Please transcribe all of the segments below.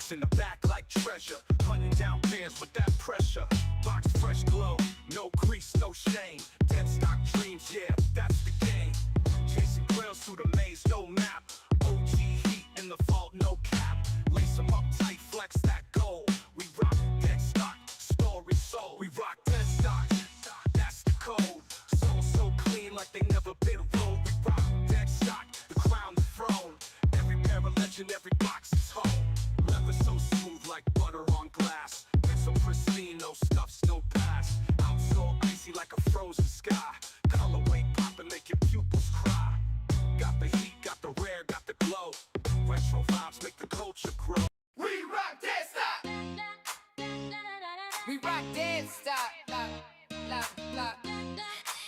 Rocks in the back like treasure, hunting down bears with that pressure. Box fresh glow, no grease, no shame. Dead stock dreams, yeah, that's the game. Chasing quails through the maze, no map. OG heat in the vault, no cap. Lace them up tight, flex that gold. We rock dead stock, story sold. We rock dead stock, that's the code. Soul so clean like they never been rolled. We rock dead stock, the crown, the throne. Every pair of legend, every box is home. Leather so smooth like butter on glass. It's so pristine, no scuffs, no pass. Out so icy like a frozen sky. Colorway poppin', make your pupils cry. Got the heat, got the rare, got the glow. Retro vibes make the culture grow. We rock dead stop. We rock dead stop. Lock, lock, lock.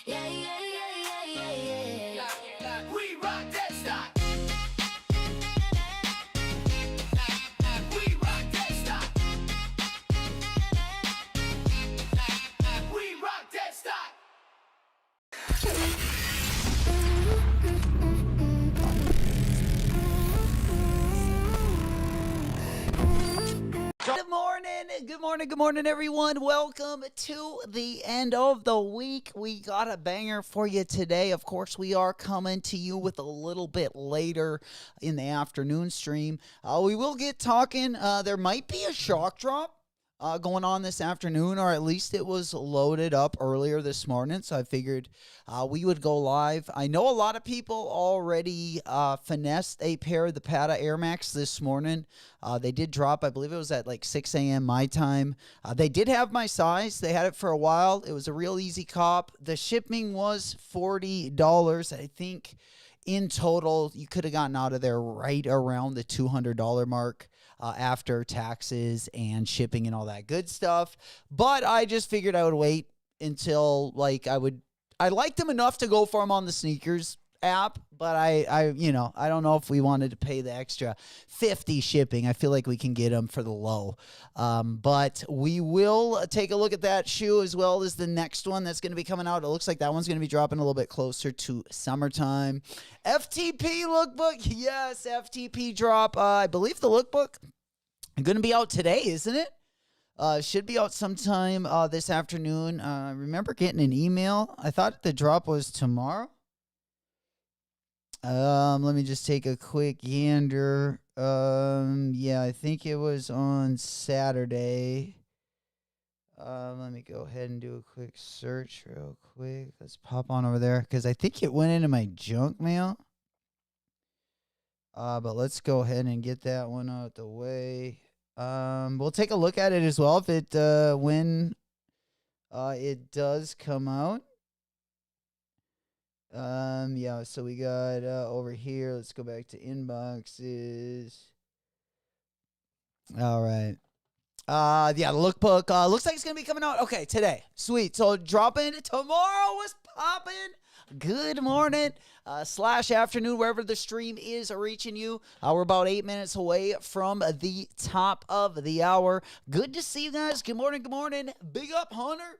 Yeah, yeah, yeah, yeah, yeah, yeah. Lock, lock. We rock dead stop. We rock dead stop. We rock dead stop. Good morning, everyone. Welcome to the end of the week. We got a banger for you today. Of course, we are coming to you with a little bit later in the afternoon stream. We will get talking. There might be a shock drop going on this afternoon, or at least it was loaded up earlier this morning, so I figured we would go live. I know a lot of people already finessed a pair of the Pata Air Max this morning. They did drop, I believe it was at like 6 a.m. my time. They did have my size. They had it for a while. It was a real easy cop. The shipping was $40. I think in total, you could have gotten out of there right around the $200 mark. After taxes and shipping and all that good stuff. But I just figured I would wait until I liked them enough to go for them on the sneakers app, but I don't know if we wanted to pay the extra $50 shipping. I feel like we can get them for the low. But we will take a look at that shoe as well as the next one that's going to be coming out. It looks like that one's going to be dropping a little bit closer to summertime. FTP lookbook. Yes, FTP drop. I believe the lookbook is going to be out today, isn't it? Should be out sometime this afternoon. I remember getting an email. I thought the drop was tomorrow. Let me just take a quick gander. Yeah, I think it was on Saturday. Let me go ahead and do a quick search real quick. Let's pop on over there because I think it went into my junk mail. But let's go ahead and get that one out the way. We'll take a look at it as well if it when it does come out. Yeah, so we got over here. Let's go back to inboxes. All right. Yeah, the lookbook looks like it's gonna be coming out. Okay, today. Sweet. So dropping tomorrow was popping. Good morning / afternoon, wherever the stream is reaching you. We're about 8 minutes away from the top of the hour. Good to see you guys. Good morning, good morning. Big up, Hunter.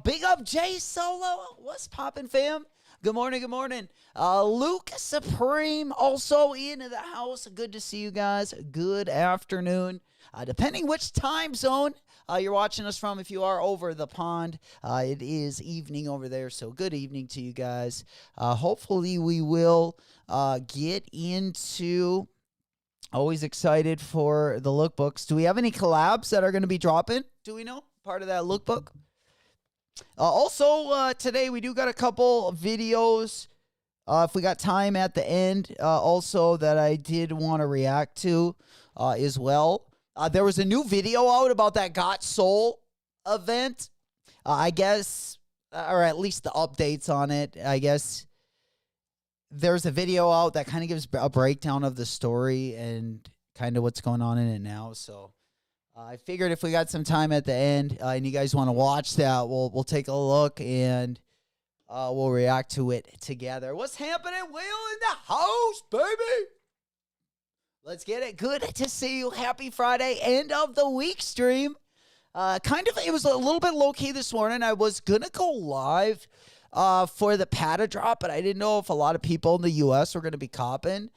Big up, Jay Solo. What's popping, fam? Good morning, good morning. Luke Supreme also in the house. Good to see you guys. Good afternoon. Depending which time zone you're watching us from, if you are over the pond, it is evening over there, so good evening to you guys. Hopefully we will get into... Always excited for the lookbooks. Do we have any collabs that are going to be dropping? Do we know? Part of that lookbook? Also, today we do got a couple videos, if we got time at the end, also that I did want to react to as well. There was a new video out about that Got Soul event, I guess, or at least the updates on it. I guess there's a video out that kind of gives a breakdown of the story and kind of what's going on in it now, so... I figured if we got some time at the end and you guys want to watch that, we'll take a look and we'll react to it together. What's happening? Will in the house, baby. Let's get it. Good to see you. Happy Friday, end of the week stream. It was a little bit low-key this morning. I was going to go live for the Pata drop, but I didn't know if a lot of people in the U.S. were going to be copping.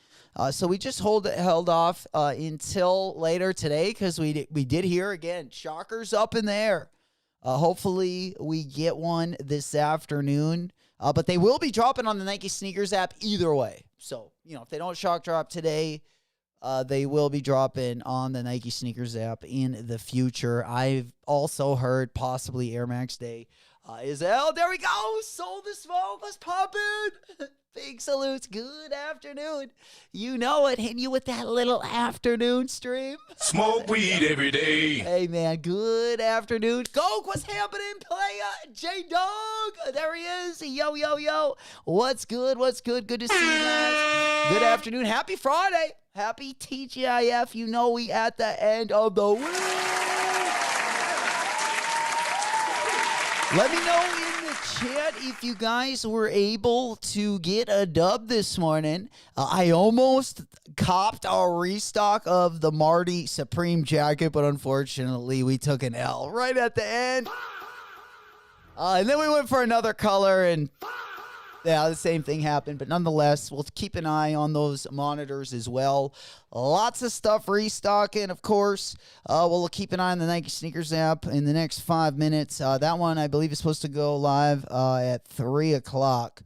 So we just held off until later today because we did hear again shockers up in the air. Hopefully we get one this afternoon. But they will be dropping on the Nike Sneakers app either way. So, if they don't shock drop today, they will be dropping on the Nike Sneakers app in the future. I've also heard possibly Air Max Day is out. There we go. Sold the smoke. Let's pop it. Big salutes. Good afternoon. You know it. Hitting you with that little afternoon stream. Smoke weed every day. Hey, man. Good afternoon. Goke, what's happening, playa? J-Dog. There he is. Yo, yo, yo. What's good? What's good? Good to see you guys. Good afternoon. Happy Friday. Happy TGIF. You know we at the end of the week. Let me know in the chat if you guys were able to get a dub this morning. I almost copped a restock of the Marty Supreme jacket, but unfortunately we took an L right at the end. And then we went for another color, and yeah, the same thing happened. But nonetheless, we'll keep an eye on those monitors as well. Lots of stuff restocking, of course. We'll keep an eye on the Nike Sneakers app in the next 5 minutes. That one, I believe, is supposed to go live at 3 o'clock.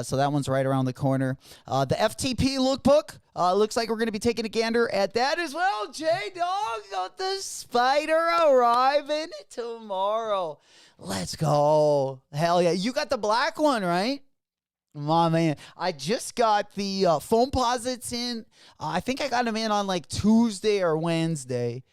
So that one's right around the corner. The FTP lookbook. Looks like we're going to be taking a gander at that as well. J-Dog got the Spider arriving tomorrow. Let's go. Hell yeah. You got the black one, right? My man, I just got the foam posits in. I think I got them in on like Tuesday or Wednesday.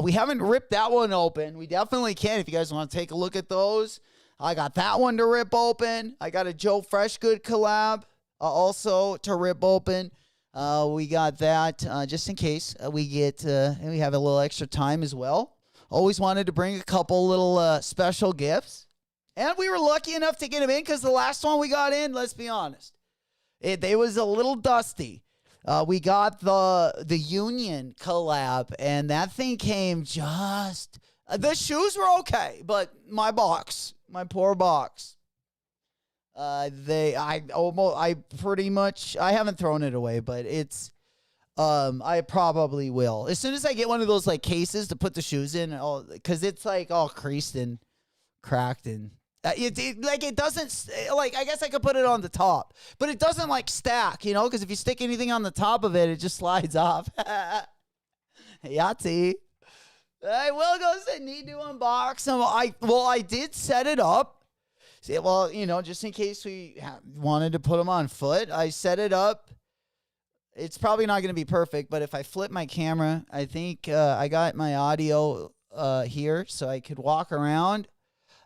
We haven't ripped that one open. We definitely can if you guys want to take a look at those. I got that one to rip open. I got a Joe Freshgood collab also to rip open. We got that just in case we get and we have a little extra time as well. Always wanted to bring a couple little special gifts. And we were lucky enough to get them in because the last one we got in, let's be honest, they was a little dusty. We got the Union collab, and that thing came just... the shoes were okay, but my poor box, I haven't thrown it away, but it's... I probably will. As soon as I get one of those, like, cases to put the shoes in, because it's, like, all creased and cracked and... it doesn't, like, I guess I could put it on the top, but it doesn't, like, stack, because if you stick anything on the top of it, it just slides off. Yahtzee. I will go say, need to unbox them. I did set it up. See, well, just in case we wanted to put them on foot, I set it up. It's probably not going to be perfect, but if I flip my camera, I think I got my audio here so I could walk around.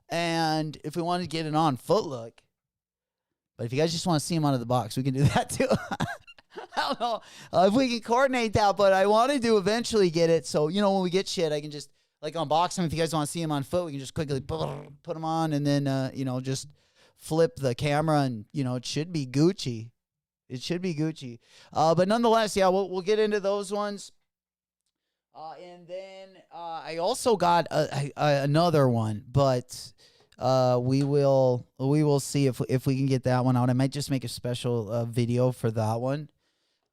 And if we wanted to get an on-foot look, but if you guys just want to see him out of the box, we can do that too. I don't know if we can coordinate that, but I want to eventually get it. So, when we get shit, I can just, like, unbox him. If you guys want to see him on foot, we can just quickly put him on and then, just flip the camera and, it should be Gucci. It should be Gucci. But nonetheless, yeah, we'll get into those ones. And then I also got another one, but we will see if we can get that one out. I might just make a special video for that one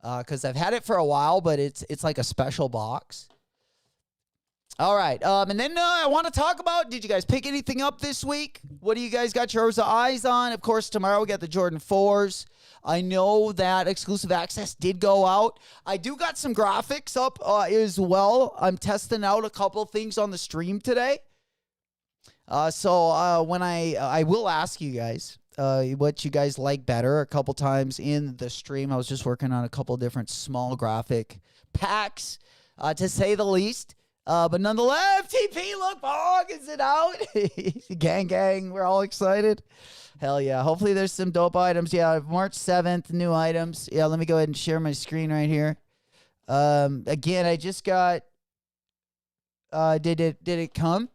because I've had it for a while, but it's like a special box. All right, and then I want to talk about, did you guys pick anything up this week? What do you guys got your eyes on? Of course, tomorrow we got the Jordan 4s. I know that exclusive access did go out. I do got some graphics up as well. I'm testing out a couple things on the stream today. So when I will ask you guys what you guys like better a couple times in the stream. I was just working on a couple different small graphic packs, to say the least. But nonetheless, FTP, look, Bog, is it out? Gang, we're all excited. Hell yeah. Hopefully there's some dope items. Yeah, March 7th, new items. Yeah, let me go ahead and share my screen right here. Again, I just got... Did it come?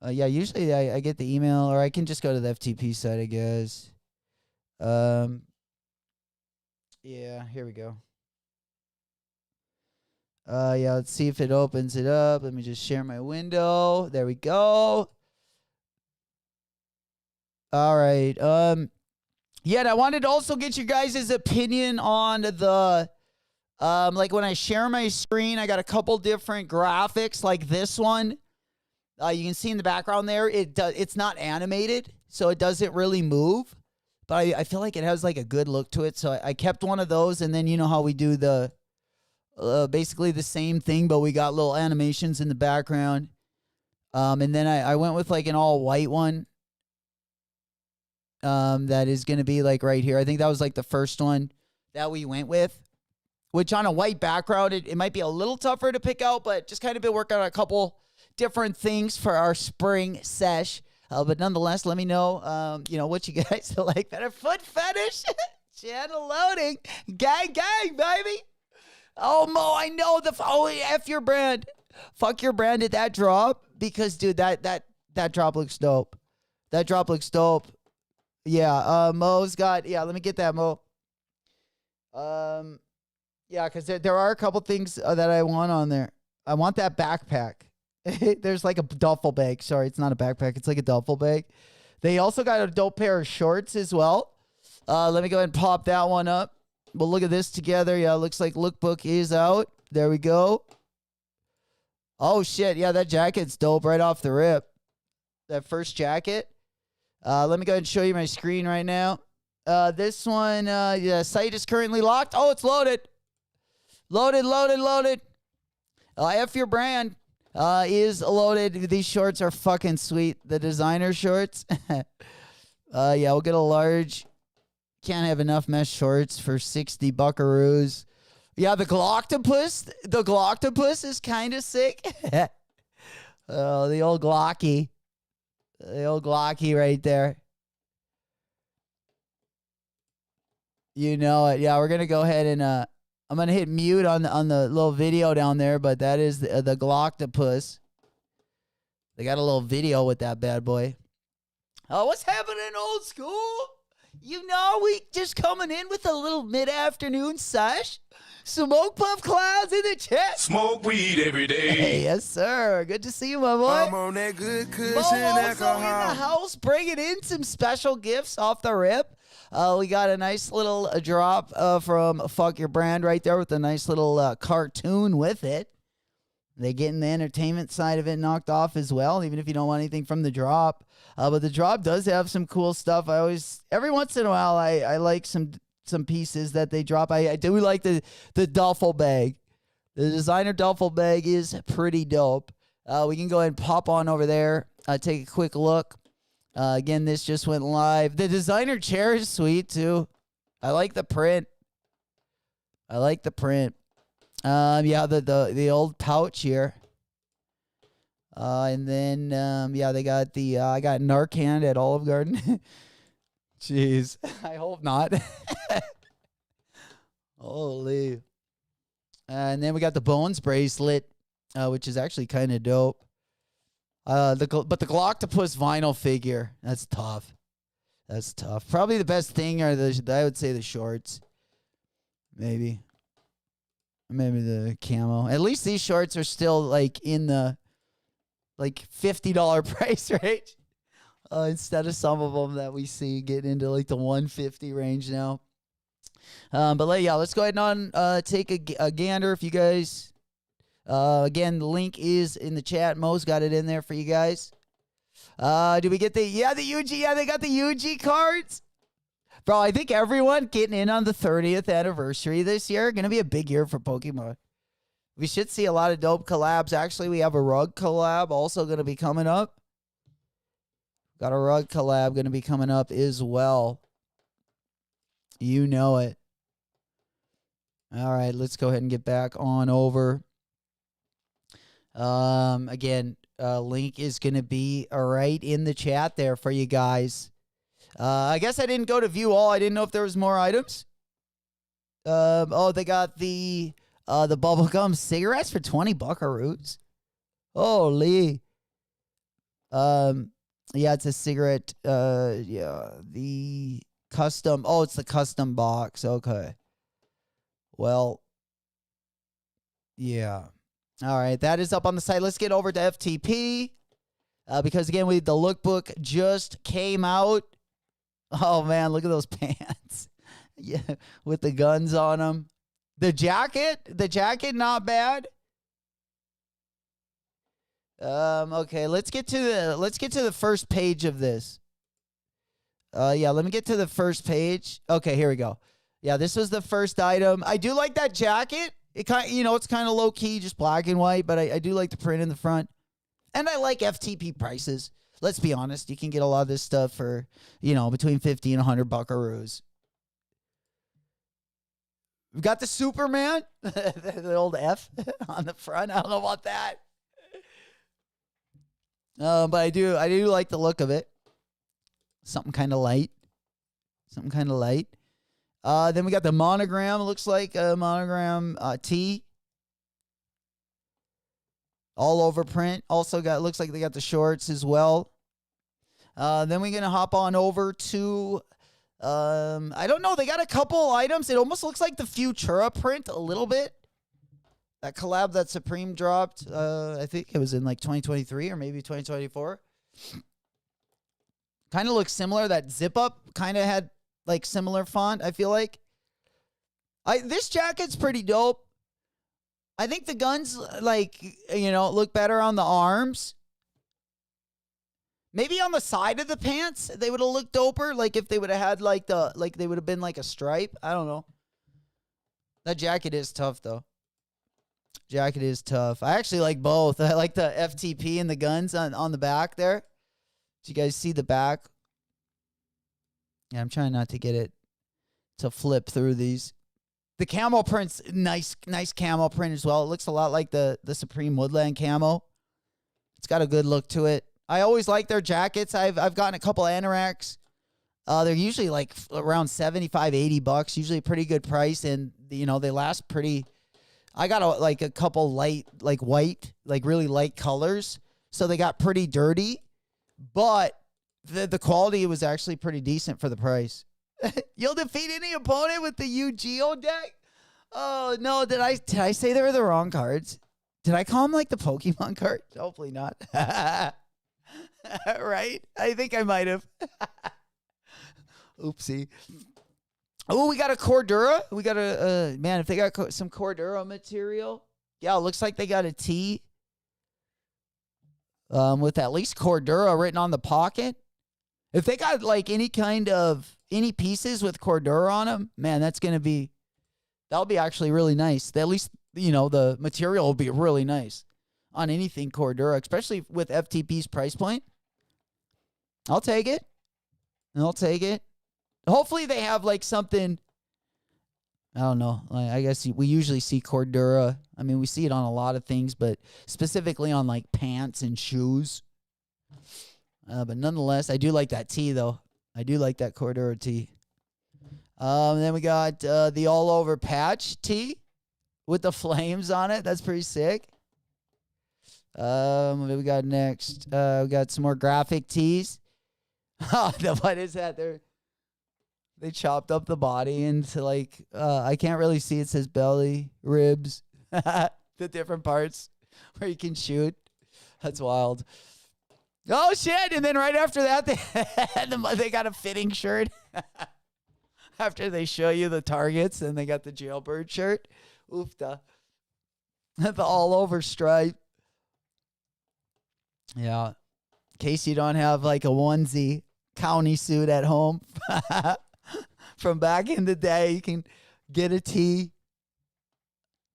Yeah, usually I get the email, or I can just go to the FTP site, I guess. Yeah, here we go. Yeah, let's see if it opens it up. Let me just share my window. There we go. All right. Yeah, and I wanted to also get you guys' opinion on the like when I share my screen, I got a couple different graphics like this one. You can see in the background there, it's not animated, so it doesn't really move. But I feel like it has like a good look to it, so I kept one of those. And then you know how we do the basically the same thing, but we got little animations in the background. And then I went with like an all white one. That is going to be like right here. I think that was like the first one that we went with, which on a white background, it might be a little tougher to pick out, but just kind of been working on a couple different things for our spring sesh. But nonetheless, let me know, you know, what you guys like. Better foot fetish. Channel loading. Gang, gang, baby. Oh, Mo, I know F your brand. Fuck your brand at that drop because, dude, that drop looks dope. That drop looks dope. Yeah, Mo's got, yeah, let me get that, Mo. Yeah, because there are a couple things that I want on there. I want that backpack. There's like a duffel bag. Sorry, it's not a backpack. It's like a duffel bag. They also got a dope pair of shorts as well. Let me go ahead and pop that one up. We'll look at this together. Yeah, it looks like lookbook is out. There we go. Oh, shit. Yeah, that jacket's dope right off the rip. That first jacket. Let me go ahead and show you my screen right now. This one, yeah, site is currently locked. Oh, it's loaded. Loaded. F your brand is loaded. These shorts are fucking sweet. The designer shorts. Yeah, we'll get a large. Can't have enough mesh shorts for 60 buckaroos. Yeah, the Glocktopus. The Glocktopus is kind of sick. Oh, the old Glocky. The old Glocky right there. You know it. Yeah, we're going to go ahead and I'm going to hit mute on the little video down there, but that is the Glocktopus. They got a little video with that bad boy. Oh, what's happening, old school? You know, we just coming in with a little mid-afternoon sesh. Smoke puff clouds in the chat. Smoke weed every day. Hey, yes, sir. Good to see you, my boy. I'm on that good cushion Mo also in alcohol. the house, bringing in some special gifts off the rip. We got a nice little drop from Fuck Your Brand right there with a nice little cartoon with it. They getting the entertainment side of it knocked off as well, even if you don't want anything from the drop. But the drop does have some cool stuff. I always, every once in a while, I like some pieces that they drop. I do like the duffel bag. The designer duffel bag is pretty dope. We can go ahead and pop on over there, take a quick look. Again, this just went live. The designer chair is sweet too. I like the print. Yeah, the old pouch here. And then yeah, they got the I got Narcan at Olive Garden. Jeez, I hope not. Holy. And then we got the Bones bracelet, which is actually kind of dope. But the Glocktopus vinyl figure, that's tough. Probably the best thing are I would say the shorts. Maybe the camo. At least these shorts are still like in the like $50 price range. Instead of some of them that we see getting into like the $150 range now. But yeah, let's go ahead and take a gander if you guys. Again, the link is in the chat. Mo's got it in there for you guys. Do we get the UG? Yeah, they got the UG cards. Bro, I think everyone getting in on the 30th anniversary this year. Going to be a big year for Pokemon. We should see a lot of dope collabs. Actually, we have a rug collab also going to be coming up. Got a rug collab going to be coming up as well. You know it. All right, let's go ahead and get back on over. Again, link is going to be right in the chat there for you guys. I guess I didn't go to view all. I didn't know if there was more items. Oh, they got the bubblegum cigarettes for 20 buckaroos. Holy. Yeah, it's a cigarette. Yeah, the custom. Oh, it's the custom box. Okay. Well, yeah. All right, that is up on the site. Let's get over to FTP because again, the lookbook just came out. Oh man, look at those pants. Yeah, with the guns on them. The jacket, not bad. Okay, let's get to the first page of this. Yeah, let me get to the first page. Okay, here we go. Yeah, this was the first item. I do like that jacket. It kind, it's kind of low key, just black and white, but I do like the print in the front, and I like FTP prices. Let's be honest, you can get a lot of this stuff for between 50 and 100 buckaroos. We've got the Superman, the old F on the front. I don't know about that. But I do like the look of it. Something kind of light. Then we got the monogram. It looks like a monogram T. All over print. Also looks like they got the shorts as well. Then we're going to hop on over to, I don't know. They got a couple items. It almost looks like the Futura print a little bit. That collab that Supreme dropped, I think it was in like 2023 or maybe 2024. Kind of looks similar. That zip up kind of had like similar font, I feel like. This jacket's pretty dope. I think the guns, look better on the arms. Maybe on the side of the pants, they would have looked doper. Like if they would have had they would have been like a stripe. I don't know. That jacket is tough though. Jacket is tough. I actually like both. I like the FTP and the guns on the back there. Do you guys see the back? Yeah, I'm trying not to get it to flip through these. The camo print's nice camo print as well. It looks a lot like the Supreme Woodland camo. It's got a good look to it. I always like their jackets. I've gotten a couple Anoraks. They're usually like around 75, 80 bucks. Usually a pretty good price, and they last pretty. I got a couple light, like white, like really light colors. So they got pretty dirty, but the quality was actually pretty decent for the price. You'll defeat any opponent with the Yu-Gi-Oh deck? Oh, no. Did I say they were the wrong cards? Did I call them like the Pokemon cards? Hopefully not. Right? I think I might have. Oopsie. Oh, we got a Cordura. We got man, if they got some Cordura material. Yeah, it looks like they got a T. With at least Cordura written on the pocket. If they got like any pieces with Cordura on them, man, that'll be actually really nice. At least, the material will be really nice on anything Cordura, especially with FTP's price point. I'll take it. Hopefully they have like something, I don't know. I guess we usually see Cordura. I mean, we see it on a lot of things, but specifically on like pants and shoes. But nonetheless, I do like that tee, though. I do like that Cordura tee. Then we got the all-over patch tee with the flames on it. That's pretty sick. What do we got next? We got some more graphic tees. What is that? They chopped up the body into like, I can't really see. It says belly, ribs, the different parts where you can shoot. That's wild. Oh, shit. And then right after that, they got a fitting shirt. After they show you the targets, and they got the jailbird shirt. Oofta. The all-over stripe. Yeah. In case you don't have like a onesie county suit at home from back in the day, you can get a tee.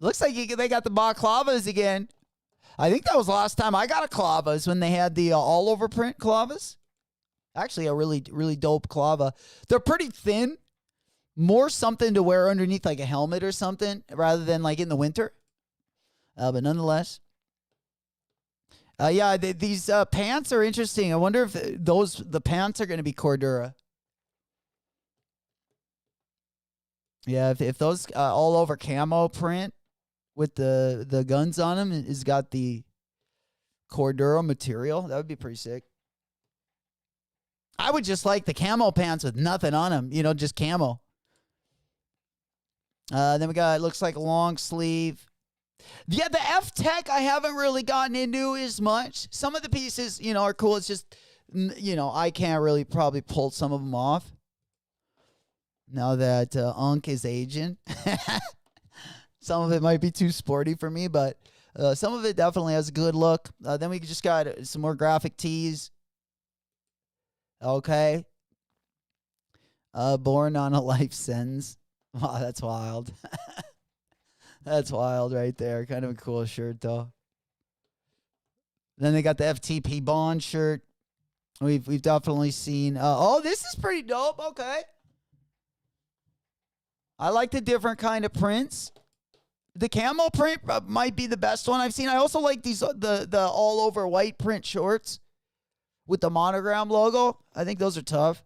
Looks like they got the balaclavas again. I think that was the last time I got a clavas, when they had the all-over print clavas. Actually, a really, really dope clava. They're pretty thin. More something to wear underneath like a helmet or something, rather than like in the winter. But nonetheless. These pants are interesting. I wonder if the pants are going to be Cordura. Yeah, if those all-over camo print with the guns on them has got the Cordura material, that would be pretty sick. I would just like the camo pants with nothing on them, just camo. Then we got, it looks like a long sleeve. Yeah, the F-Tech I haven't really gotten into as much. Some of the pieces, are cool. It's just, I can't really probably pull some of them off. now that Unk is aging. Some of it might be too sporty for me, but some of it definitely has a good look. Then we just got some more graphic tees. Okay. Born on a life sentence. Wow, that's wild. That's wild right there. Kind of a cool shirt, though. Then they got the FTP Bond shirt. We've definitely seen. Oh, this is pretty dope. Okay. I like the different kind of prints. The camo print might be the best one I've seen. I also like these the all over white print shorts with the monogram logo. I think those are tough.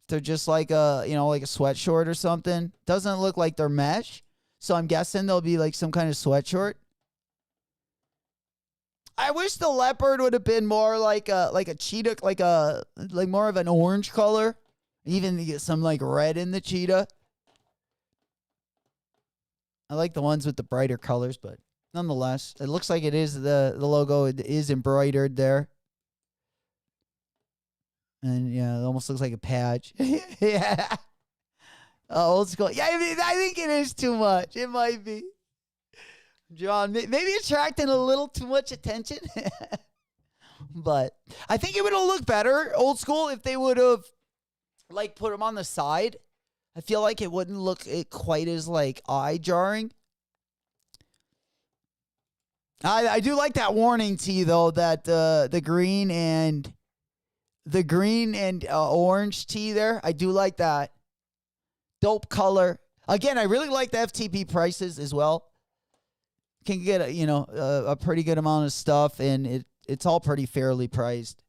They're just like a like a sweatshirt or something. Doesn't look like they're mesh, so I'm guessing they'll be like some kind of sweatshirt. I wish the leopard would have been more like a cheetah, like more of an orange color. Even to get some like red in the cheetah. I like the ones with the brighter colors, but nonetheless, it looks like it is the logo is embroidered there. And yeah, it almost looks like a patch. Yeah. Old school. Yeah, I think it is too much. It might be. John, maybe attracting a little too much attention. But I think it would have looked better, old school, if they would have like put them on the side. I feel like it wouldn't look quite as like eye jarring. I do like that warning tee though, that the green and orange tee there. I do like that. Dope color. Again, I really like the FTP prices as well. Can get a pretty good amount of stuff, and it's all pretty fairly priced.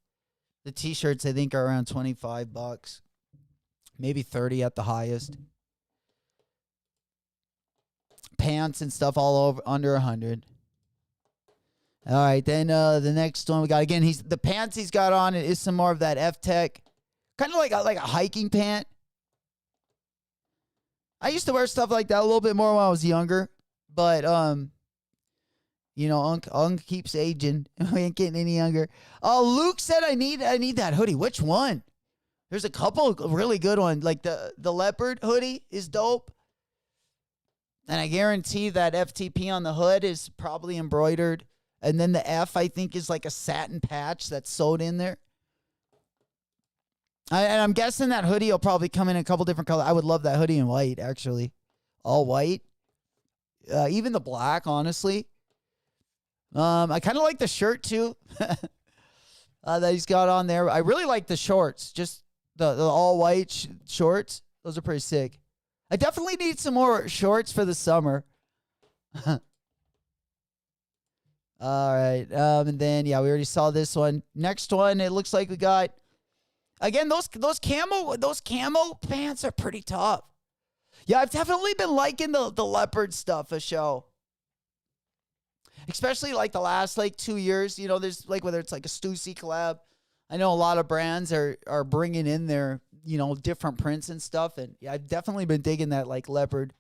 The t-shirts I think are around $25. Maybe 30 at the highest. Pants and stuff all over under 100. All right, then the next one we got again. The pants he's got on is some more of that F-Tech, kind of like a hiking pant. I used to wear stuff like that a little bit more when I was younger, but Unk keeps aging. We ain't getting any younger. Luke said I need that hoodie. Which one? There's a couple really good ones. Like the leopard hoodie is dope. And I guarantee that FTP on the hood is probably embroidered. And then the F, I think, is like a satin patch that's sewed in there. And I'm guessing that hoodie will probably come in a couple different colors. I would love that hoodie in white, actually. All white. Even the black, honestly. I kind of like the shirt, too. That he's got on there. I really like the shorts. Just the all-white shorts. Those are pretty sick. I definitely need some more shorts for the summer. All right. And then, yeah, we already saw this one. Next one, it looks like we got... Again, those camo pants are pretty tough. Yeah, I've definitely been liking the leopard stuff a show. Especially like the last 2 years, there's whether it's like a Stussy collab. I know a lot of brands are bringing in their, different prints and stuff. And yeah, I've definitely been digging that leopard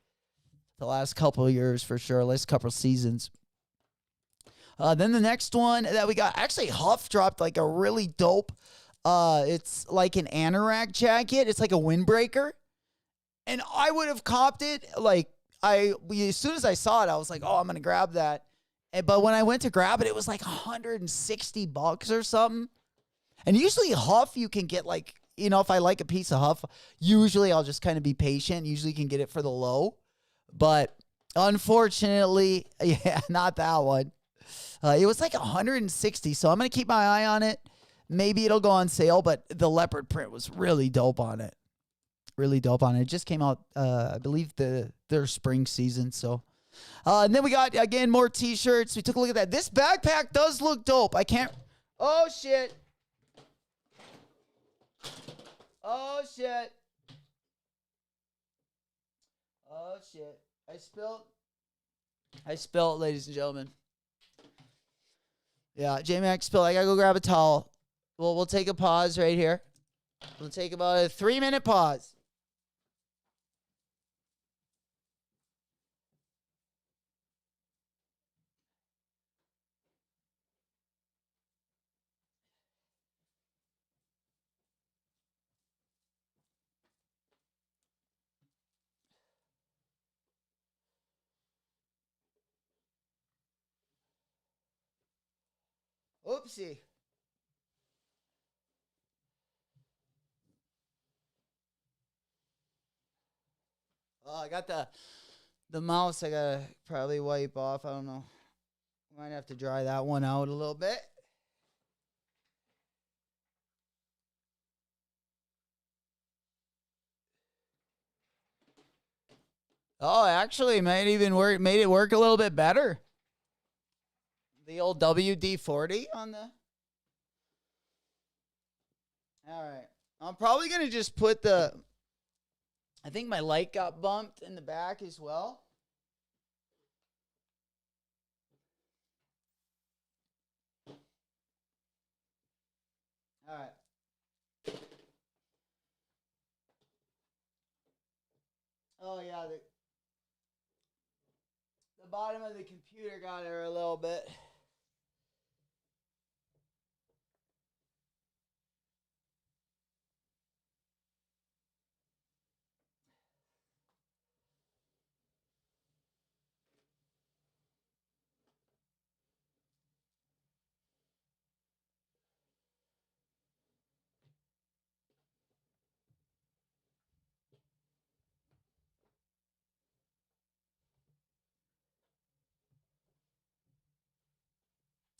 the last couple of years for sure, last couple of seasons. Then the next one that we got, actually Huff dropped a really dope, it's like an anorak jacket. It's like a windbreaker. And I would have copped it. As soon as I saw it, I was like, oh, I'm going to grab that. But when I went to grab it, it was like $160 or something. And usually Huff, you can get if I like a piece of Huff, usually I'll just kind of be patient. Usually you can get it for the low. But unfortunately, yeah, not that one. It was like $160. So I'm going to keep my eye on it. Maybe it'll go on sale, but the leopard print was really dope on it. Really dope on it. It just came out, I believe, their spring season. So, and then we got, again, more t-shirts. We took a look at that. This backpack does look dope. I can't. Oh, shit. Oh, shit. Oh, shit. I spilled, ladies and gentlemen. Yeah, J-Mac spilled. I got to go grab a towel. We'll take a pause right here. We'll take about a 3-minute pause. Oopsie. Oh, I got the mouse I gotta probably wipe off. I don't know. Might have to dry that one out a little bit. Oh, actually, made it work a little bit better. The old WD-40 on the. All right, I'm probably gonna just put the. I think my light got bumped in the back as well. All right. Oh yeah, the bottom of the computer got her a little bit.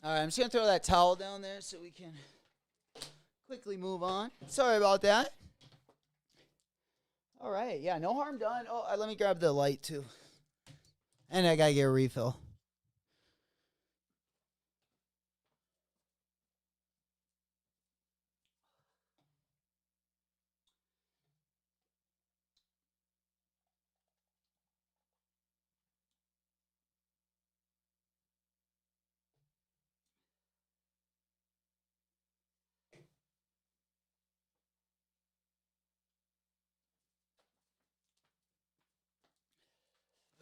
All right, I'm just going to throw that towel down there so we can quickly move on. Sorry about that. All right, yeah, no harm done. Oh, let me grab the light too. And I got to get a refill.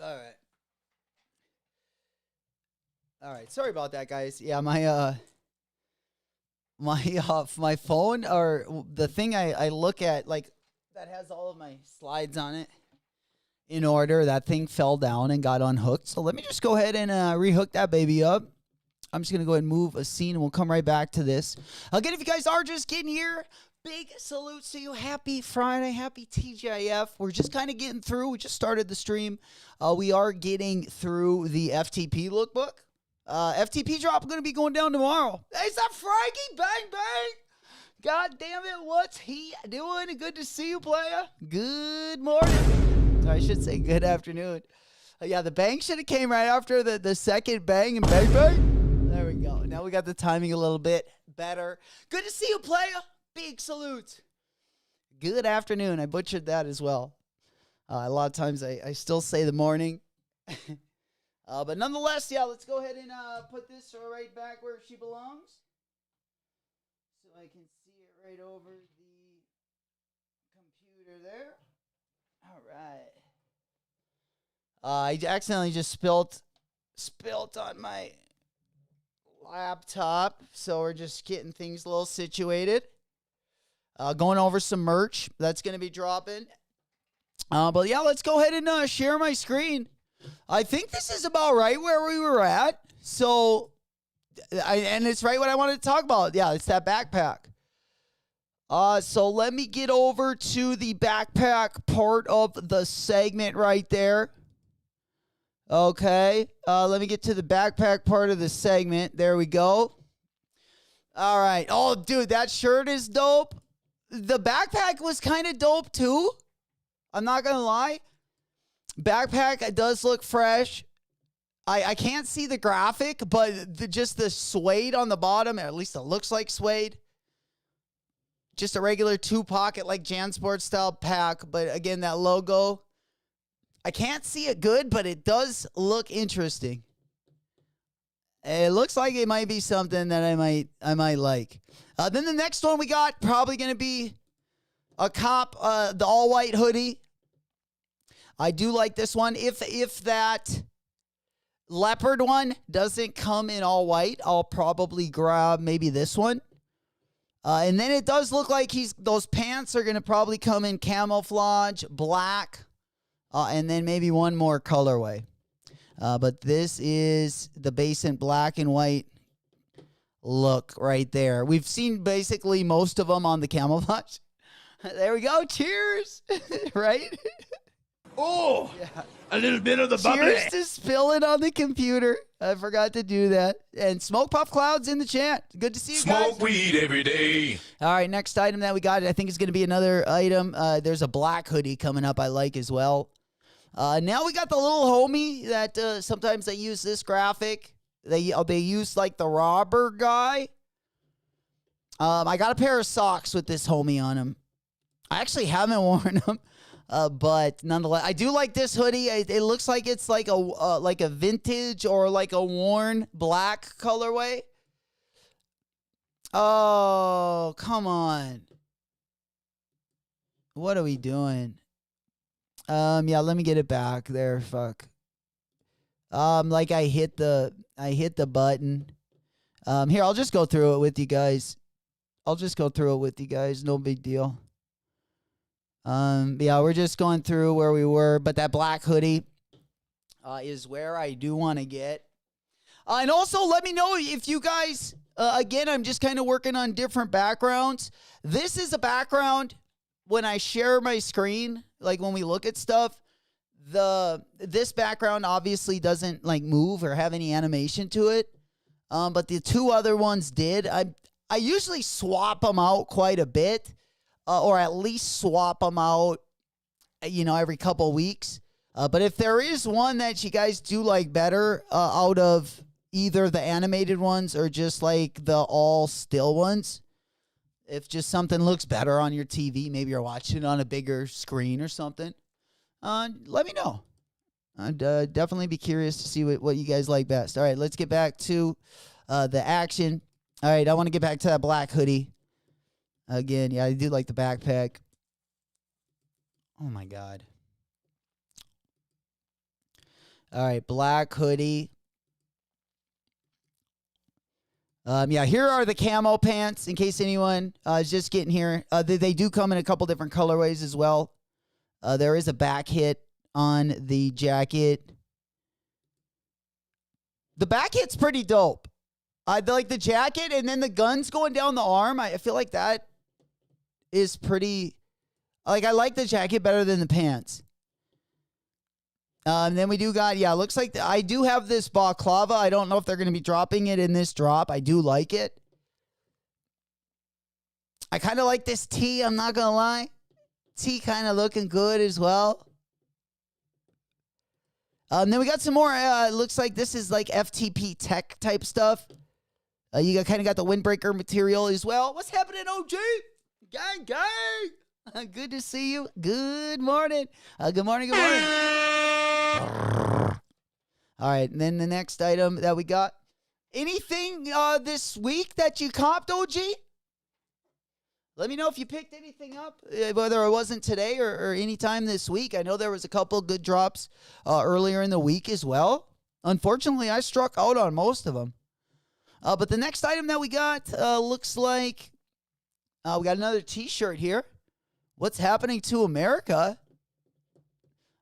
All right. All right. Sorry about that, guys. Yeah, my phone or the thing I look at like that has all of my slides on it in order. That thing fell down and got unhooked. So let me just go ahead and rehook that baby up. I'm just gonna go ahead and move a scene and we'll come right back to this. Again, if you guys are just getting here, big salutes to you. Happy Friday. Happy TGIF. We're just kind of getting through. We just started the stream. We are getting through the FTP lookbook. FTP drop going to be going down tomorrow. Hey, is that Frankie? Bang, bang. God damn it. What's he doing? Good to see you, player. Good morning. I should say good afternoon. Yeah, the bang should have came right after the second bang and bang, bang. There we go. Now we got the timing a little bit better. Good to see you, player. Big salute. Good afternoon. I butchered that as well. A lot of times I still say the morning. But nonetheless, yeah, let's go ahead and put this right back where she belongs. So I can see it right over the computer there. All right. I accidentally just spilt on my laptop. So we're just getting things a little situated. Going over some merch that's going to be dropping. But yeah, let's go ahead and share my screen. I think this is about right where we were at. So, and it's right what I wanted to talk about. Yeah, it's that backpack. So let me get over to the backpack part of the segment right there. Okay. Let me get to the backpack part of the segment. There we go. All right. Oh, dude, that shirt is dope. The backpack was kind of dope too. I'm not going to lie. Backpack does look fresh. I can't see the graphic, but just the suede on the bottom, or at least it looks like suede. Just a regular 2-pocket like JanSport style pack, but again, that logo, I can't see it good, but it does look interesting. It looks like it might be something that I might like. Then the next one we got probably going to be a cop, the all-white hoodie. I do like this one. If that leopard one doesn't come in all white, I'll probably grab maybe this one. And then it does look like those pants are going to probably come in camouflage, black, and then maybe one more colorway. But this is the base in black and white look right there. We've seen basically most of them on the camouflage. There we go. Cheers. Right? Oh, a little bit of the bubbly. Cheers to spilling on the computer. I forgot to do that. And Smoke Puff Clouds in the chat. Good to see you guys. Smoke weed every day. All right, next item that we got, I think is going to be another item. There's a black hoodie coming up I like as well. Now we got the little homie that sometimes they use this graphic. They use like the robber guy. I got a pair of socks with this homie on them. I actually haven't worn them. But nonetheless, I do like this hoodie. It looks like it's like a vintage or like a worn black colorway. Oh, come on. What are we doing? Yeah, let me get it back there. Fuck. Like I hit the button. Here, I'll just go through it with you guys. No big deal. Yeah, we're just going through where we were, but that black hoodie is where I do want to get. And also, let me know if you guys, again, I'm just kind of working on different backgrounds. This is a background when I share my screen, like when we look at stuff, this background obviously doesn't like move or have any animation to it. But the two other ones did. I usually swap them out quite a bit. Or at least swap them out, every couple weeks. But if there is one that you guys do like better out of either the animated ones or just like the all still ones, if just something looks better on your TV, maybe you're watching it on a bigger screen or something, let me know. I'd definitely be curious to see what you guys like best. All right, let's get back to the action. All right, I want to get back to that black hoodie. Again, yeah, I do like the backpack. Oh, my God. All right, black hoodie. Yeah, here are the camo pants in case anyone is just getting here. They do come in a couple different colorways as well. There is a back hit on the jacket. The back hit's pretty dope. I like the jacket and then the guns going down the arm. I feel like that is pretty, like I like the jacket better than the pants. Then we do got, yeah, looks like I do have this balaclava. I don't know if they're going to be dropping it in this drop. I do like it. I kind of like this tee, I'm not going to lie. Tee kind of looking good as well. Then we got some more, looks like this is like FTP tech type stuff. You kind of got the windbreaker material as well. What's happening, OG? Gang, gang. Good to see you. Good morning. Good morning. All right. And then the next item that we got. Anything this week that you copped, OG? Let me know if you picked anything up, whether it wasn't today or any time this week. I know there was a couple good drops earlier in the week as well. Unfortunately, I struck out on most of them. But the next item that we got looks like we got another T-shirt here. What's happening to America?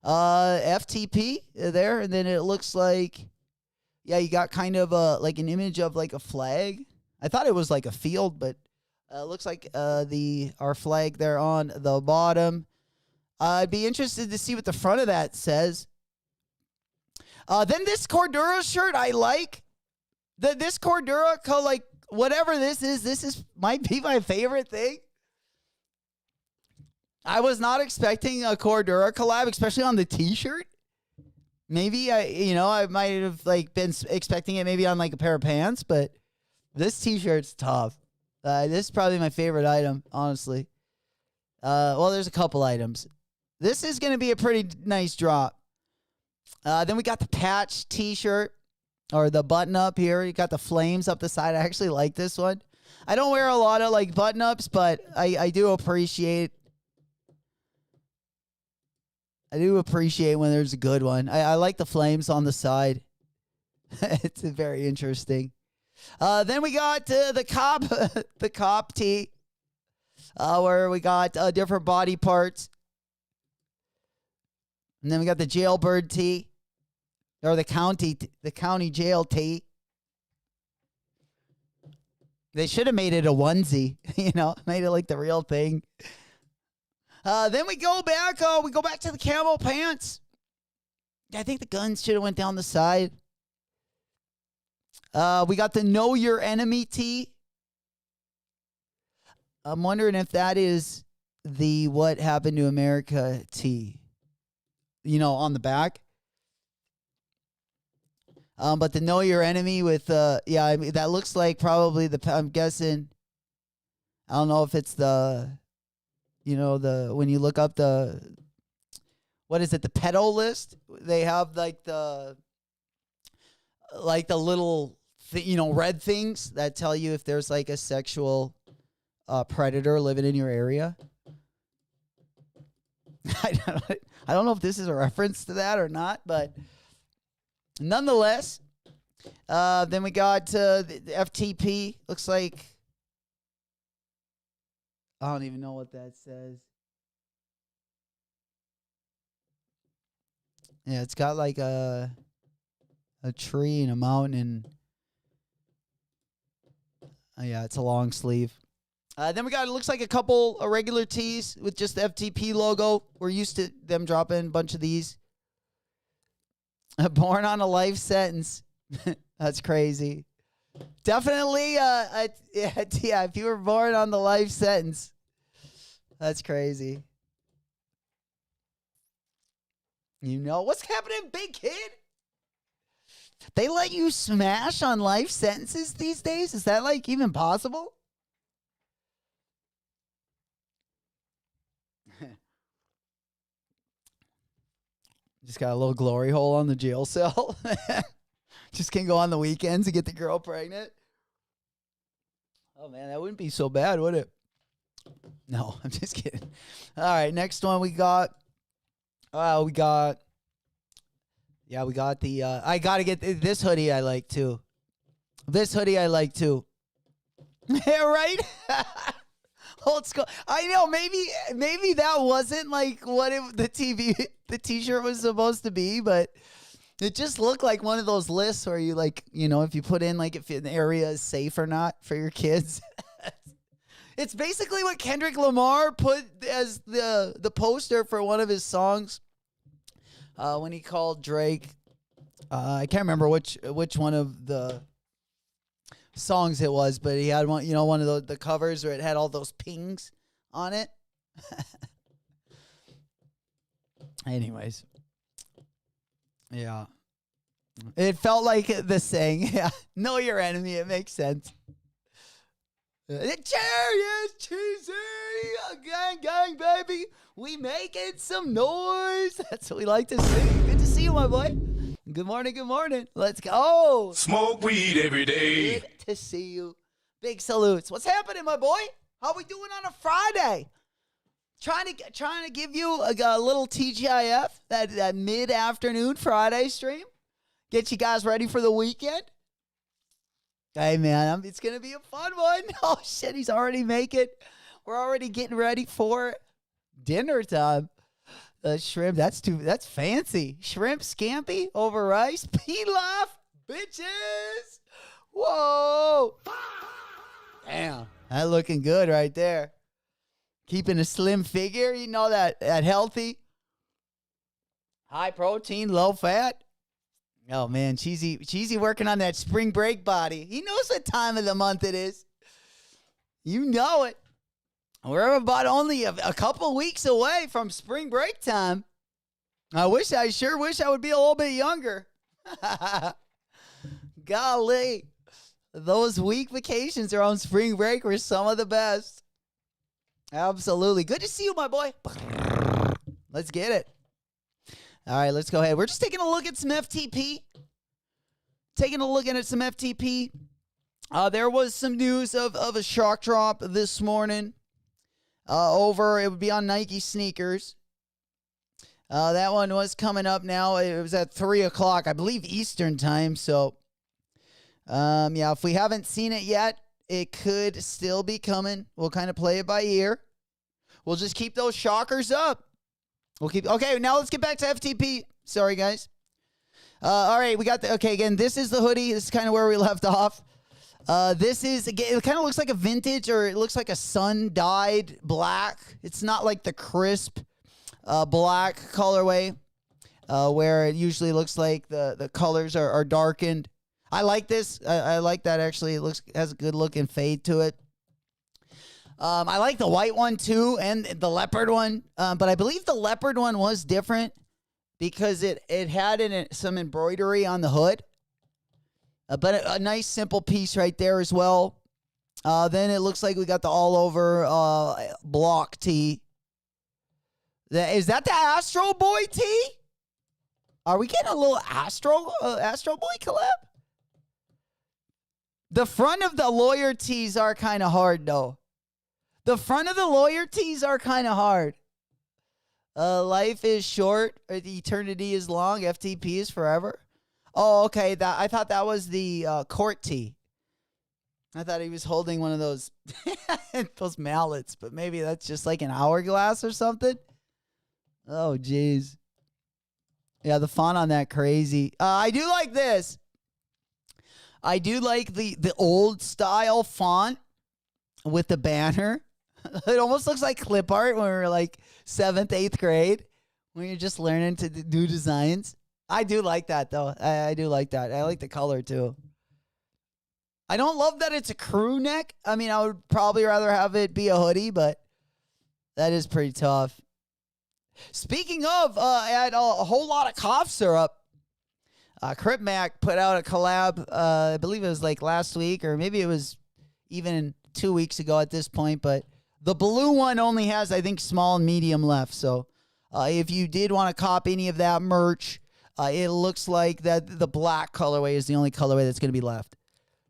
FTP there, and then it looks like, yeah, you got kind of like an image of like a flag. I thought it was like a field, but it looks like our flag there on the bottom. I'd be interested to see what the front of that says. Then this Cordura shirt I like. This Cordura, like, whatever this is might be my favorite thing. I was not expecting a Cordura collab, especially on the T-shirt. Maybe I might have like been expecting it maybe on like a pair of pants, but this T-shirt's tough. This is probably my favorite item, honestly. Well, there's a couple items. This is going to be a pretty nice drop. Then we got the patch T-shirt. Or the button up here. You got the flames up the side. I actually like this one. I don't wear a lot of like button ups, but I do appreciate when there's a good one. I like the flames on the side. It's very interesting. Then we got the cop tee, where we got different body parts. And then we got the jailbird tee. Or the county jail tee. They should have made it a onesie, made it like the real thing. Then we go back to the camo pants. I think the guns should have went down the side. We got the Know Your Enemy tee. I'm wondering if that is the What Happened to America tee, on the back. But the Know Your Enemy with, that looks like probably I'm guessing, I don't know if it's when you look up what is it, the pedo list? They have like the little, red things that tell you if there's like a sexual predator living in your area. I don't know if this is a reference to that or not, but nonetheless, then we got the FTP. Looks like, I don't even know what that says. Yeah, it's got like a tree and a mountain. Yeah, it's a long sleeve. Then we got, it looks like a couple of regular tees with just the FTP logo. We're used to them dropping a bunch of these. Born on a life sentence. That's crazy. Definitely, if you were born on the life sentence, that's crazy. What's happening, big kid? They let you smash on life sentences these days? Is that like even possible? Just got a little glory hole on the jail cell. Just can't go on the weekends and get the girl pregnant. Oh, man, that wouldn't be so bad, would it? No, I'm just kidding. All right, next one we got. We got the, I got to get this hoodie I like, too. Yeah, right? Old school. I know, maybe that wasn't like what the t-shirt was supposed to be, but it just looked like one of those lists where you like, if you put in like if an area is safe or not for your kids. It's basically what Kendrick Lamar put as the poster for one of his songs when he called Drake. I can't remember which one of the songs it was, but he had one, one of the covers where it had all those pings on it. Anyways. Yeah. It felt like the saying, yeah, know your enemy. It makes sense. The Chariots cheesy, gang, gang, baby. We making some noise. That's what we like to see. Good to see you, my boy. Good morning, good morning. Let's go. Smoke weed every day. Good to see you. Big salutes. What's happening, my boy? How we doing on a Friday? Trying to give you a little TGIF, that mid-afternoon Friday stream. Get you guys ready for the weekend. Hey, man, it's going to be a fun one. Oh, shit, he's already making. We're already getting ready for dinner time. Shrimp, that's fancy. Shrimp scampi over rice. Pilaf, bitches. Whoa. Damn, that looking good right there. Keeping a slim figure, that healthy. High protein, low fat. Oh, man, Cheesy working on that spring break body. He knows what time of the month it is. You know it. We're about only a couple weeks away from spring break time. I sure wish I would be a little bit younger. Golly. Those week vacations around spring break were some of the best. Absolutely. Good to see you, my boy. Let's get it. All right, let's go ahead. We're just taking a look at some FTP. There was some news of a shock drop this morning. It would be on Nike sneakers. That one was coming up now. It was at 3 o'clock, I believe, Eastern time. So, if we haven't seen it yet, it could still be coming. We'll kind of play it by ear. We'll just keep those shockers up. Okay, now let's get back to FTP. Sorry, guys. All right, we got again, this is the hoodie. This is kind of where we left off. This is, again, it kind of looks like a vintage, or it looks like a sun-dyed black. It's not like the crisp black colorway where it usually looks like the colors are darkened. I like this. I like that, actually. It has a good looking fade to it. I like the white one, too, and the leopard one. But I believe the leopard one was different because it had some embroidery on the hood. But a nice, simple piece right there as well. Then it looks like we got the all-over block tee. Is that the Astro Boy tee? Are we getting a little Astro Boy collab? The front of the lawyer tees are kind of hard, though. The front of the lawyer tees are kind of hard. Life is short. Eternity is long. FTP is forever. Oh, okay. I thought that was the court tee. I thought he was holding one of those those mallets, but maybe that's just like an hourglass or something. Oh, jeez. Yeah, the font on that crazy. I do like this. I do like the old style font with the banner. It almost looks like clip art when we were like 7th, 8th grade, when you're just learning to do designs. I do like that, though. I do like that. I like the color, too. I don't love that it's a crew neck. I mean, I would probably rather have it be a hoodie, but that is pretty tough. Speaking of, I had a whole lot of cough syrup. Crip Mac put out a collab, I believe it was like last week, or maybe it was even 2 weeks ago at this point, but the blue one only has, I think, small and medium left. So if you did want to cop any of that merch, it looks like that the black colorway is the only colorway that's going to be left.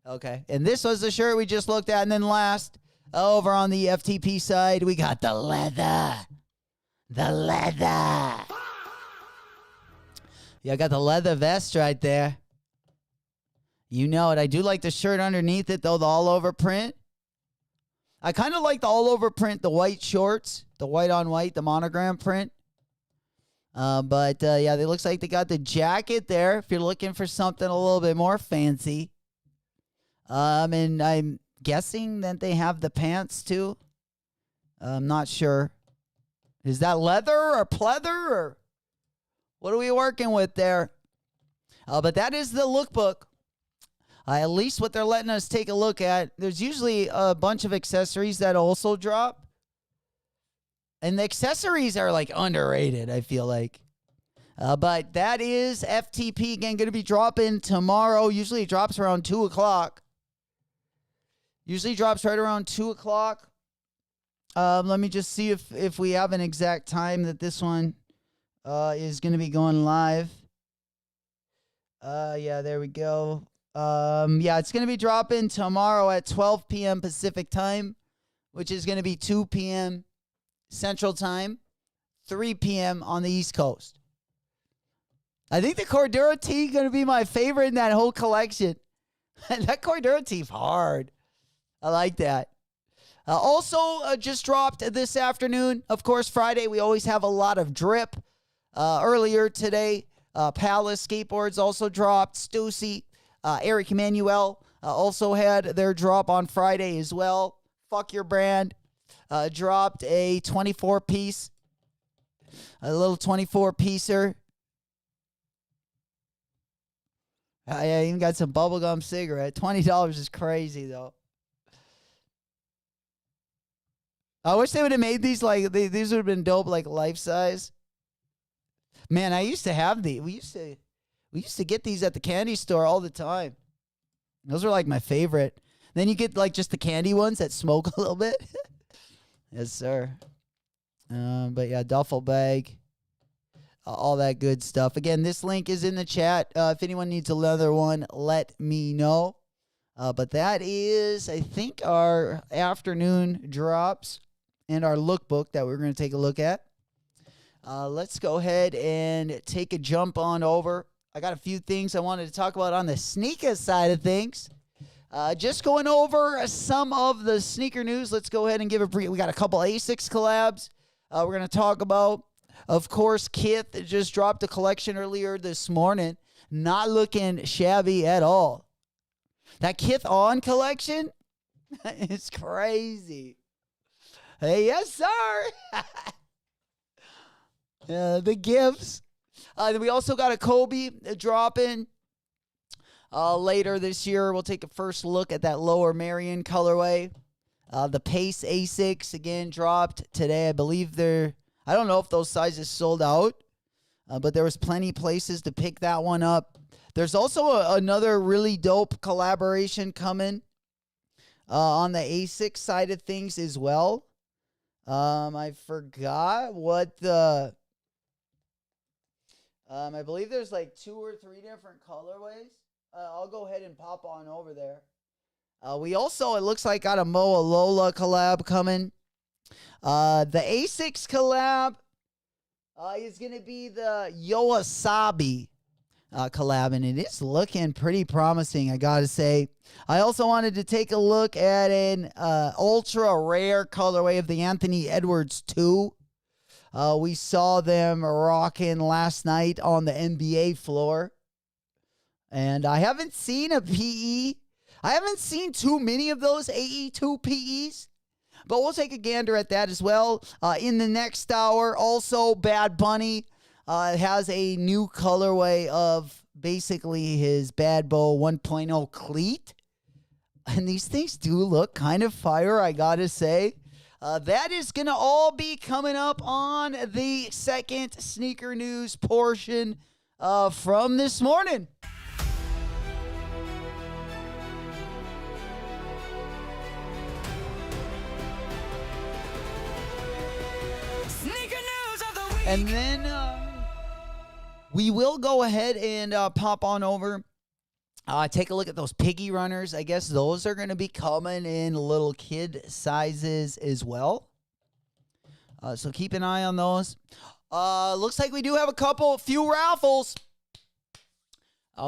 Okay. And this was the shirt we just looked at. And then last, over on the FTP side, we got the leather. The leather. Yeah, I got the leather vest right there. You know it. I do like the shirt underneath it, though, the all-over print. I kind of like the all-over print, the white shorts, the white on white, the monogram print. But yeah, it looks like they got the jacket there if you're looking for something a little bit more fancy. And I'm guessing that they have the pants, too. I'm not sure. Is that leather or pleather, or what are we working with there? But that is the lookbook. At least what they're letting us take a look at. There's usually a bunch of accessories that also drop. And the accessories are like underrated, I feel like. But that is FTP, again, going to be dropping tomorrow. Usually it drops around 2 o'clock. Usually drops right around 2 o'clock. Let me just see if we have an exact time that this one is going to be going live. Yeah, there we go. Yeah, it's going to be dropping tomorrow at 12 p.m. Pacific time, which is going to be 2 p.m. Central time, 3 p.m. on the East Coast. I think the Cordura tee going to be my favorite in that whole collection. That Cordura tee's hard. I like that. Also, just dropped this afternoon. Of course, Friday, we always have a lot of drip. Earlier today, Palace Skateboards also dropped. Stussy, Eric Emanuel also had their drop on Friday as well. Fuck Your Brand dropped a 24-piece, a little 24-piecer. I even got some bubblegum cigarette. $20 is crazy, though. I wish they would have made these like these would have been dope, like life size. Man, I used to have these. We used to get these at the candy store all the time. Those are like my favorite. Then you get like just the candy ones that smoke a little bit. Yes, sir. But yeah, duffel bag, all that good stuff. Again, this link is in the chat. If anyone needs a leather one, let me know. But that is, I think, our afternoon drops and our lookbook that we're going to take a look at. Let's go ahead and take a jump on over. I got a few things I wanted to talk about on the sneaker side of things. Just going over some of the sneaker news. Let's go ahead and give a brief. We got a couple Asics collabs we're going to talk about. Of course, Kith just dropped a collection earlier this morning. Not looking shabby at all. That Kith On collection is crazy. Hey, yes, sir. The gifts. We also got a Kobe dropping later this year. We'll take a first look at that Lower Marion colorway. The Pace A6 again dropped today. I believe I don't know if those sizes sold out, but there was plenty places to pick that one up. There's also another really dope collaboration coming on the A6 side of things as well. I forgot what the... I believe there's like 2 or 3 different colorways. I'll go ahead and pop on over there. We also, it looks like, got a Moa Lola collab coming. The A6 collab is going to be the Yoasabi collab, and it is looking pretty promising, I got to say. I also wanted to take a look at an ultra rare colorway of the Anthony Edwards 2. We saw them rocking last night on the NBA floor. And I haven't seen a PE. I haven't seen too many of those AE2 PEs. But we'll take a gander at that as well. In the next hour, also Bad Bunny has a new colorway of basically his Bad Bow 1.0 cleat. And these things do look kind of fire, I gotta say. That is going to all be coming up on the second sneaker news portion from this morning. Sneaker news of the week. And then we will go ahead and pop on over. Take a look at those piggy runners. I guess those are going to be coming in little kid sizes as well. So keep an eye on those. Looks like we do have few raffles.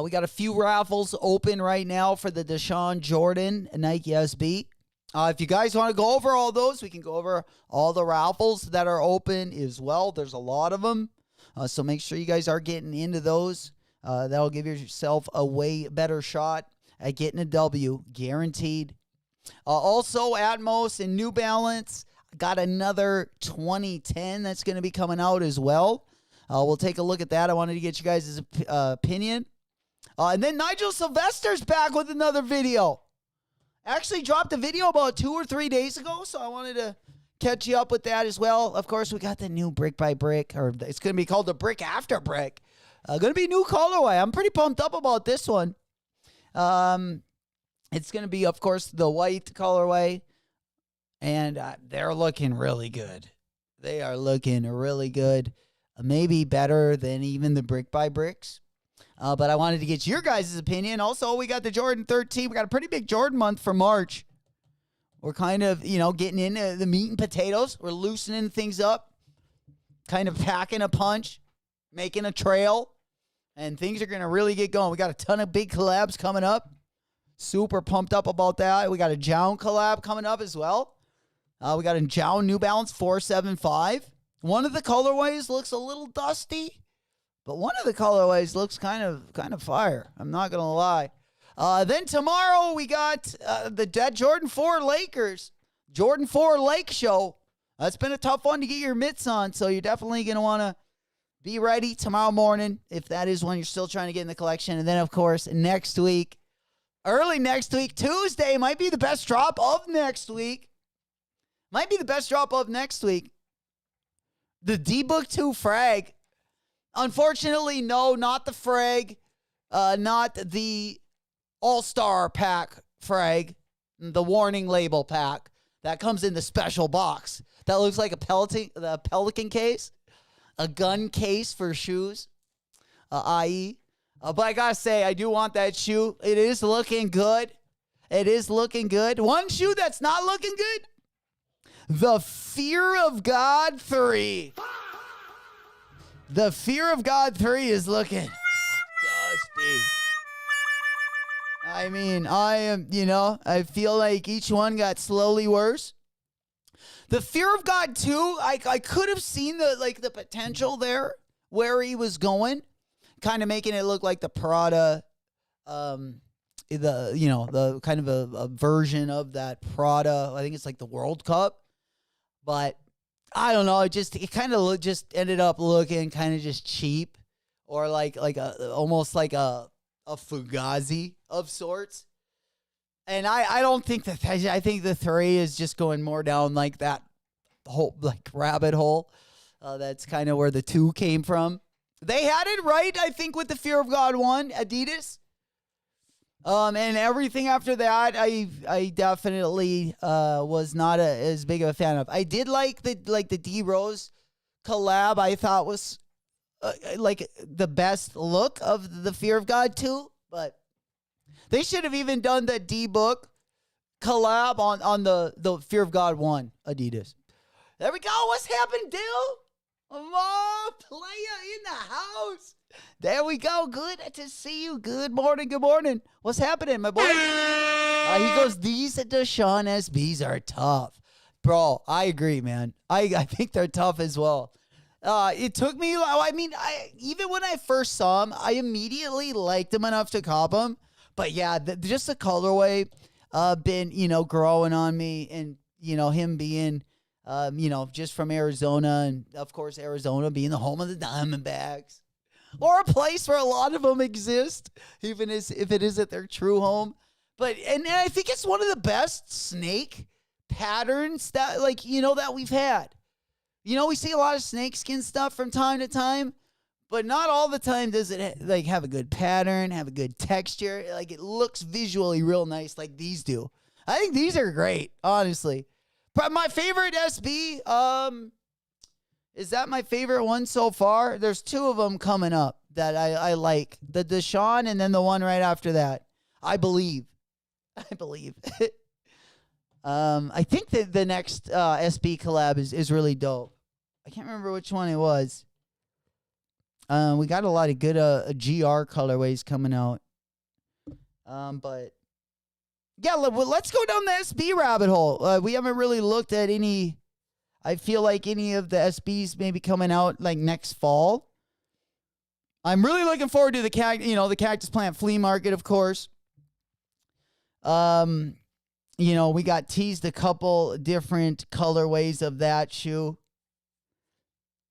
We got a few raffles open right now for the Deshaun Jordan Nike SB. If you guys want to go over all those, we can go over all the raffles that are open as well. There's a lot of them. So make sure you guys are getting into those. That'll give yourself a way better shot at getting a W, guaranteed. Also, Atmos and New Balance got another 2010 that's going to be coming out as well. We'll take a look at that. I wanted to get you guys' opinion. And then Nigel Sylvester's back with another video. Actually dropped a video about 2 or 3 days ago, so I wanted to catch you up with that as well. Of course, we got the new Brick by Brick, or it's going to be called the Brick After Brick. Going to be new colorway. I'm pretty pumped up about this one. It's going to be, of course, the white colorway. And they're looking really good. They are looking really good. Maybe better than even the Brick by Bricks. But I wanted to get your guys' opinion. Also, we got the Jordan 13. We got a pretty big Jordan month for March. We're kind of, getting into the meat and potatoes. We're loosening things up. Kind of packing a punch. Making a trail. And things are going to really get going. We got a ton of big collabs coming up. Super pumped up about that. We got a Jown collab coming up as well. We got a Jown New Balance 475. One of the colorways looks a little dusty. But one of the colorways looks kind of fire. I'm not going to lie. Then tomorrow we got the Jordan 4 Lakers. Jordan 4 Lake Show. That's been a tough one to get your mitts on. So you're definitely going to want to be ready tomorrow morning if that is when you're still trying to get in the collection. And then, of course, next week, early next week, Tuesday might be the best drop of next week. Might be the best drop of next week. The D-Book 2 Frag. Unfortunately, no, not the Frag. Not the All-Star Pack Frag. The warning label pack. That comes in the special box. That looks like the Pelican case. A gun case for shoes. IE. But I gotta say, I do want that shoe. It is looking good. It is looking good. One shoe that's not looking good. The Fear of God 3. The Fear of God 3 is looking dusty. I mean, I feel like each one got slowly worse. The Fear of God 2, I could have seen the potential there where he was going, kind of making it look like the Prada the kind of a version of that Prada. I think it's like the World Cup, but I don't know. It kind of just ended up looking kind of just cheap, or like almost like a Fugazi of sorts. And I don't think that. I think the 3 is just going more down like that whole like rabbit hole. That's kind of where the 2 came from. They had it right, I think, with the Fear of God 1, Adidas. And everything after that, I definitely was not as big of a fan of. I did like the D Rose collab. I thought was like the best look of the Fear of God 2, but they should have even done the D Book collab on the Fear of God 1 Adidas. There we go. What's happened, Dill? Oh, player in the house. There we go. Good to see you. Good morning. Good morning. What's happening, my boy? He goes, these Deshaun SBs are tough. Bro, I agree, man. I think they're tough as well. It took me, even when I first saw them, I immediately liked them enough to cop them. But yeah, just the colorway been, growing on me, and, him being, just from Arizona, and of course, Arizona being the home of the Diamondbacks. Or a place where a lot of them exist, even if it isn't their true home. But and I think it's one of the best snake patterns that that we've had. We see a lot of snakeskin stuff from time to time, but not all the time does it have a good pattern, have a good texture. Like, it looks visually real nice, like these do. I think these are great, honestly. But my favorite SB, is that my favorite one so far? There's 2 of them coming up that I like. The Deshaun and then the one right after that. I believe. I think that the next SB collab is really dope. I can't remember which one it was. We got a lot of good GR colorways coming out. But yeah, let's go down the SB rabbit hole. We haven't really looked at any. I feel like any of the SBs may be coming out like next fall. I'm really looking forward to the Cactus Plant Flea Market, of course. We got teased a couple different colorways of that shoe.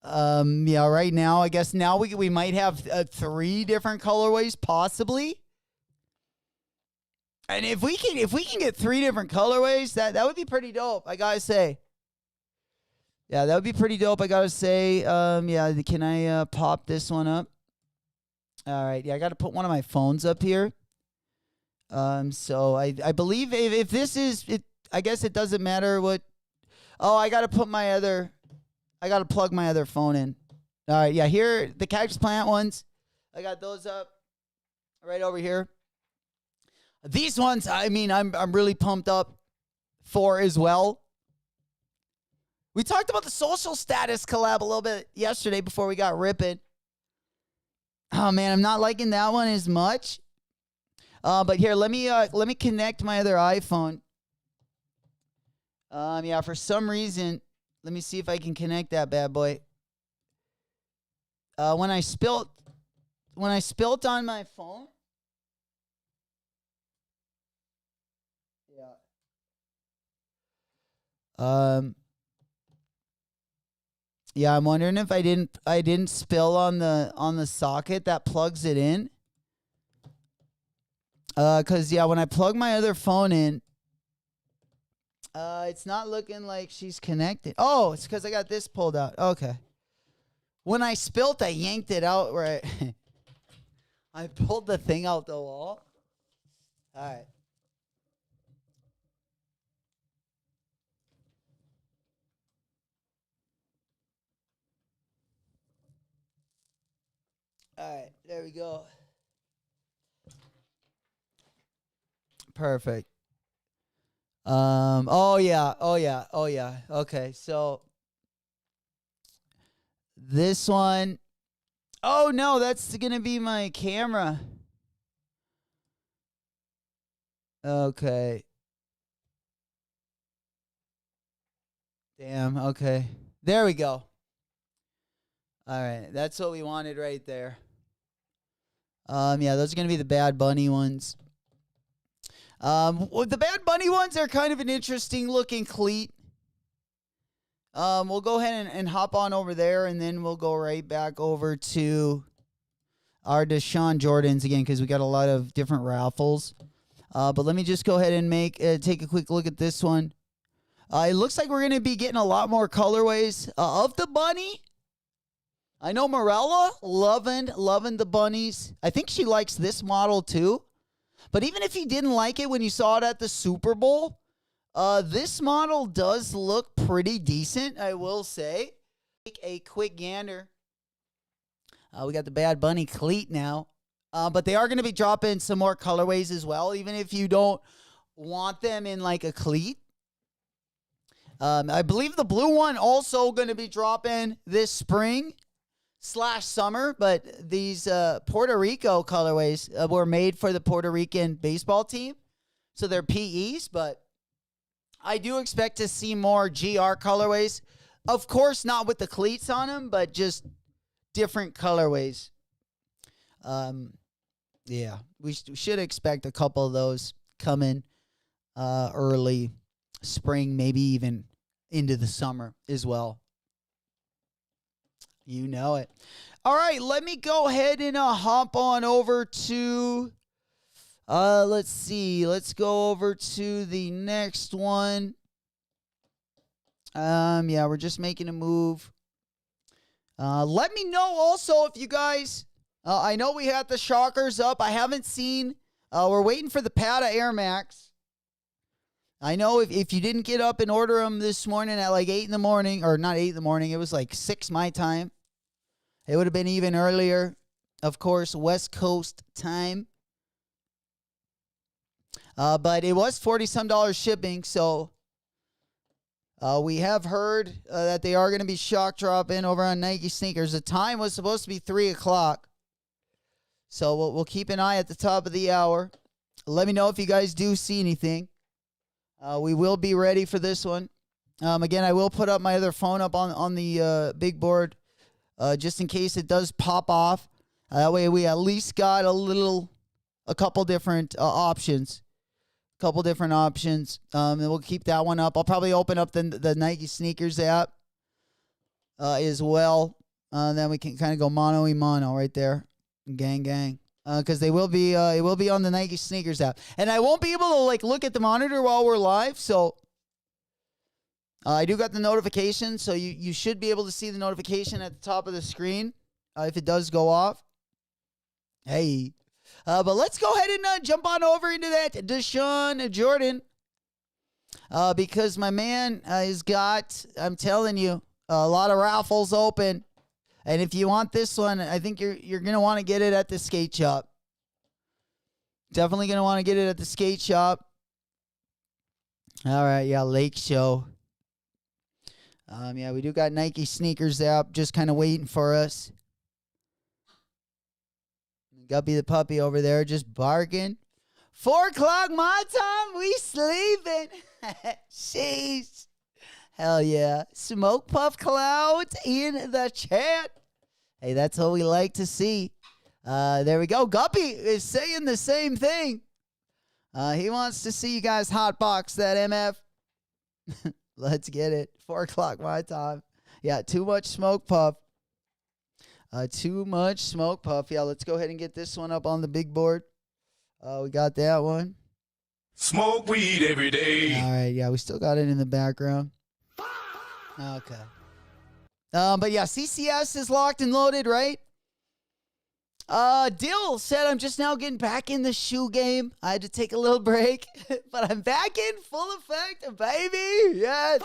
Right now, I guess now we might have 3 different colorways, possibly. And if we can get 3 different colorways, that would be pretty dope, I gotta say. Yeah, that would be pretty dope, I gotta say. Can I pop this one up? All right, yeah, I gotta put one of my phones up here. So I believe if this is it, I guess it doesn't matter what. Oh, I gotta plug my other phone in. All right, yeah, here the Cactus Plant ones. I got those up right over here. These ones, I'm really pumped up for as well. We talked about the Social Status collab a little bit yesterday before we got ripping. Oh man, I'm not liking that one as much. But here, let me connect my other iPhone. For some reason, let me see if I can connect that bad boy. When I spilt on my phone. Yeah, I'm wondering if I didn't spill on the socket that plugs it in. Cause when I plug my other phone in, it's not looking like she's connected. Oh, it's because I got this pulled out. Okay. When I spilt, I yanked it out right. I pulled the thing out the wall. All right. All right, there we go. Perfect. Oh yeah. Okay, so this one. Oh no, that's gonna be my camera. Okay. Damn, okay. There we go. All right, that's what we wanted right there. Those are gonna be the Bad Bunny ones. Well, the Bad Bunny ones are kind of an interesting looking cleat. We'll go ahead and hop on over there, and then we'll go right back over to our Deshaun Jordans again because we got a lot of different raffles. But let me just go ahead and take a quick look at this one. It looks like we're going to be getting a lot more colorways of the bunny. I know Morella loving the bunnies. I think she likes this model too. But even if you didn't like it when you saw it at the Super Bowl, this model does look pretty decent, I will say. Take a quick gander. We got the Bad Bunny cleat now. But they are going to be dropping some more colorways as well, even if you don't want them in like a cleat. I believe the blue one also going to be dropping this spring/summer, but these Puerto Rico colorways were made for the Puerto Rican baseball team, so they're PEs, but I do expect to see more GR colorways. Of course, not with the cleats on them, but just different colorways. Yeah, we should expect a couple of those coming early spring, maybe even into the summer as well. You know it. All right, let me go ahead and hop on over to, let's see. Let's go over to the next one. Yeah, we're just making a move. Let me know also if you guys, I know we had the Shockers up. I haven't seen, we're waiting for the Pata Air Max. I know if you didn't get up and order them this morning at like 8 in the morning, or not 8 in the morning, it was like 6 my time. It would have been even earlier, of course, West Coast time. But it was $40-some shipping, so we have heard that they are going to be shock dropping over on Nike Sneakers. The time was supposed to be 3 o'clock. So we'll keep an eye at the top of the hour. Let me know if you guys do see anything. We will be ready for this one. Again, I will put up my other phone up on the big board just in case it does pop off. That way we at least got a couple different options. And we'll keep that one up. I'll probably open up the Nike Sneakers app as well. Then we can kind of go mano-y-mano right there. Gang. Because it will be on the Nike Sneakers app. And I won't be able to like look at the monitor while we're live. So I do got the notification. So you should be able to see the notification at the top of the screen if it does go off. Hey. But let's go ahead and jump on over into that Deshaun Jordan. Because my man has got, I'm telling you, a lot of raffles open. And if you want this one, I think you're going to want to get it at the skate shop. Definitely going to want to get it at the skate shop. All right, yeah, Lake Show. Yeah, we do got Nike Sneakers app just kind of waiting for us. Guppy the puppy over there just barking. 4 o'clock my time, we sleeping. Jeez. Hell yeah. Smoke Puff Clouds in the chat. Hey, that's what we like to see. There we go. Guppy is saying the same thing. He wants to see you guys hotbox that MF. Let's get it. 4 o'clock my time. Yeah, too much Smoke Puff. Too much Smoke Puff. Yeah, let's go ahead and get this one up on the big board. We got that one. Smoke weed every day. All right, yeah, we still got it in the background. Okay. But yeah, CCS is locked and loaded, right? Dill said, I'm just now getting back in the shoe game. I had to take a little break, but I'm back in full effect, baby. Yes.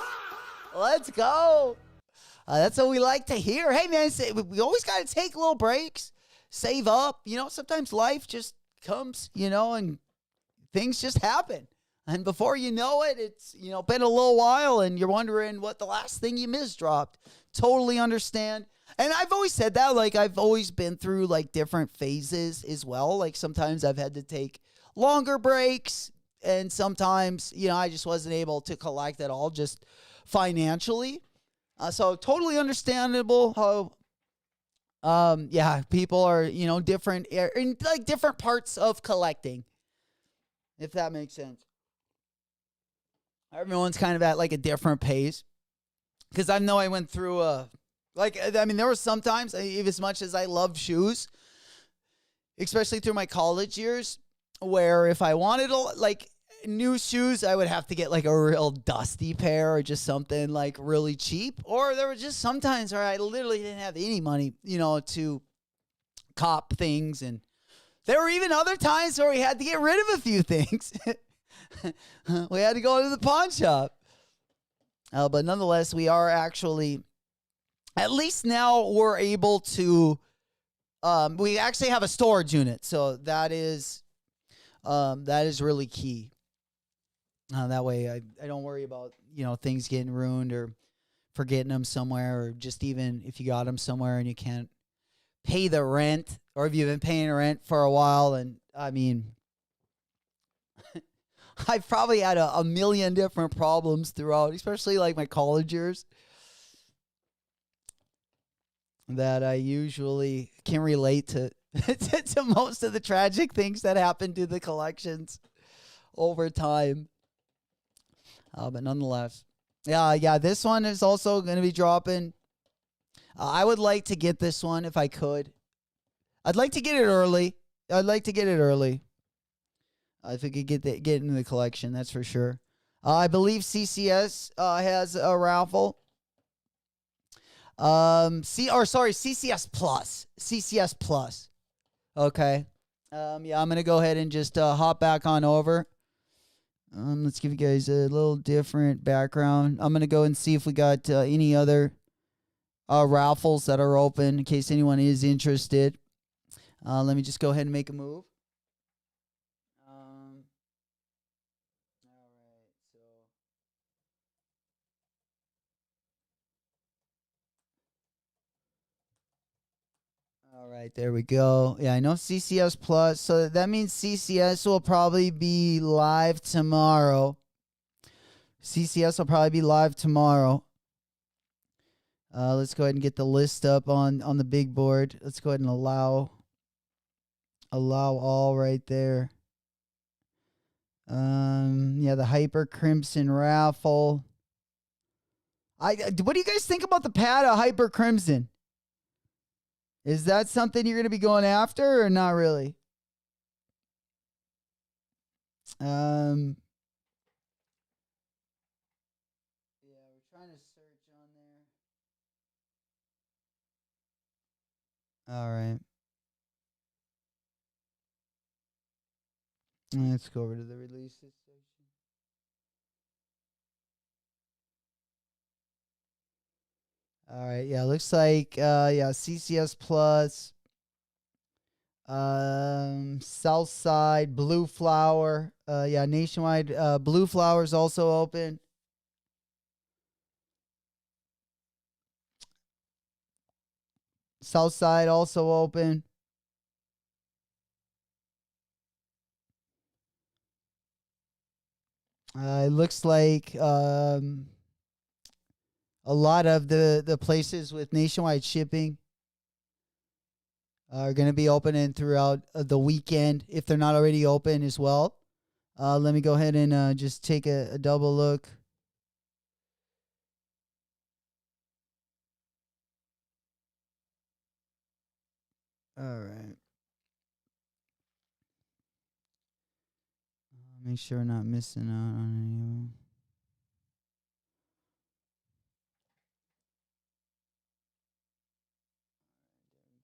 Let's go. That's what we like to hear. Hey, man, we always got to take little breaks, save up. You know, sometimes life just comes, you know, and things just happen. And before you know it, it's, you know, been a little while and you're wondering what the last thing you missed dropped. Totally understand. And I've always said that, like, I've always been through, like, different phases as well. Like, sometimes I've had to take longer breaks, and sometimes, you know, I just wasn't able to collect at all, just financially. So totally understandable how, yeah, people are, you know, different, in, like, different parts of collecting. if that makes sense. Everyone's kind of at like a different pace. Because I know I went through there were some times, even as much as I loved shoes, especially through my college years, where if I wanted like new shoes, I would have to get like a real dusty pair or just something like really cheap. Or there were just some times where I literally didn't have any money, to cop things. And there were even other times where we had to get rid of a few things. We had to go to the pawn shop. But nonetheless, we are actually, at least now we're able to, we actually have a storage unit. So that is really key. That way I don't worry about, things getting ruined or forgetting them somewhere, or just even if you got them somewhere and you can't pay the rent, or if you've been paying rent for a while. And I mean, I've probably had a million different problems throughout, especially like my college years, that I usually can relate to to most of the tragic things that happen to the collections over time. But nonetheless, yeah, this one is also going to be dropping. I would like to get this one if I could. I'd like to get it early. If we could get into the collection, that's for sure. I believe CCS has a raffle. CCS Plus. CCS Plus. Okay. I'm gonna go ahead and just hop back on over. Let's give you guys a little different background. I'm gonna go and see if we got any other raffles that are open in case anyone is interested. Let me just go ahead and make a move. All right, there we go. Yeah, I know CCS Plus. So that means CCS will probably be live tomorrow. CCS will probably be live tomorrow. Let's go ahead and get the list up on the big board. Let's go ahead and allow all right there. The Hyper Crimson raffle. What do you guys think about the pad of Hyper Crimson? Is that something you're going to be going after or not really? Yeah, we're trying to search on there. All right. Let's go over to the releases section. All right, yeah, looks like CCS Plus, Southside, Blue Flower, Nationwide, Blue Flower is also open. Southside also open. It looks like a lot of the places with nationwide shipping are going to be opening throughout the weekend if they're not already open as well. Let me go ahead and just take a double look. All right. Make sure we're not missing out on any of them.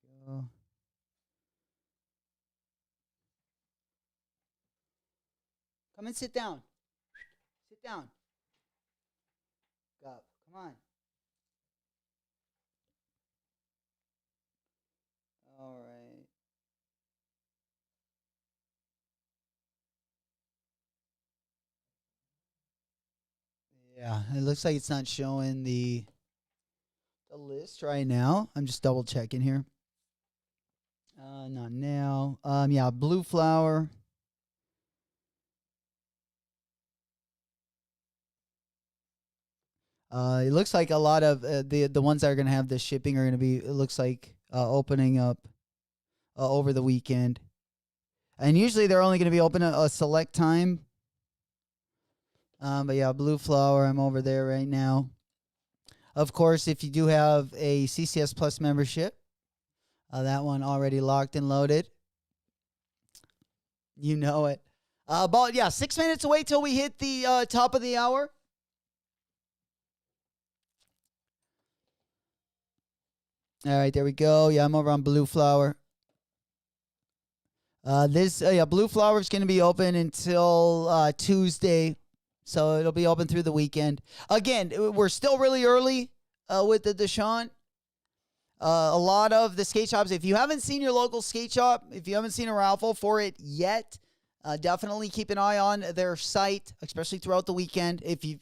There we go. Come and sit down. Sit down. Go. Come on. All right. Yeah, it looks like it's not showing the list right now. I'm just double checking here. Not now. Blue Flower. It looks like a lot of the ones that are going to have the shipping are going to be, it looks like, opening up over the weekend. And usually they're only going to be open a select time. But yeah, Blue Flower, I'm over there right now. Of course, if you do have a CCS Plus membership, that one already locked and loaded. You know it. About 6 minutes away till we hit the top of the hour. All right, there we go. Yeah, I'm over on Blue Flower. Blue Flower is going to be open until Tuesday, so it'll be open through the weekend. Again, we're still really early with the Deshaun. A lot of the skate shops, if you haven't seen your local skate shop, if you haven't seen a raffle for it yet, definitely keep an eye on their site, especially throughout the weekend. If you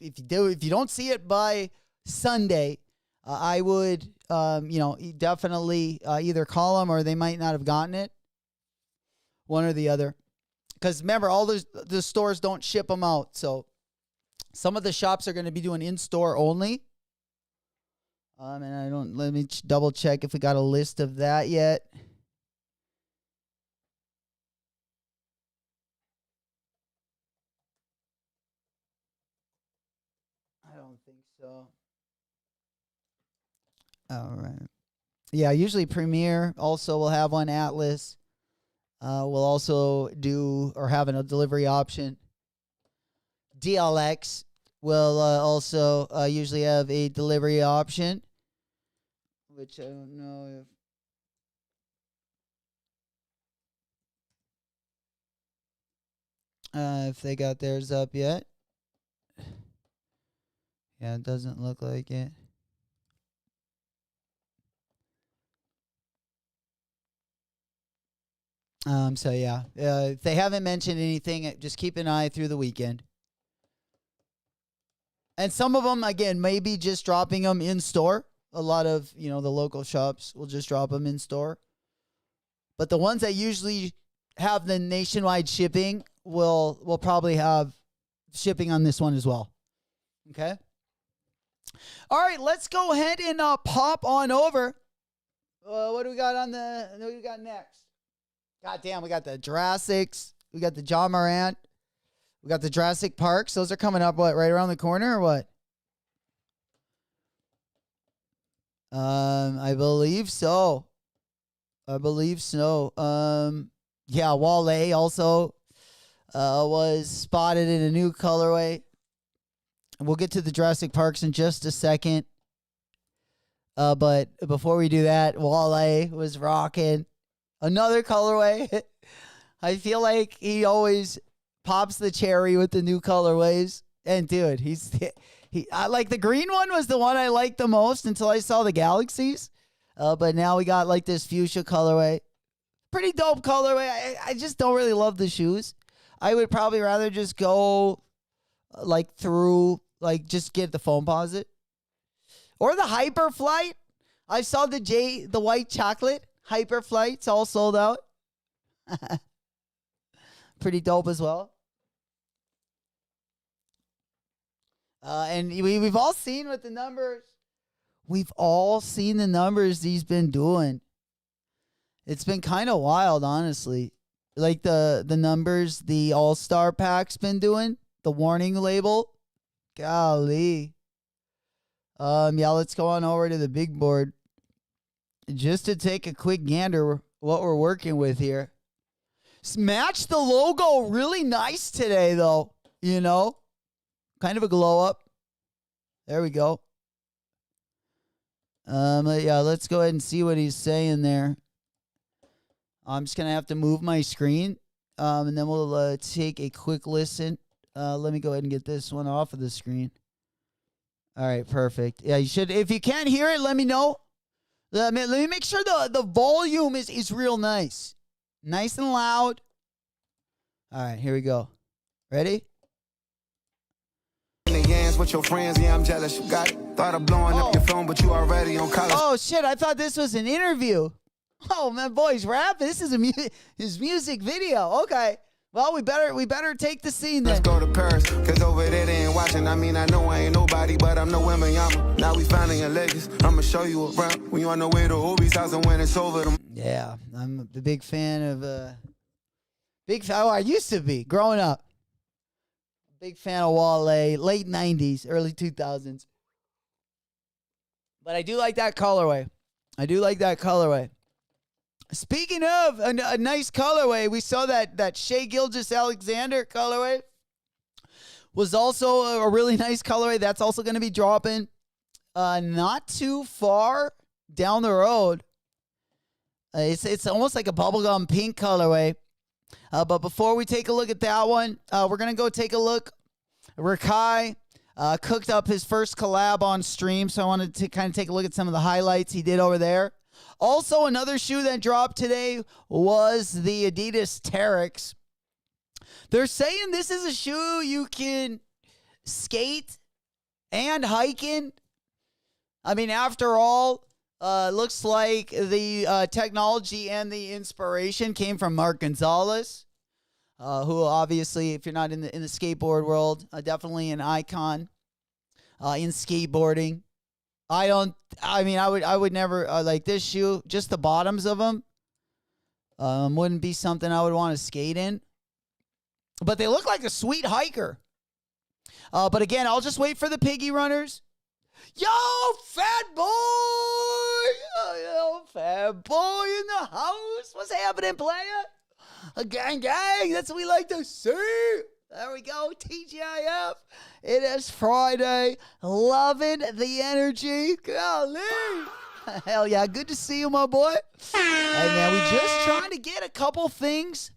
don't see it by Sunday, I would definitely either call them or they might not have gotten it. One or the other. Because remember, all the stores don't ship them out. So some of the shops are going to be doing in-store only. And let me double check if we got a list of that yet. I don't think so. All right. Yeah, usually Premier also will have one. Atlas will also do or have a delivery option. DLX will also usually have a delivery option, which I don't know if they got theirs up yet. Yeah, it doesn't look like it. So yeah, if they haven't mentioned anything, just keep an eye through the weekend. And some of them, again, maybe just dropping them in store. A lot of, the local shops will just drop them in store. But the ones that usually have the nationwide shipping will probably have shipping on this one as well. Okay. All right, let's go ahead and pop on over. What do we got what do we got next? God damn, we got the Jurassics. We got the John Morant. We got the Jurassic Parks. Those are coming up, right around the corner or what? I believe so. Yeah, Wale also was spotted in a new colorway. We'll get to the Jurassic Parks in just a second. But before we do that, Wale was rocking another colorway. I feel like he always pops the cherry with the new colorways. And dude, I like the green one was the one I liked the most until I saw the Galaxies. But now we got like this fuchsia colorway. Pretty dope colorway. I just don't really love the shoes. I would probably rather just go just get the Foamposite. Or the Hyperflight. I saw the white chocolate Hyperflight's all sold out. Pretty dope as well. And we've all seen what the numbers. We've all seen the numbers he's been doing. It's been kind of wild, honestly. Like the numbers the All-Star Pack's been doing. The warning label. Golly. Yeah, let's go on over to the big board. Just to take a quick gander what we're working with here. Match the logo really nice today, though. Kind of a glow up. There we go. Yeah, let's go ahead and see what he's saying there. I'm just going to have to move my screen. And then we'll take a quick listen. Let me go ahead and get this one off of the screen. All right, perfect. Yeah, you should. If you can't hear it, let me know. Let me make sure the volume is real nice. Nice and loud. All right, here we go. Ready? With your friends, yeah, I'm jealous. You got it. Thought of blowing up your phone, but you already on college. Oh shit! I thought this was an interview. Oh man, boys, rapping. This is his music video. Okay. Well, we better take the scene then. Let's go to Paris, cause over there they ain't watching. I mean, I know I ain't nobody, but I'm no Wembanyama. Now we finally in Lakers. I'ma show you around. When you on the way to Obi's house and when it's over. Yeah, I'm a big fan of Big fan. Oh, I used to be growing up. Big fan of Wale. Late 90s, early 2000s. But I do like that colorway. Speaking of a nice colorway, we saw that Shea Gilgeous-Alexander colorway was also a really nice colorway. That's also going to be dropping not too far down the road. It's almost like a bubblegum pink colorway. But before we take a look at that one, we're going to go take a look. Rakai cooked up his first collab on stream, so I wanted to kind of take a look at some of the highlights he did over there. Also, another shoe that dropped today was the Adidas Terrex. They're saying this is a shoe you can skate and hike in. I mean, after all, looks like the technology and the inspiration came from Mark Gonzalez, who obviously, if you're not in the skateboard world, definitely an icon in skateboarding. I would never like this shoe. Just the bottoms of them wouldn't be something I would want to skate in. But they look like a sweet hiker. But again, I'll just wait for the piggy runners. Yo, fat boy! Yo, fat boy in the house. What's happening, player? A gang. That's what we like to see. There we go, TGIF. It is Friday. Loving the energy. Golly. Hell yeah, good to see you, my boy. Hey, man, we just trying to get a couple things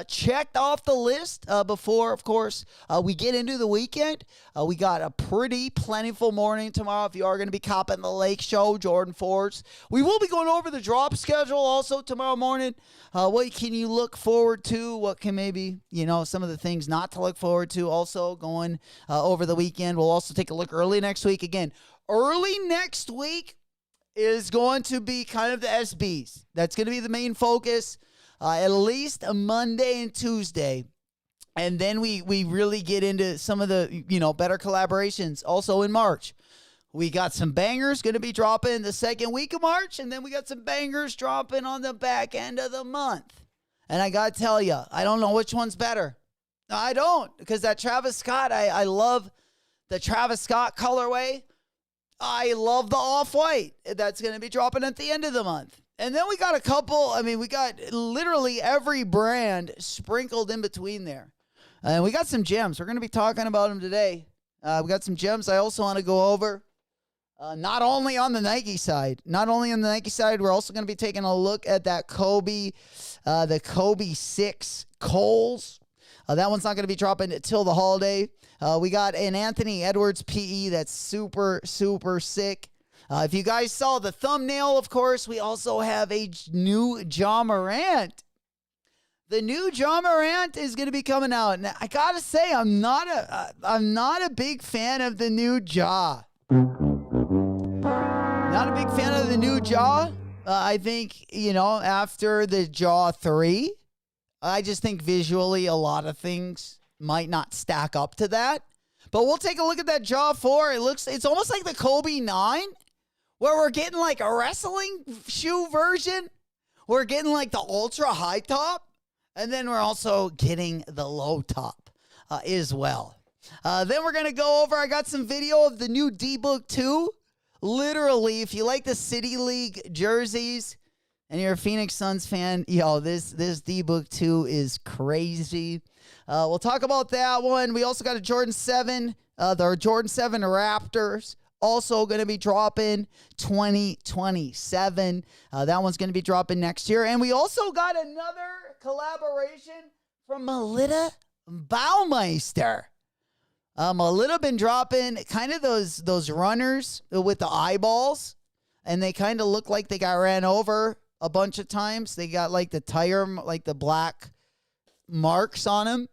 checked off the list before, of course, we get into the weekend. We got a pretty plentiful morning tomorrow if you are going to be copping the Lake Show, Jordan Fords. We will be going over the drop schedule also tomorrow morning. What can you look forward to? What can maybe, some of the things not to look forward to also going over the weekend. We'll also take a look early next week. Again, early next week is going to be kind of the SBs. That's going to be the main focus. At least a Monday and Tuesday. And then we really get into some of the, better collaborations. Also in March, we got some bangers going to be dropping the second week of March. And then we got some bangers dropping on the back end of the month. And I got to tell you, I don't know which one's better. No, I don't. Because that Travis Scott, I love the Travis Scott colorway. I love the off-white. That's going to be dropping at the end of the month. And then we got a couple, we got literally every brand sprinkled in between there. And we got some gems. We're going to be talking about them today. We got some gems I also want to go over. Not only on the Nike side. We're also going to be taking a look at that Kobe, the Kobe 6 Coles. That one's not going to be dropping until the holiday. We got an Anthony Edwards PE that's super, super sick. If you guys saw the thumbnail, of course, we also have a new Ja Morant. The new Ja Morant is going to be coming out. Now, I got to say, I'm not a big fan of the new Ja. Not a big fan of the new Ja. I think, after the Ja 3, I just think visually a lot of things might not stack up to that. But we'll take a look at that Ja 4. It's almost like the Kobe 9. Where we're getting like a wrestling shoe version. We're getting like the ultra high top. And then we're also getting the low top as well. Then we're going to go over, I got some video of the new D-Book 2. Literally, if you like the City League jerseys and you're a Phoenix Suns fan, this D-Book 2 is crazy. We'll talk about that one. We also got a Jordan 7, the Jordan 7 Raptors. Also going to be dropping 2027. That one's going to be dropping next year. And we also got another collaboration from Melita Baumeister. Melita been dropping kind of those runners with the eyeballs. And they kind of look like they got ran over a bunch of times. They got like the tire, like the black marks on them.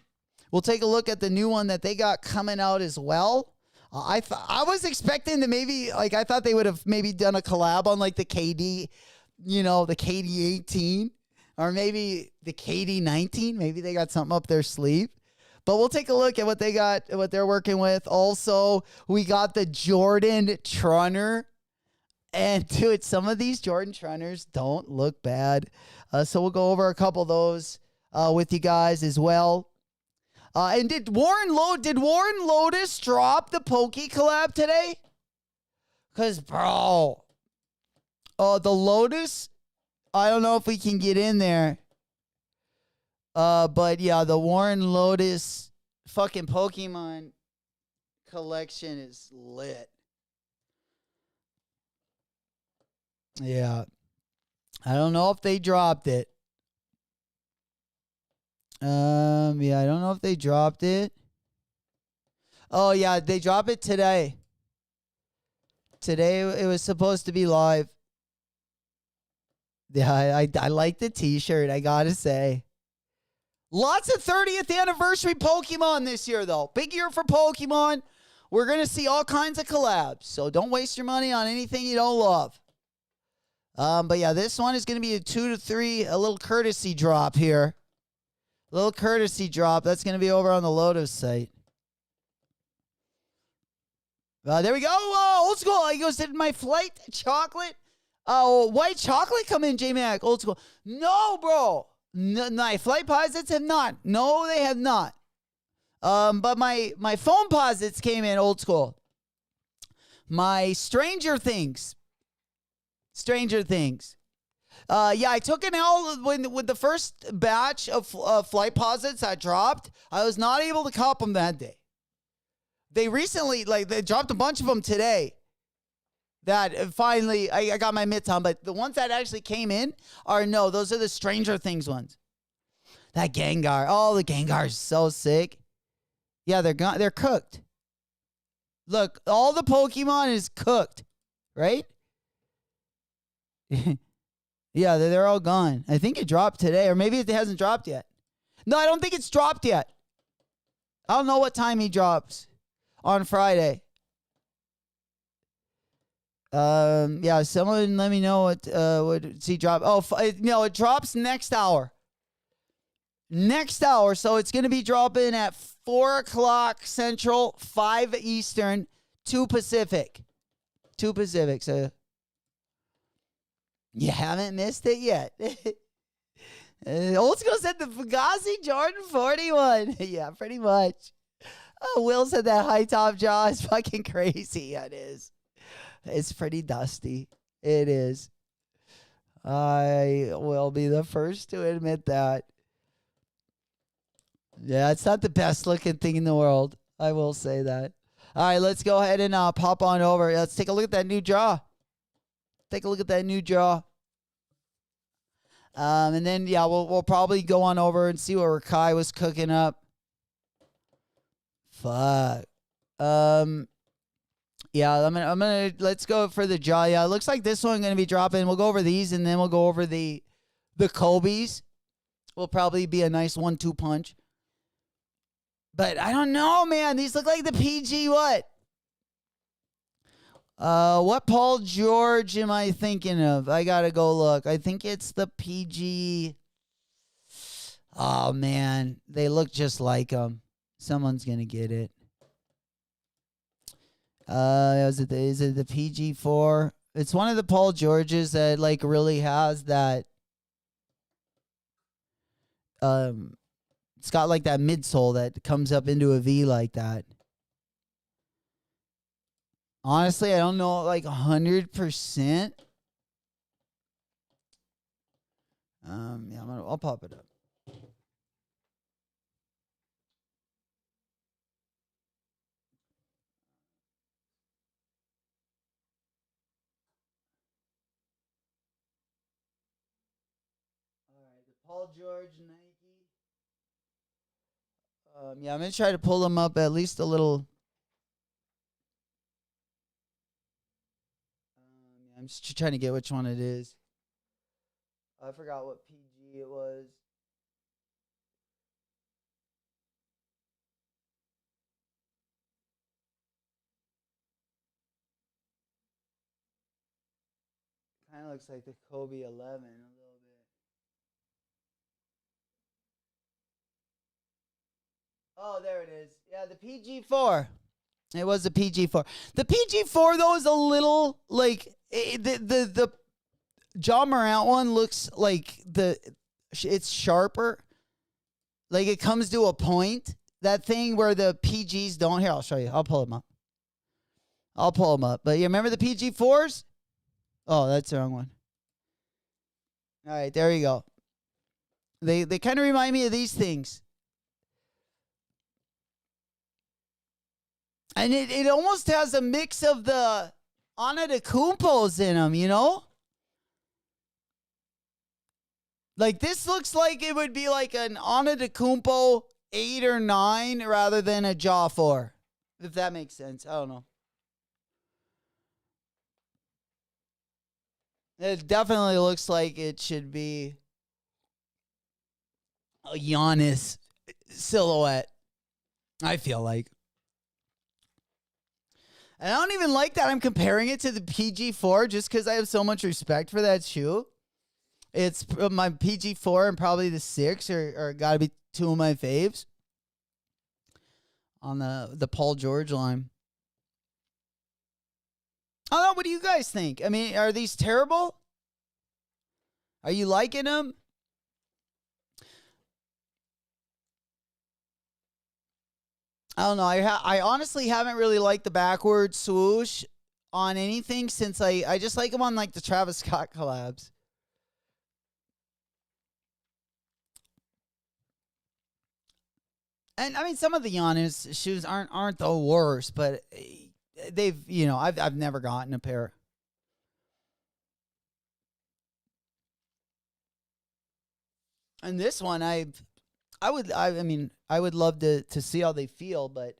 We'll take a look at the new one that they got coming out as well. I was expecting to maybe, I thought they would have maybe done a collab on like the KD, the KD 18 or maybe the KD 19. Maybe they got something up their sleeve. But we'll take a look at what they got, what they're working with. Also, we got the Jordan Trunner. And dude, some of these Jordan Trunners don't look bad. So we'll go over a couple of those. with you guys as well. And did Warren Lotus drop the Pokey collab today? Because, bro, the Lotus, I don't know if we can get in there. But yeah, the Warren Lotus fucking Pokemon collection is lit. Yeah. I don't know if they dropped it. Yeah, I don't know if they dropped it. Oh, yeah, they dropped it today. Today it was supposed to be live. Yeah, I like the t-shirt, I gotta say. Lots of 30th anniversary Pokemon this year, though. Big year for Pokemon. We're going to see all kinds of collabs, so don't waste your money on anything you don't love. But yeah, this one is going to be a 2 to 3, a little courtesy drop here. A little courtesy drop. That's going to be over on the Lotus site. There we go. Old school. He goes, did my flight chocolate? White chocolate come in, J-Mac? Old school. No, bro. No, my flight posits have not. No, they have not. But my phone posits came in, old school. My Stranger Things. Yeah, I took an L with the first batch of flight posits I dropped. I was not able to cop them that day. They recently, they dropped a bunch of them today. That finally, I got my mitts on. But the ones that actually came in those are the Stranger Things ones. That Gengar. Oh, the Gengar is so sick. Yeah, they're cooked. Look, all the Pokemon is cooked, right? Yeah, they're all gone. I think it dropped today, or maybe it hasn't dropped yet. No, I don't think it's dropped yet. I don't know what time he drops on Friday. Yeah, someone let me know what he drop. Oh, no, it drops next hour. Next hour, so it's going to be dropping at 4 o'clock Central, 5 Eastern, 2 Pacific. 2 Pacific, so you haven't missed it yet. Old School said the Fugazi Jordan 41. Yeah, pretty much. Oh, Will said that high top jaw is fucking crazy. Yeah, it is. It's pretty dusty. It is. I will be the first to admit that. Yeah, it's not the best looking thing in the world. I will say that. All right, let's go ahead and pop on over. Let's take a look at that new jaw. Take a look at that new jaw. And then, yeah, we'll probably go on over and see what Rakai was cooking up. Fuck. Yeah, I'm gonna let's go for the jaw. Yeah, it looks like this one gonna be dropping. We'll go over these and then we'll go over the Kobe's. Will probably be a nice 1-2 punch. But I don't know, man. These look like the PG what? What Paul George am I thinking of? I gotta go look. I think it's the PG. Oh man, they look just like them. Someone's gonna get it. Is it the PG4? It's one of the Paul Georges that like really has that. It's got like that midsole that comes up into a V like that. Honestly, I don't know like 100%. Yeah, I'll pop it up. Paul George, Nike. Yeah, I'm going to try to pull them up at least a little. I'm just trying to get which one it is. I forgot what PG it was. Kind of looks like the Kobe 11 a little bit. Oh, there it is. Yeah, the PG4. It was the PG4. The PG4 though is a little like the John Morant one looks like it's sharper. Like it comes to a point. That thing where the PGs don't. Here, I'll show you. I'll pull them up. But you remember the PG4s? Oh, that's the wrong one. All right, there you go. They kind of remind me of these things. And it almost has a mix of the Antetokounmpos in them, you know? Like this looks like it would be like an Antetokounmpo 8 or 9 rather than a Jaw 4. If that makes sense. I don't know. It definitely looks like it should be a Giannis silhouette. I feel like. And I don't even like that I'm comparing it to the PG4 just because I have so much respect for that shoe. It's my PG4 and probably the 6 are got to be two of my faves on the Paul George line. I don't know. What do you guys think? I mean, are these terrible? Are you liking them? I don't know. I honestly haven't really liked the backward swoosh on anything since I just like them on like the Travis Scott collabs. And I mean, some of the Giannis shoes aren't the worst, but they've, you know, I've never gotten a pair. And this one, I would love to see how they feel, but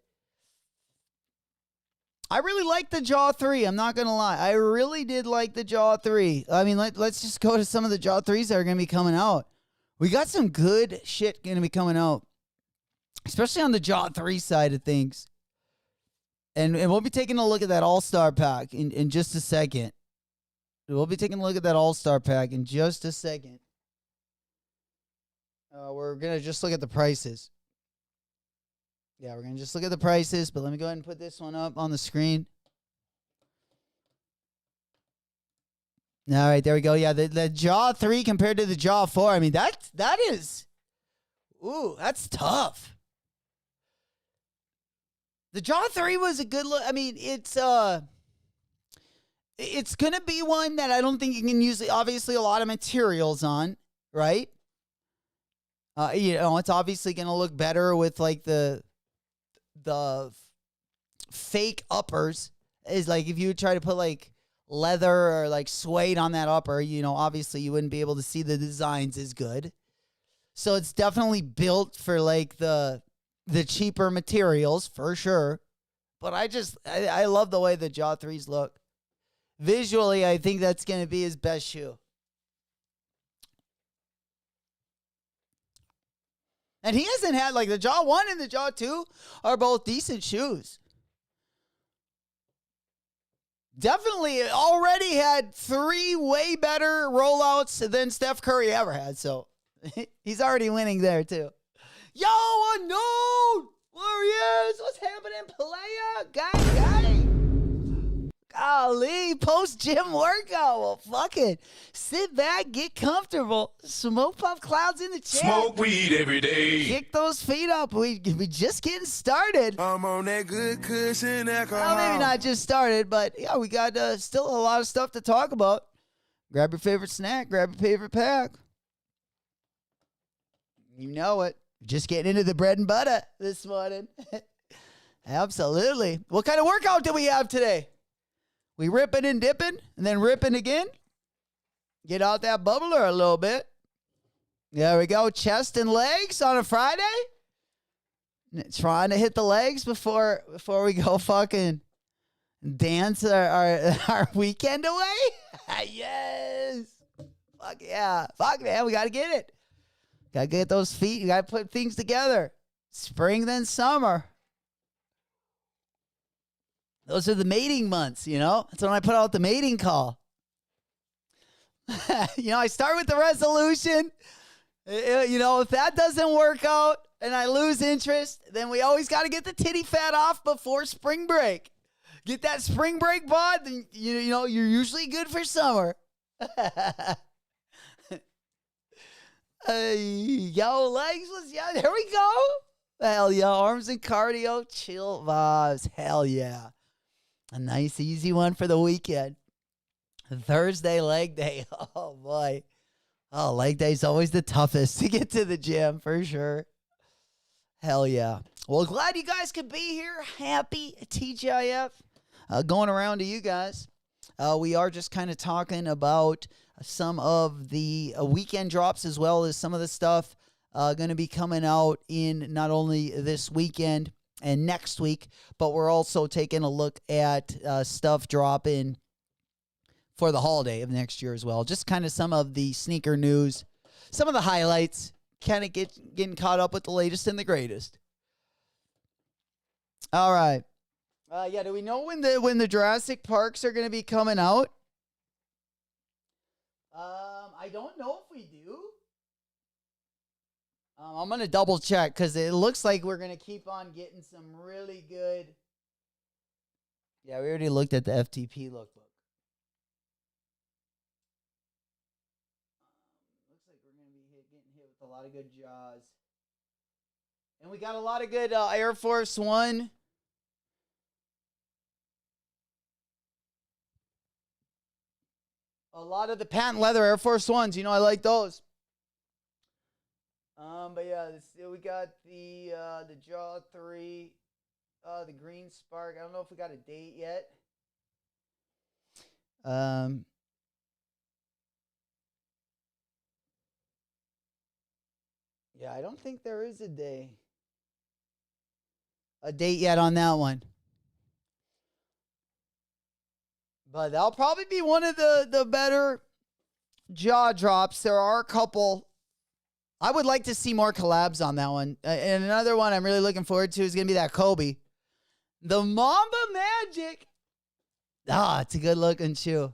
I really like the Jaw 3. I'm not going to lie. I really did like the Jaw 3. I mean, let's just go to some of the Jaw 3s that are going to be coming out. We got some good shit going to be coming out, especially on the Jaw 3 side of things. And we'll be taking a look at that All-Star pack in just a second. We'll be taking a look at that All-Star pack in just a second. We're going to just look at the prices. Yeah, we're going to just look at the prices, but let me go ahead and put this one up on the screen. All right, there we go. Yeah, the Jaw 3 compared to the Jaw 4. I mean, that is, ooh, that's tough. The Jaw 3 was a good look. I mean, it's going to be one that I don't think you can use, obviously, a lot of materials on, right? You know, it's obviously going to look better with, like, the fake uppers. Is like, if you would try to put, like, leather or, like, suede on that upper, you know, obviously you wouldn't be able to see the designs as good. So it's definitely built for, like, the cheaper materials, for sure. But I love the way the Jaw 3s look. Visually, I think that's going to be his best shoe. And he hasn't had, like, the Jaw 1 and the Jaw 2 are both decent shoes. Definitely already had 3 way better rollouts than Steph Curry ever had. So he's already winning there, too. Yo, unknown! Warriors, what's happening, player? Guy. Golly, post-gym workout. Well, fuck it. Sit back, get comfortable. Smoke Puff Clouds in the chat. Smoke weed every day. Kick those feet up. We just getting started. I'm on that good cushion alcohol. Well, maybe not just started, but yeah, we got still a lot of stuff to talk about. Grab your favorite snack. Grab your favorite pack. You know it. Just getting into the bread and butter this morning. Absolutely. What kind of workout do we have today? We ripping and dipping and then ripping again. Get out that bubbler a little bit. There we go. Chest and legs on a Friday. Trying to hit the legs before we go fucking dance our weekend away. Yes. Fuck yeah. Fuck, man. We got to get it. Got to get those feet. You got to put things together. Spring, then summer. Those are the mating months, you know? That's when I put out the mating call. You know, I start with the resolution. You know, if that doesn't work out and I lose interest, then we always got to get the titty fat off before spring break. Get that spring break bod, then you know, you're usually good for summer. Yo, legs was, yeah, there we go. Hell yeah. Arms and cardio, chill vibes. Hell yeah. A nice, easy one for the weekend. Thursday leg day. Oh, boy. Oh, leg day is always the toughest to get to the gym, for sure. Hell yeah. Well, glad you guys could be here. Happy TGIF. Going around to you guys. We are just kind of talking about some of the weekend drops as well as some of the stuff going to be coming out in not only this weekend and next week, but we're also taking a look at stuff dropping for the holiday of next year as well. Just kind of some of the sneaker news, some of the highlights, kind of getting caught up with the latest and the greatest. All right. Yeah, do we know when the Jurassic Parks are going to be coming out? I don't know if we do. I'm going to double check because it looks like we're going to keep on getting some really good. Yeah, we already looked at the FTP lookbook. Looks like we're going to be getting hit with a lot of good Jaws. And we got a lot of good Air Force One. A lot of the patent leather Air Force Ones. You know, I like those. But yeah, we got the Jaw 3, the Green Spark. I don't know if we got a date yet. Yeah, I don't think there is a date yet on that one. But that'll probably be one of the better jaw drops. There are a couple. I would like to see more collabs on that one. And another one I'm really looking forward to is going to be that Kobe. The Mamba Magic. It's a good looking shoe.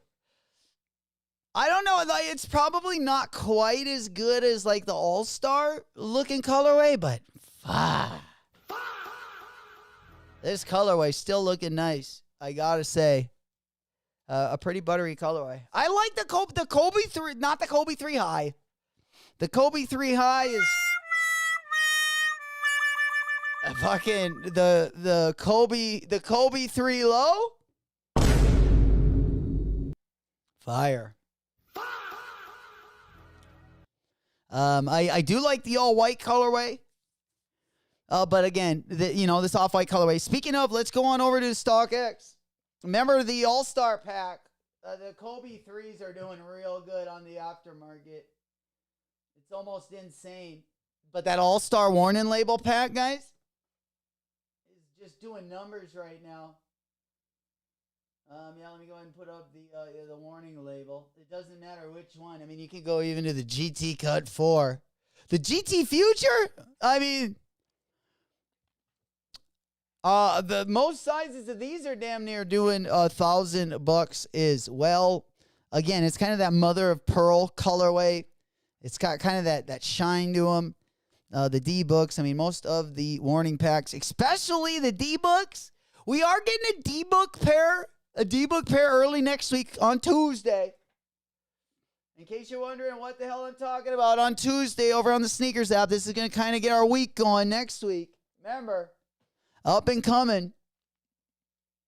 I don't know. Like, it's probably not quite as good as like the All-Star looking colorway, but this colorway still looking nice. I got to say. A pretty buttery colorway. I like the Kobe 3, not the Kobe 3 High. The Kobe 3 High is fucking the Kobe 3 Low. Fire. I do like the all white colorway. But again, this off white colorway. Speaking of, let's go on over to StockX. Remember the All-Star pack? The Kobe 3s are doing real good on the aftermarket. It's almost insane. But that All-Star warning label pack, guys, is just doing numbers right now. Let me go ahead and put up the warning label. It doesn't matter which one. I mean, you can go even to the GT Cut 4. The GT Future? I mean, the most sizes of these are damn near doing $1,000 as well. Again, it's kind of that mother of pearl colorway. It's got kind of that shine to them. The D-Books, I mean, most of the warning packs, especially the D-Books. We are getting a D-Book pair early next week on Tuesday. In case you're wondering what the hell I'm talking about, on Tuesday over on the Sneakers app, this is going to kind of get our week going next week. Remember, up and coming.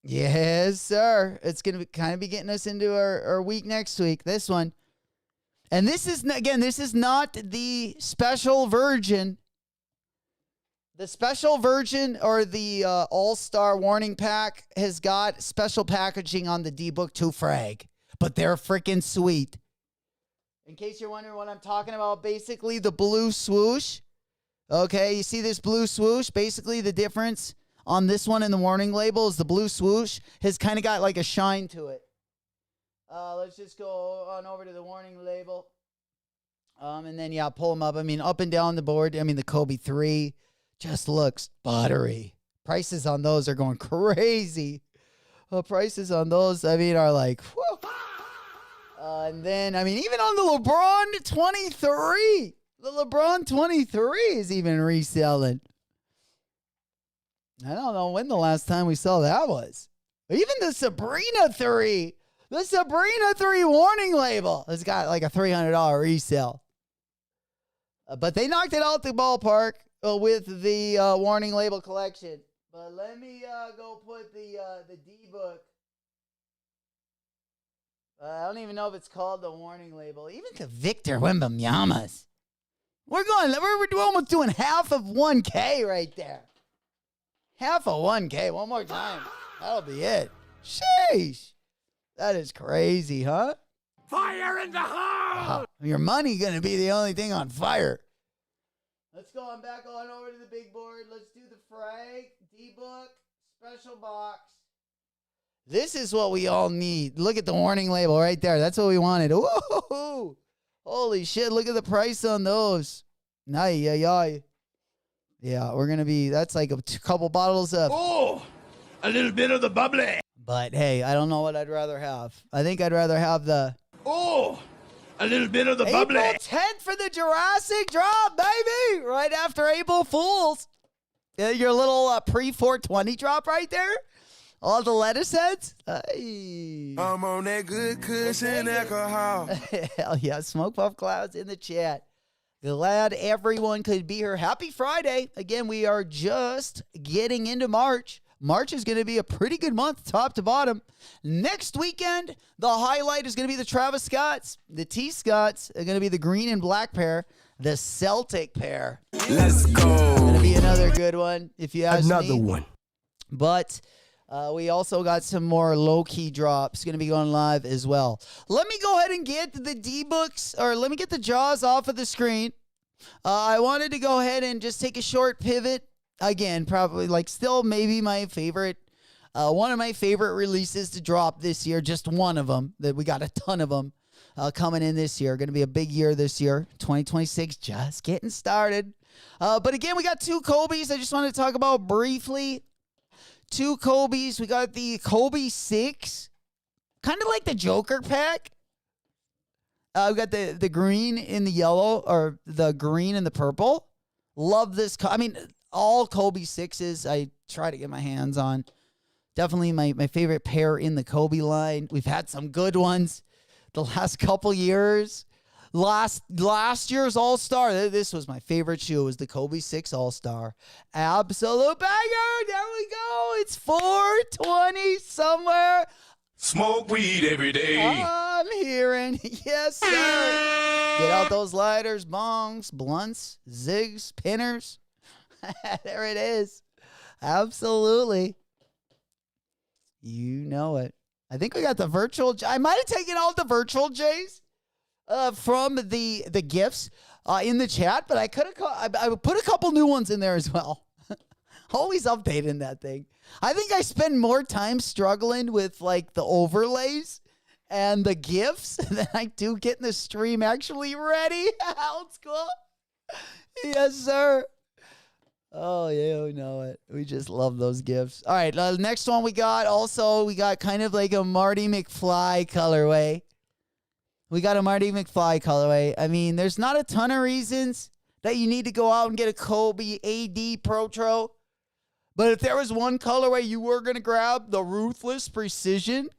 Yes, sir. It's going to kind of be getting us into our week next week, this one. And this is not the special version. The special version or the All-Star warning pack has got special packaging on the D-Book 2 Frag. But they're freaking sweet. In case you're wondering what I'm talking about, basically the blue swoosh. Okay, you see this blue swoosh? Basically the difference on this one in the warning label is the blue swoosh has kind of got like a shine to it. Let's just go on over to the warning label. And then, yeah, pull them up. I mean, up and down the board. I mean, the Kobe 3 just looks buttery. Prices on those are going crazy. Prices on those, I mean, are like, whew. And then, I mean, even on the LeBron 23, the LeBron 23 is even reselling. I don't know when the last time we saw that was. Even the Sabrina 3. The Sabrina 3 warning label has got like a $300 resale. But they knocked it out the ballpark with the warning label collection. But let me go put the D-book. I don't even know if it's called the warning label. Even to Victor Wembanyama's. We're almost doing half of 1K right there. Half of 1K. One more time. That'll be it. Sheesh. That is crazy, huh? Fire in the hole! Your money going to be the only thing on fire. Let's go on back on over to the big board. Let's do the frag, D-book, special box. This is what we all need. Look at the warning label right there. That's what we wanted. Whoa! Holy shit, look at the price on those. Yeah, we're going to be, that's like a couple bottles of. Oh, a little bit of the bubbly. But hey, I don't know what I'd rather have. I think I'd rather have the. Oh, a little bit of the bubbly. April 10th for the Jurassic drop, baby! Right after April Fools. Your little pre-420 drop right there. All the lettuce heads. Hey. I'm on that good cushion alcohol. Hell yeah. Smoke Puff Clouds in the chat. Glad everyone could be here. Happy Friday. Again, we are just getting into March. March is going to be a pretty good month, top to bottom. Next weekend, the highlight is going to be the Travis Scotts. The T Scotts are going to be the green and black pair. The Celtic pair. Let's go. Going to be another good one, if you ask me. Another one. But we also got some more low-key drops going to be going live as well. Let me go ahead and get the D-books, or let me get the Jaws off of the screen. I wanted to go ahead and just take a short pivot. Again, probably like still maybe my favorite, one of my favorite releases to drop this year. Just one of them. That we got a ton of them coming in this year. Going to be a big year this year. 2026 just getting started. But again, we got two Kobe's. I just want to talk about briefly. Two Kobe's. We got the Kobe 6. Kind of like the Joker pack. We got the green and the yellow, or the green and the purple. Love this. I mean, all Kobe 6s I try to get my hands on. Definitely my favorite pair in the Kobe line. We've had some good ones the last couple years. Last year's All-Star, this was my favorite shoe, was the Kobe 6 All-Star. Absolute banger. There we go. It's 420 somewhere. Smoke weed every day. I'm hearing. Yes, sir. Get out those lighters, bongs, blunts, zigs, pinners. There it is. Absolutely. You know it. I think we got the virtual. I might have taken out the virtual J's from the gifts in the chat, but I could have. I put a couple new ones in there as well. Always updating that thing. I think I spend more time struggling with like the overlays and the gifts than I do getting the stream actually ready. Old school. Yes, sir. Oh, yeah, we know it. We just love those gifts. All right, next one we got kind of like a Marty McFly colorway. We got a Marty McFly colorway. I mean, there's not a ton of reasons that you need to go out and get a Kobe AD Protro. But if there was one colorway you were going to grab, the Ruthless Precision.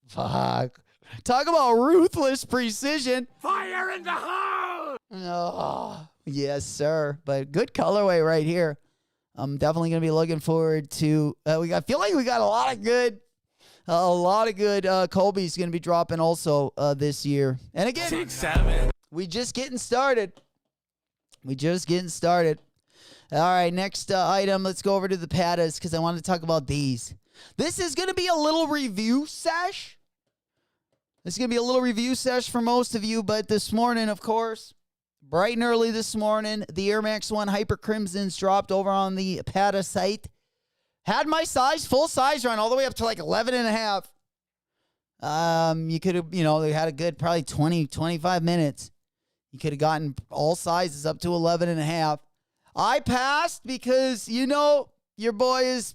Fuck. Talk about Ruthless Precision. Fire in the hole! Oh, yes, sir. But good colorway right here. I'm definitely going to be looking forward to. I feel like we got a lot of good Kobe's going to be dropping also this year. And again, 6-7. we just getting started. All right, next item. Let's go over to the Patas because I want to talk about these. This is going to be a little review sesh. For most of you, but this morning, of course, bright and early this morning, the Air Max 1 Hyper Crimsons dropped over on the Pata site. Had my size, full size run all the way up to like 11 and a half. You could have, they had a good probably 20, 25 minutes. You could have gotten all sizes up to 11 and a half. I passed because, your boy is.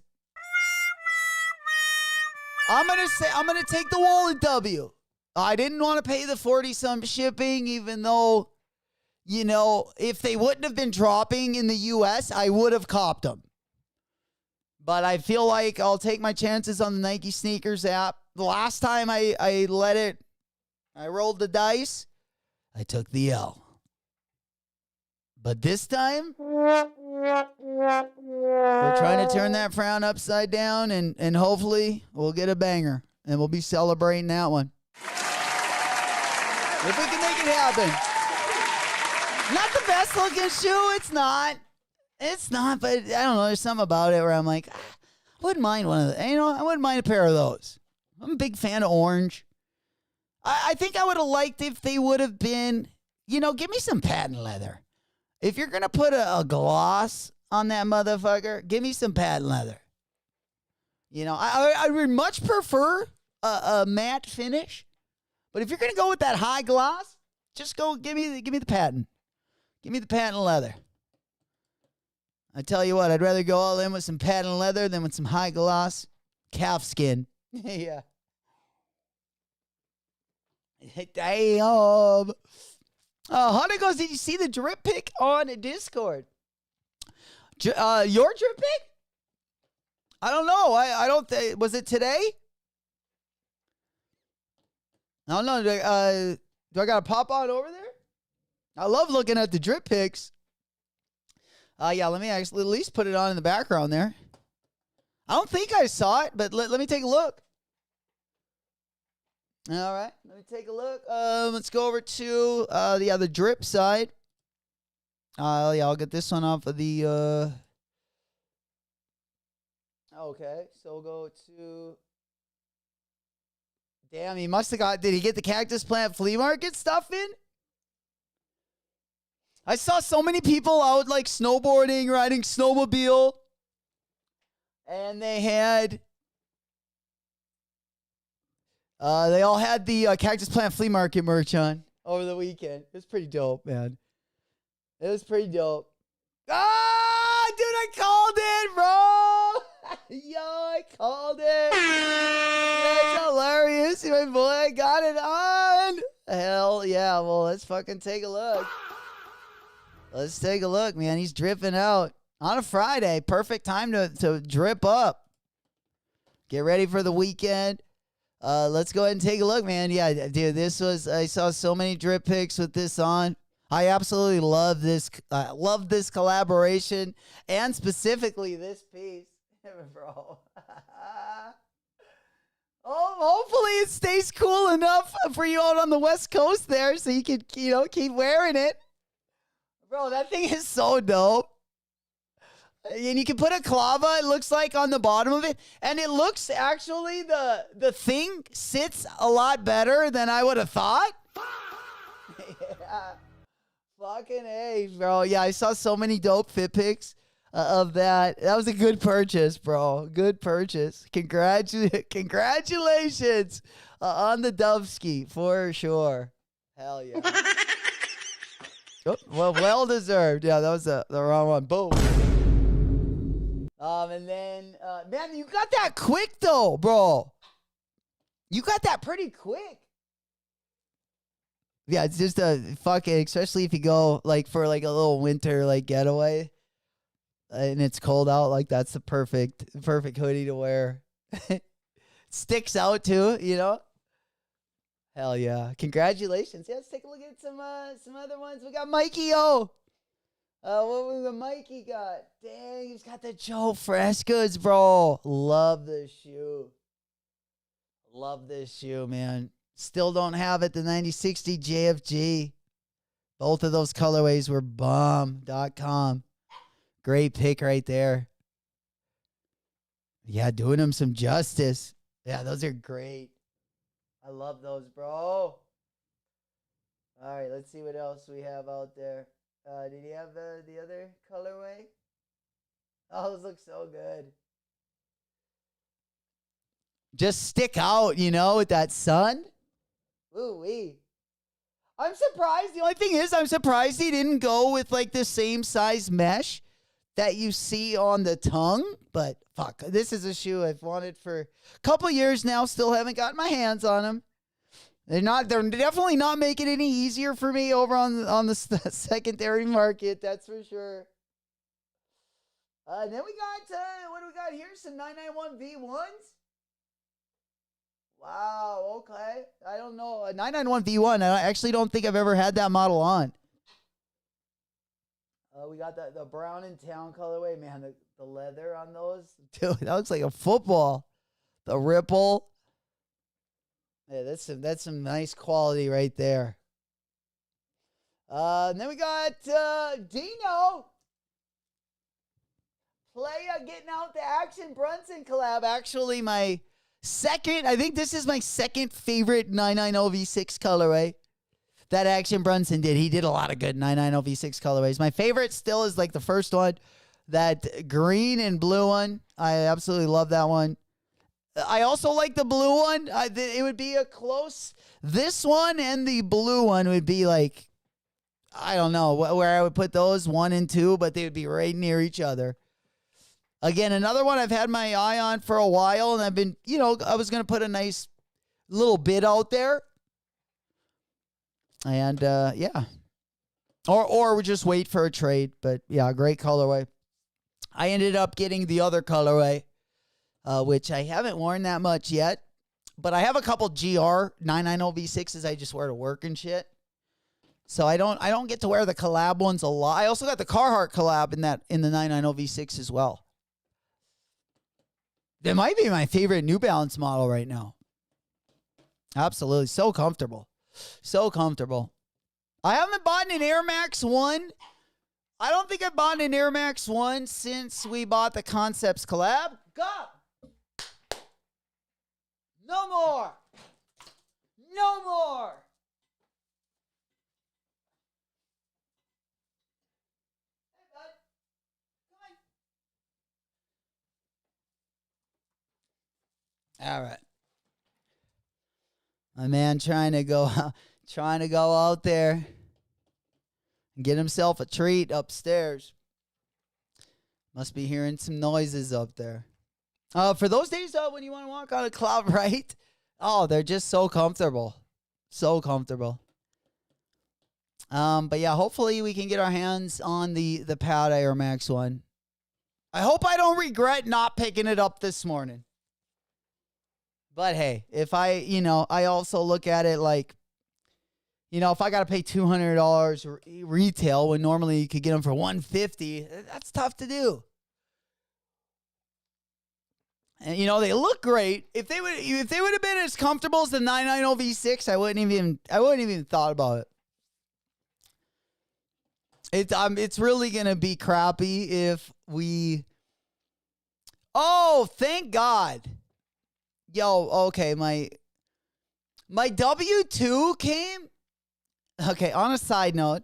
I'm going to take the wallet W. I didn't want to pay the 40-some shipping, even though, if they wouldn't have been dropping in the U.S., I would have copped them. But I feel like I'll take my chances on the Nike Sneakers app. The last time I rolled the dice, I took the L. But this time, we're trying to turn that frown upside down, and hopefully we'll get a banger, and we'll be celebrating that one. If we can make it happen. Not the best looking shoe. It's not. It's not, but I don't know. There's something about it where I'm like, I wouldn't mind one of the, I wouldn't mind a pair of those. I'm a big fan of orange. I think I would have liked if they would have been, give me some patent leather. If you're going to put a gloss on that motherfucker, give me some patent leather. I would much prefer a matte finish. But if you're going to go with that high gloss, just go give me the patent. Give me the patent leather. I tell you what, I'd rather go all in with some patent leather than with some high gloss calf skin. Yeah. Damn. Hunter goes, did you see the drip pic on Discord? Your drip pic? I don't know. I don't think, was it today? I don't know. Do I got to pop on over there? I love looking at the drip pics. Yeah, let me actually at least put it on in the background there. I don't think I saw it, but let me take a look. All right, let me take a look. Let's go over to the other drip side. Yeah, I'll get this one off of the. Okay, so we'll go to. Damn, he must have got. Did he get the Cactus Plant Flea Market stuff in? I saw so many people out like snowboarding, riding snowmobile, and they had. They all had the Cactus Plant Flea Market merch on over the weekend. It was pretty dope, man. It was pretty dope. Ah, dude, I called it, bro. Yo, I called it. That's hilarious. My boy, I got it on. Hell yeah. Well, let's fucking take a look. Let's take a look, man. He's dripping out on a Friday. Perfect time to drip up. Get ready for the weekend. Let's go ahead and take a look, man. Yeah, dude, I saw so many drip pics with this on. I absolutely love this. Love this collaboration and specifically this piece, bro. Oh, hopefully it stays cool enough for you out on the West Coast there, so you can, keep wearing it, bro. That thing is so dope. And you can put a clava, it looks like, on the bottom of it. And it looks, actually, the thing sits a lot better than I would have thought. Yeah. Fucking A, bro. Yeah, I saw so many dope fit pics of that. That was a good purchase, bro. Good purchase. Congratulations on the Dovski, for sure. Hell yeah. Oh, well deserved. Yeah, that was the wrong one. Boom. And then, man, you got that quick, though, bro. You got that pretty quick. Yeah, it's just a fucking, especially if you go, for, a little winter, getaway, and it's cold out, that's the perfect hoodie to wear. Sticks out, too, Hell yeah. Congratulations. Yeah, let's take a look at some other ones. We got Mikey O. What was the Mikey got? Dang, he's got the Joe Frescas, bro. Love this shoe. Love this shoe, man. Still don't have it. The 9060 JFG. Both of those colorways were bomb.com. Great pick right there. Yeah, doing them some justice. Yeah, those are great. I love those, bro. All right, let's see what else we have out there. Did he have the other colorway? Oh, those look so good. Just stick out, with that sun. Ooh-wee. I'm surprised. The only thing is, I'm surprised he didn't go with, the same size mesh that you see on the tongue. But, fuck, this is a shoe I've wanted for a couple years now. Still haven't gotten my hands on them. They're definitely not making it any easier for me over on the secondary market. That's for sure. And then we got, what do we got here? Some 991 V1s. Wow, okay. I don't know. A 991 V1, I actually don't think I've ever had that model on. We got the Brown in Town colorway. Man, the leather on those. Dude, that looks like a football. The ripple. Yeah, that's some nice quality right there. And then we got Dino. Playa getting out the Action Bronson collab. Actually, I think this is my second favorite 990 V6 colorway that Action Bronson did. He did a lot of good 990 V6 colorways. My favorite still is like the first one, that green and blue one. I absolutely love that one. I also like the blue one. It would be a close. This one and the blue one would be like, I don't know where I would put those 1 and 2, but they would be right near each other. Again, another one I've had my eye on for a while, and I've been, I was going to put a nice little bid out there. And, yeah. Or we just wait for a trade. But, yeah, great colorway. I ended up getting the other colorway, which I haven't worn that much yet. But I have a couple GR 990 V6s I just wear to work and shit. So I don't get to wear the collab ones a lot. I also got the Carhartt collab in the 990 V6 as well. That might be my favorite New Balance model right now. Absolutely. So comfortable. So comfortable. I haven't bought an Air Max 1. I don't think I bought an Air Max 1 since we bought the Concepts collab. Go! No more! No more! Hey, bud. Come on. All right. My man trying to go out there and get himself a treat upstairs. Must be hearing some noises up there. For those days when you want to walk on a cloud, right? Oh, they're just so comfortable. So comfortable. But yeah, hopefully we can get our hands on the Pad Air Max 1. I hope I don't regret not picking it up this morning. But hey, if I also look at it like, if I got to pay $200 retail when normally you could get them for $150, that's tough to do. And they look great. If they would have been as comfortable as the 990 V6, I wouldn't even thought about it. It's really gonna be crappy if we. Oh, thank God. Yo, okay, my W-2 came. Okay, on a side note.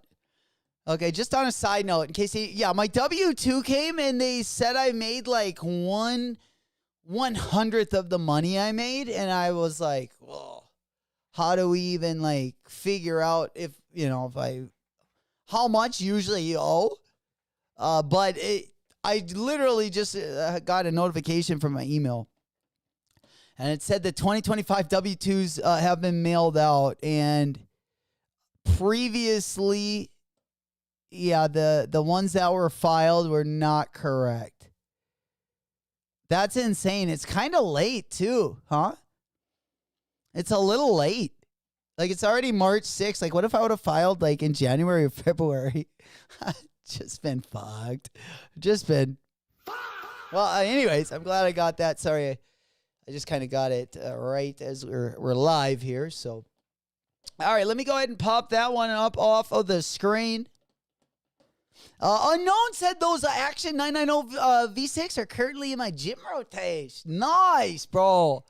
Okay, just on a side note, in case my W-2 came and they said I made like 1/100th of the money I made, and I was like, whoa, how do we even like figure out if how much usually you owe? But I literally just got a notification from my email. And it said the 2025 W-2s have been mailed out. And previously, the ones that were filed were not correct. That's insane. It's kind of late, too, huh? It's a little late. Like, it's already March 6th. Like, what if I would have filed, like, in January or February? Just been fucked. Well, anyways, I'm glad I got that. Sorry, I just kind of got it right as we're live here. So, all right, let me go ahead and pop that one up off of the screen. Unknown said those Action 990 V6 are currently in my gym rotation. Nice, bro.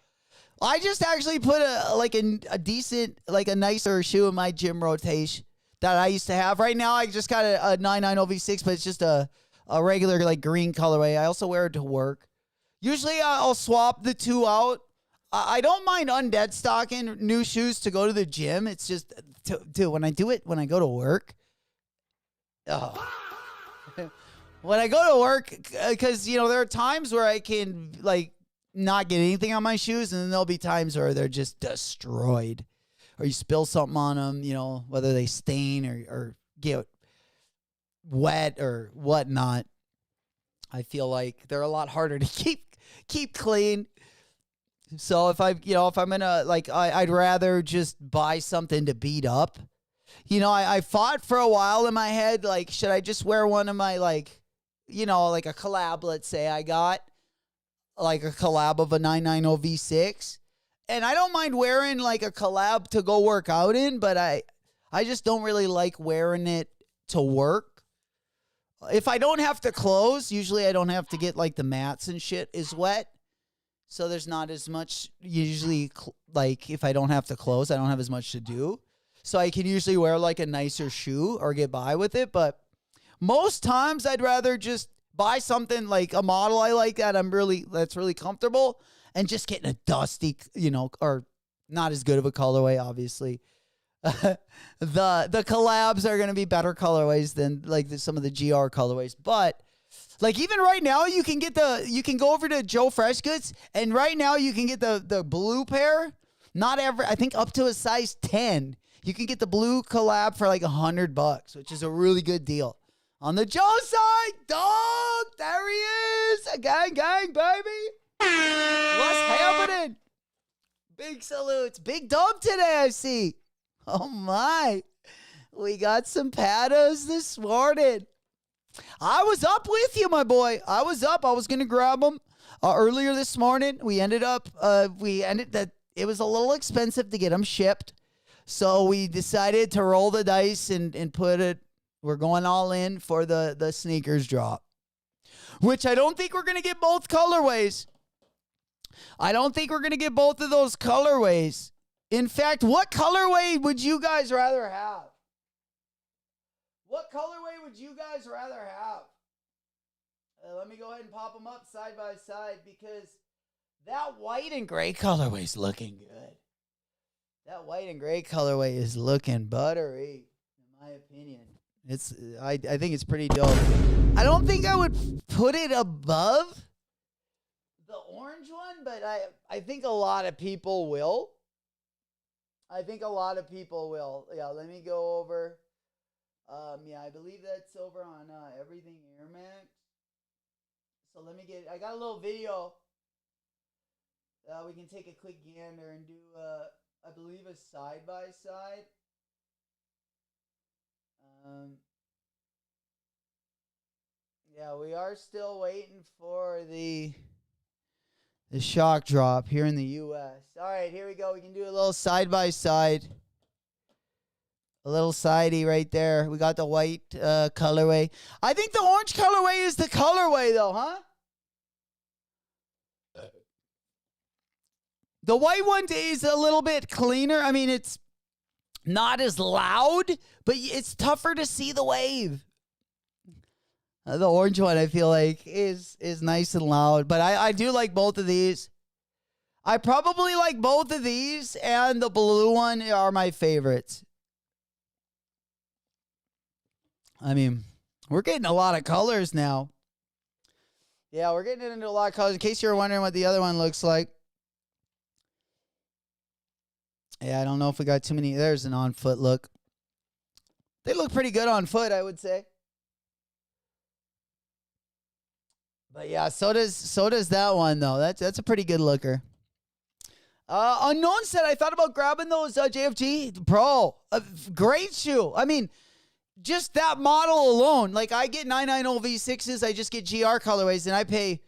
I just actually put a decent, like a nicer shoe in my gym rotation that I used to have. Right now, I just got a 990 V6, but it's just a regular like green colorway. I also wear it to work. Usually, I'll swap the two out. I don't mind undead stocking new shoes to go to the gym. It's just, when I do it when I go to work. Oh. When I go to work, because, there are times where I can, like, not get anything on my shoes, and then there'll be times where they're just destroyed. Or you spill something on them, whether they stain or get wet or whatnot. I feel like they're a lot harder to keep clean. So if I'm gonna, like, I'd rather just buy something to beat up I fought for a while in my head, like, should I just wear one of my, like, like a collab, let's say I got, like a collab of a 990 V6. And I don't mind wearing, like, a collab to go work out in, but I just don't really like wearing it to work. If I don't have to close, usually I don't have to get, like, the mats and shit is wet. So there's not as much, usually, like, if I don't have to close, I don't have as much to do. So I can usually wear, like, a nicer shoe or get by with it. But most times I'd rather just buy something, like a model I like that's really comfortable, and just getting a dusty, or not as good of a colorway, obviously. The collabs are going to be better colorways than, like, some of the GR colorways. But, like, even right now, you can go over to Joe Fresh Goods, and right now you can get the blue pair. I think up to a size 10. You can get the blue collab for like $100, which is a really good deal. On the Joe side, dog, there he is. Gang, gang, baby. What's happening? Big salutes. Big dub today, I see. Oh, my. We got some patos this morning. I was up with you, my boy. I was up. I was going to grab them earlier this morning. It was a little expensive to get them shipped. So we decided to roll the dice and put it. We're going all in for the sneakers drop, which I don't think we're going to get both colorways. I don't think we're going to get both of those colorways. In fact, what colorway would you guys rather have? What colorway would you guys rather have? Let me go ahead and pop them up side by side, because that white and gray colorway is looking good. That white and gray colorway is looking buttery, in my opinion. I think it's pretty dope. I don't think I would put it above the orange one, but I think a lot of people will. Yeah, let me go over. I believe that's over on Everything Air Max. So I got a little video. We can take a quick gander and do, I believe, a side-by-side. We are still waiting for the shock drop here in the U.S. All right, here we go. We can do a little side-by-side. A little sidey right there. We got the white colorway. I think the orange colorway is the colorway, though, huh? The white one is a little bit cleaner. I mean, it's not as loud, but it's tougher to see the wave. The orange one, I feel like, is nice and loud. But I do like both of these. I probably like both of these, and the blue one are my favorites. I mean, we're getting a lot of colors now. Yeah, we're getting into a lot of colors. In case you're wondering what the other one looks like. Yeah, I don't know if we got too many. There's an on-foot look. They look pretty good on foot, I would say. But yeah, so does that one, though. That's a pretty good looker. Unknown said, I thought about grabbing those JFG Pro. Great shoe. I mean, just that model alone. Like, I get 990 V6s. I just get GR colorways, and I pay...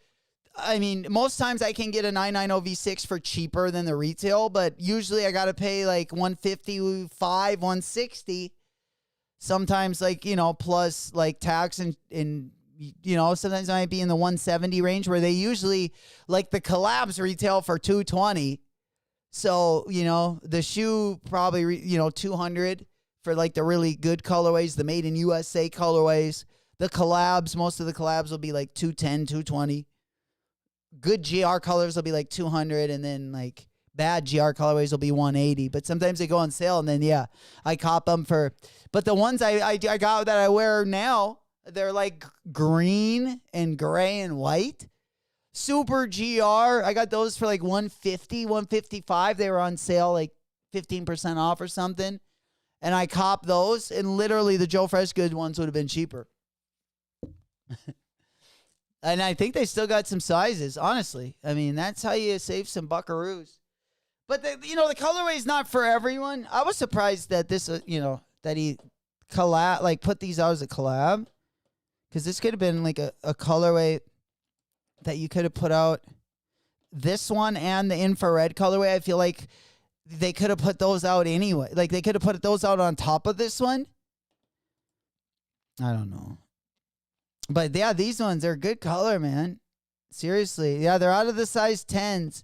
I mean, most times I can get a 990 V6 for cheaper than the retail, but usually I got to pay like $155, $160. Sometimes, like, plus like tax and sometimes I might be in the $170 range, where they usually, like, the collabs retail for $220. So, the shoe probably, $200 for like the really good colorways, the made in USA colorways. The collabs, most of the collabs will be like $210, $220. Good GR colors will be like $200, and then like bad GR colorways will be $180. But sometimes they go on sale, and then I cop them for. But the ones I got that I wear now, they're like green and gray and white, super GR. I got those for like $150, $155. They were on sale, like 15% off or something, and I copped those. And literally, the Joe Fresh Good ones would have been cheaper. And I think they still got some sizes, honestly. I mean, that's how you save some buckaroos. But, the colorway is not for everyone. I was surprised that this, that he put these out as a collab. Because this could have been like a colorway that you could have put out. This one and the infrared colorway, I feel like they could have put those out anyway. Like, they could have put those out on top of this one. I don't know. But, yeah, these ones are good color, man. Seriously. Yeah, they're out of the size 10s.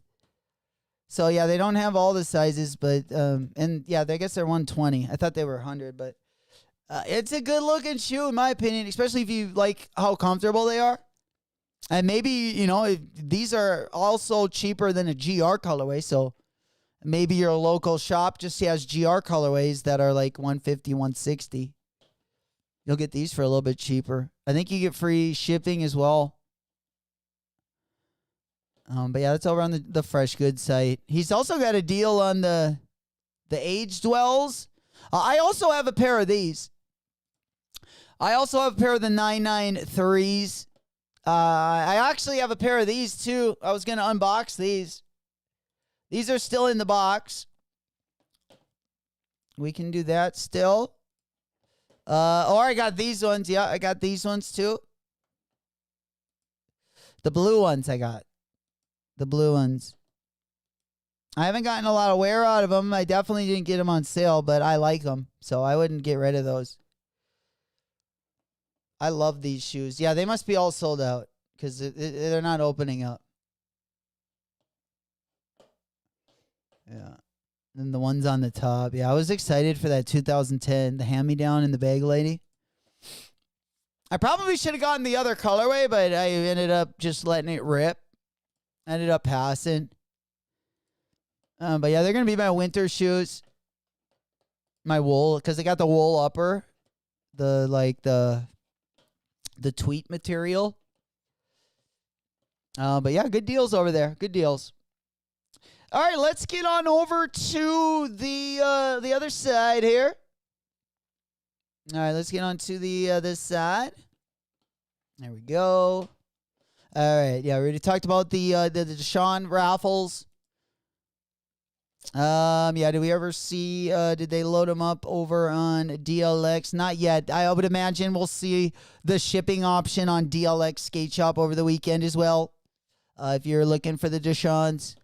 So, yeah, they don't have all the sizes. But, and, yeah, I guess they're 120. I thought they were 100. But it's a good-looking shoe, in my opinion, especially if you like how comfortable they are. And maybe, you know, these are also cheaper than a GR colorway, so maybe your local shop just has GR colorways that are like 150, 160. You'll get these for a little bit cheaper. I think you get free shipping as well. But yeah, that's over on the Fresh Goods site. He's also got a deal on the Age Dwells. I also have a pair of these. I also have a pair of the 993s. I actually have a pair of these too. I was going to unbox these. These are still in the box. We can do that still. Or I got these ones. Yeah, I got these ones too. The blue ones I got. The blue ones. I haven't gotten a lot of wear out of them. I definitely didn't get them on sale, but I like them. So I wouldn't get rid of those. I love these shoes. Yeah, they must be all sold out because they're not opening up. Yeah. And the ones on the top. Yeah, I was excited for that 2010, the hand-me-down and the bag lady. I probably should have gotten the other colorway, but I ended up just letting it rip. Ended up passing. But yeah, they're going to be my winter shoes. My wool, because they got the wool upper. The tweet material. But yeah, good deals over there. Good deals. All right, let's get on over to the other side here. All right, let's get on to the other side. There we go. All right, yeah, we already talked about the Deshaun raffles. Yeah, did we ever see, did they load them up over on DLX? Not yet. I would imagine we'll see the shipping option on DLX Skate Shop over the weekend as well. If you're looking for the Deshaun's.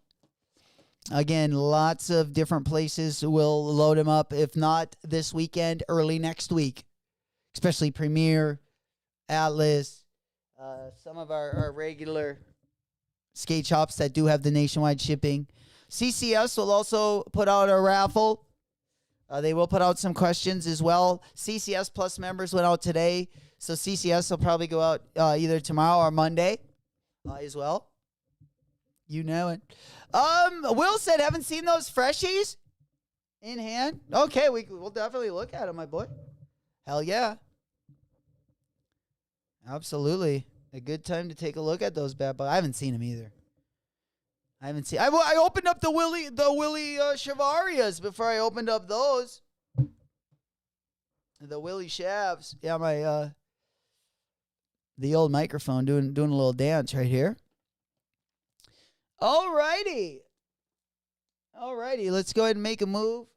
Again, lots of different places will load them up. If not this weekend, early next week. Especially Premier, Atlas, some of our regular skate shops that do have the nationwide shipping. CCS will also put out a raffle. They will put out some questions as well. CCS Plus members went out today. So CCS will probably go out either tomorrow or Monday as well. You know it. Will said, haven't seen those freshies in hand. Okay, we'll definitely look at them, my boy. Hell yeah. Absolutely. A good time to take a look at those bad boys. I haven't seen them either. I opened up the Willie Chavarias before I opened up those. The Willie Shavs. Yeah, my the old microphone doing a little dance right here. Alrighty, let's go ahead and make a move.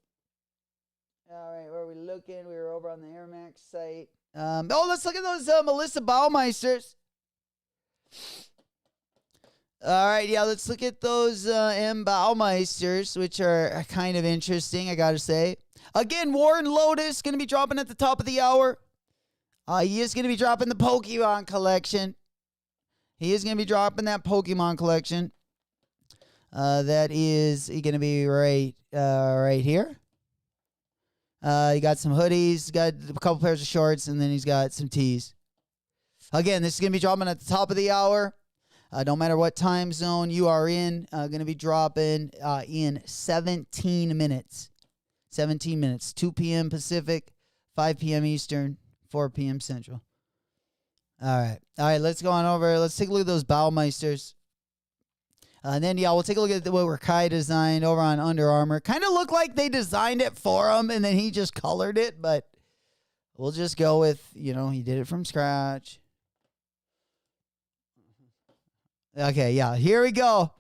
All right, where are we looking? We were over on the Air Max site. Let's look at those Melissa Baumeisters. All right, yeah, let's look at those M. Baumeisters, which are kind of interesting, I got to say. Again, Warren Lotus going to be dropping at the top of the hour. He is going to be dropping the Pokemon collection. He is going to be dropping that Pokemon collection. That is going to be right here. He got some hoodies, got a couple pairs of shorts, and then he's got some tees. Again, this is going to be dropping at the top of the hour. No matter what time zone you are in, going to be dropping in 17 minutes. 17 minutes. 2 p.m. Pacific, 5 p.m. Eastern, 4 p.m. Central. All right, let's go on over. Let's take a look at those Baumeisters. And then, yeah, we'll take a look at what Rakai designed over on Under Armour. Kind of looked like they designed it for him, and then he just colored it. But we'll just go with, he did it from scratch. Okay, yeah, here we go.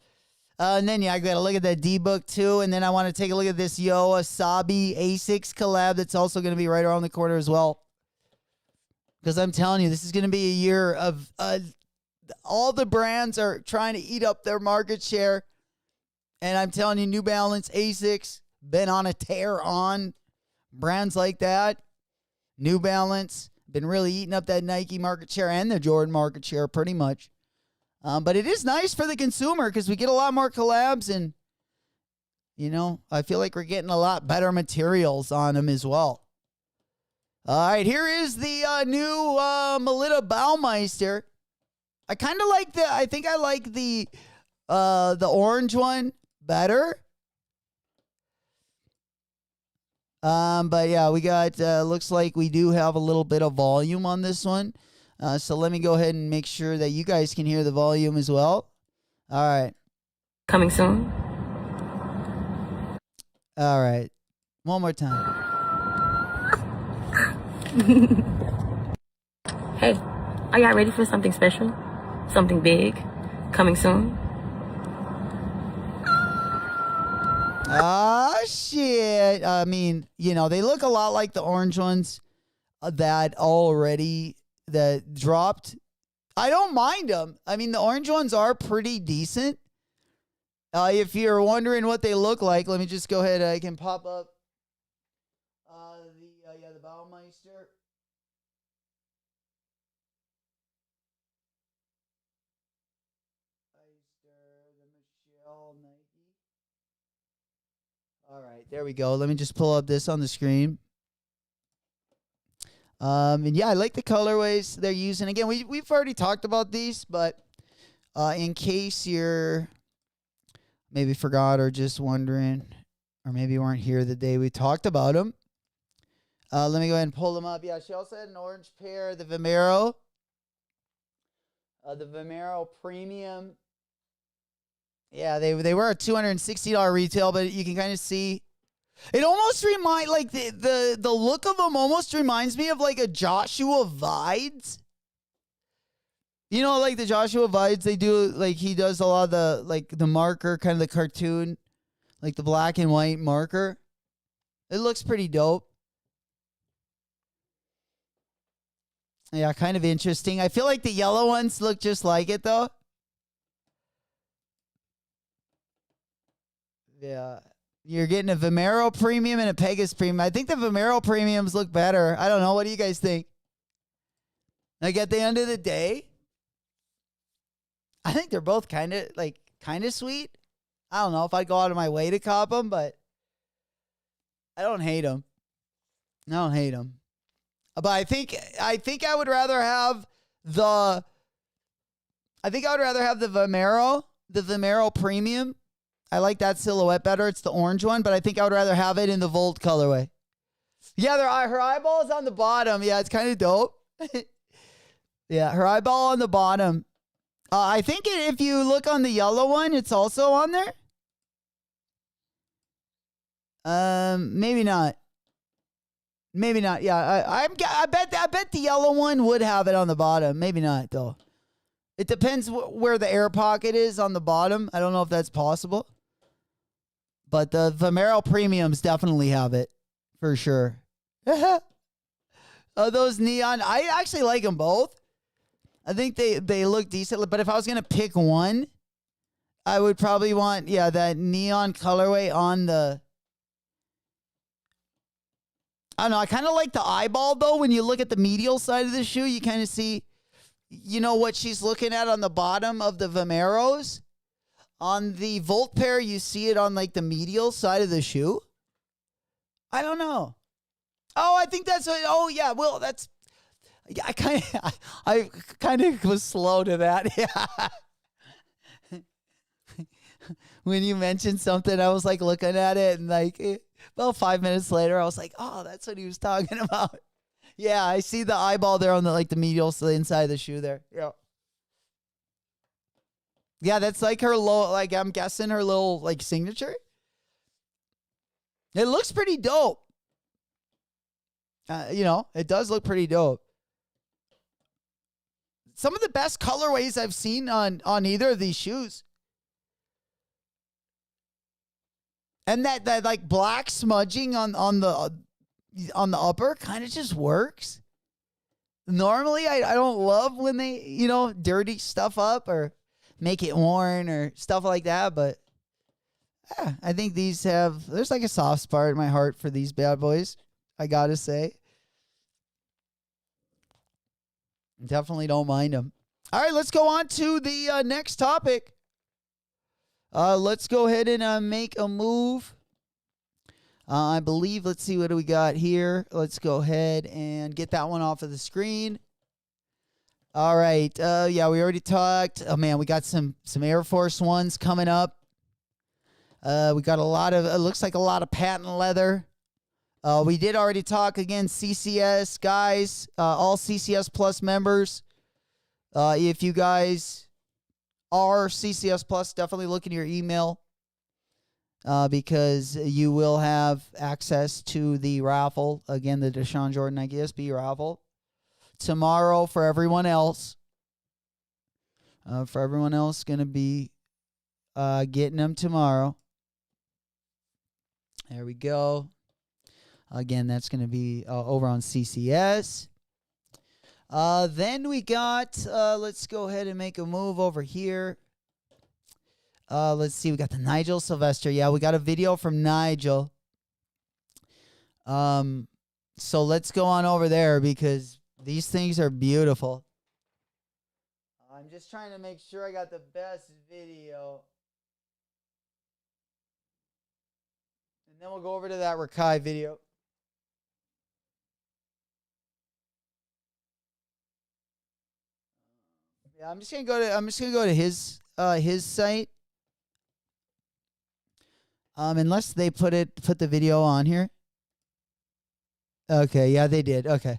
And then, yeah, I got to look at that D-Book, too. And then I want to take a look at this Yo Asabi A6 collab that's also going to be right around the corner as well. Because I'm telling you, this is going to be a year of all the brands are trying to eat up their market share. And I'm telling you, New Balance, Asics, been on a tear on brands like that. New Balance, been really eating up that Nike market share and the Jordan market share pretty much. But it is nice for the consumer because we get a lot more collabs and, you know, I feel like we're getting a lot better materials on them as well. All right, here is the new Melita Baumeister. I kind of like I think I like the orange one better. But yeah, we got, looks like we do have a little bit of volume on this one. So let me go ahead and make sure that you guys can hear the volume as well. All right. Coming soon. All right. One more time. Hey, are y'all ready for something special? Something big? Coming soon? Ah, shit. I mean, you know, they look a lot like the orange ones that dropped. I don't mind them. I mean, the orange ones are pretty decent. If you're wondering what they look like, let me just go ahead. I can pop up the Baumeister. All right, there we go. Let me just pull up this on the screen. And yeah, I like the colorways they're using. Again, we've already talked about these, but in case you're maybe forgot or just wondering, or maybe you weren't here the day we talked about them, let me go ahead and pull them up. Yeah, she also had an orange pair, the Vomero Premium. Yeah, they were a $260 retail, but you can kind of see it almost like the look of them almost reminds me of like a Joshua Vides. You know, like the Joshua Vides, they do like he does a lot of the like the marker, kind of the cartoon, like the black and white marker. It looks pretty dope. Yeah, kind of interesting. I feel like the yellow ones look just like it though. Yeah. You're getting a Vomero Premium and a Pegasus Premium. I think the Vomero Premiums look better. I don't know. What do you guys think? Like at the end of the day, I think they're both kind of sweet. I don't know if I'd go out of my way to cop them, but I don't hate them. But I think I would rather have the Vomero Premium. I like that silhouette better. It's the orange one, but I think I would rather have it in the Volt colorway. Yeah, her eyeball is on the bottom. Yeah, it's kind of dope. Yeah, her eyeball on the bottom. I think if you look on the yellow one, it's also on there. Maybe not. Yeah, I bet the yellow one would have it on the bottom. Maybe not though. It depends where the air pocket is on the bottom. I don't know if that's possible. But the Vomero Premiums definitely have it, for sure. Those neon, I actually like them both. I think they look decent. But if I was going to pick one, I would probably want, that neon colorway on the... I don't know. I kind of like the eyeball, though. When you look at the medial side of the shoe, you kind of see, you know, what she's looking at on the bottom of the Vomeros. On the Volt pair, you see it on like the medial side of the shoe. I don't know. Oh, I think that's what, oh yeah, well, that's, yeah, I kind of was slow to that. Yeah. When you mentioned something, I was like looking at it and like about 5 minutes later, I was like, oh, that's what he was talking about. Yeah, I see the eyeball there on the like the medial, so the inside of the shoe there. Yeah. Yeah, that's like her low, like I'm guessing her little like signature. It looks pretty dope. You know, it does look pretty dope. Some of the best colorways I've seen on either of these shoes. And that like black smudging on the upper kind of just works. Normally, I don't love when they, dirty stuff up or make it worn or stuff like that. But yeah, I think there's like a soft spot in my heart for these bad boys. I got to say. Definitely don't mind them. All right, let's go on to the next topic. Let's go ahead and make a move. I believe, let's see, what do we got here? Let's go ahead and get that one off of the screen. All right. Yeah, we already talked. Oh, man, we got some Air Force Ones coming up. We got it looks like a lot of patent leather. We did already talk, again, CCS, guys, all CCS Plus members. If you guys are CCS Plus, definitely look in your email. Because you will have access to the raffle. Again, the Deshaun Jordan Nike SB raffle. Tomorrow for everyone else. Going to be getting them tomorrow. There we go. Again, that's going to be over on CCS. Then we got, let's go ahead and make a move over here. Let's see. We got the Nigel Sylvester. Yeah, we got a video from Nigel. So let's go on over there because these things are beautiful. I'm just trying to make sure I got the best video. And then we'll go over to that Rakai video. Yeah, I'm just gonna go to his site. Unless they put the video on here. Okay, yeah, they did. Okay.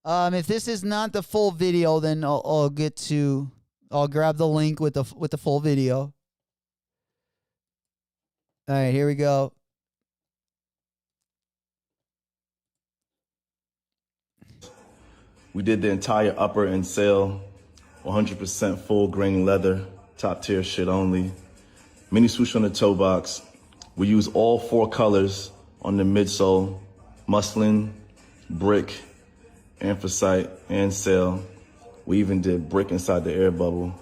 If this is not the full video, then I'll grab the link with the full video. All right, here we go. We did the entire upper and sale, 100% full grain leather, top tier shit only. Mini swoosh on the toe box. We use all 4 colors on the midsole: muslin, brick, anthracite, and sail. We even did brick inside the air bubble.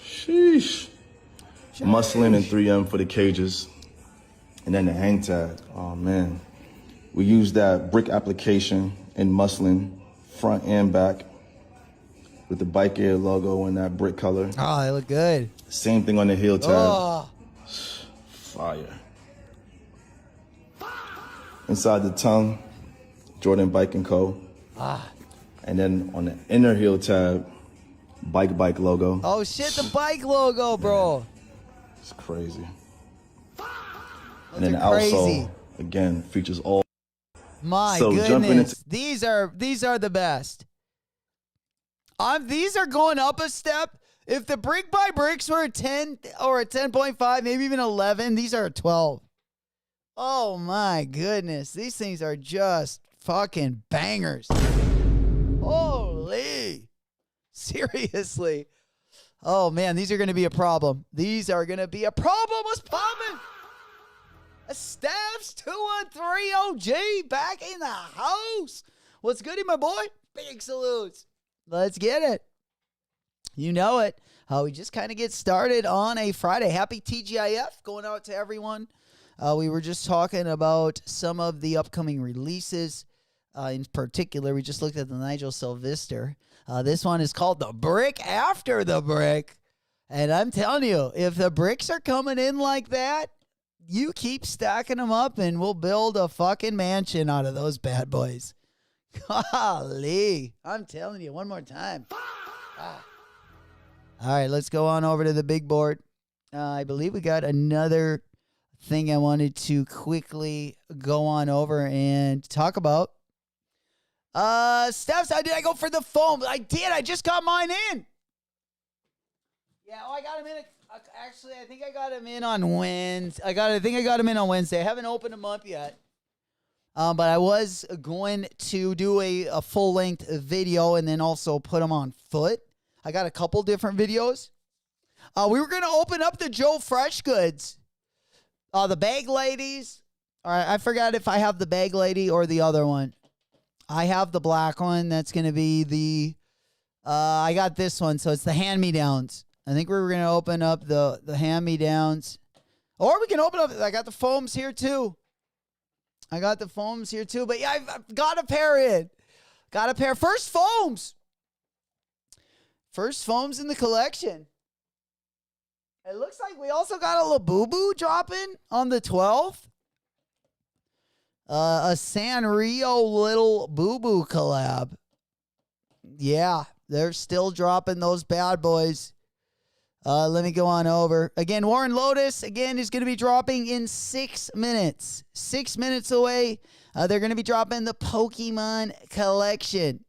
Sheesh. Muslin and 3M for the cages. And then the hang tag. Oh man. We used that brick application in muslin, front and back, with the Bike Air logo and that brick color. Oh, they look good. Same thing on the heel tab. Oh. Fire. Inside the tongue, Jordan Bike & Co. And then on the inner heel tab, Bike logo. Oh shit, the Bike logo, bro. It's crazy. Those And then the are crazy. outsole, again, features all. My So jumping goodness. into- These are the best. These are going up a step. If the Brick by Bricks were a 10 or a 10.5, maybe even 11, these are a 12. Oh my goodness. These things are just fucking bangers. Holy. Seriously. Oh man, these are going to be a problem. These are going to be a problem. What's poppin'? A Staffs 213 OG back in the house. What's goody, my boy? Big salutes. Let's get it. You know it. We just kind of get started on a Friday. Happy TGIF going out to everyone. We were just talking about some of the upcoming releases. In particular, we just looked at the Nigel Sylvester. This one is called The Brick After the Brick. And I'm telling you, if the bricks are coming in like that, you keep stacking them up and we'll build a fucking mansion out of those bad boys. Golly. I'm telling you one more time. All right, let's go on over to the big board. I believe we got another thing I wanted to quickly go on over and talk about. Steph's, did I go for the foam? I did. I just got mine in. Yeah, I got him in. Actually, I think I got him in on Wednesday. I think I got him in on Wednesday. I haven't opened him up yet. But I was going to do a full-length video and then also put them on foot. I got a couple different videos. We were going to open up the Joe Fresh Goods. The Bag Ladies. All right, I forgot if I have the Bag Lady or the other one. I have the black one. That's going to be the... I got this one, so it's the hand-me-downs. I think we're going to open up the hand-me-downs. Or we can open up... I got the foams here, too. But yeah, I've got a pair in. Got a pair. First foams in the collection. It looks like we also got a Labubu dropping on the 12th. A Sanrio Little Boo Boo collab. Yeah, they're still dropping those bad boys. Let me go on over. Again, Warren Lotus, again, is going to be dropping in 6 minutes. 6 minutes away. They're going to be dropping the Pokemon collection.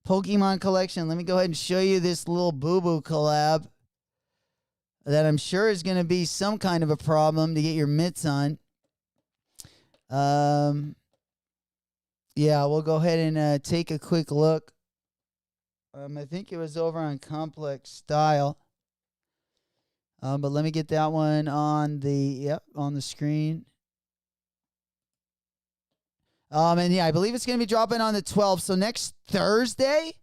Let me go ahead and show you this little Boo Boo collab that I'm sure is going to be some kind of a problem to get your mitts on. Yeah, we'll go ahead and take a quick look. I think it was over on Complex Style. But let me get that one on the screen. And yeah, I believe it's going to be dropping on the 12th. So next Thursday,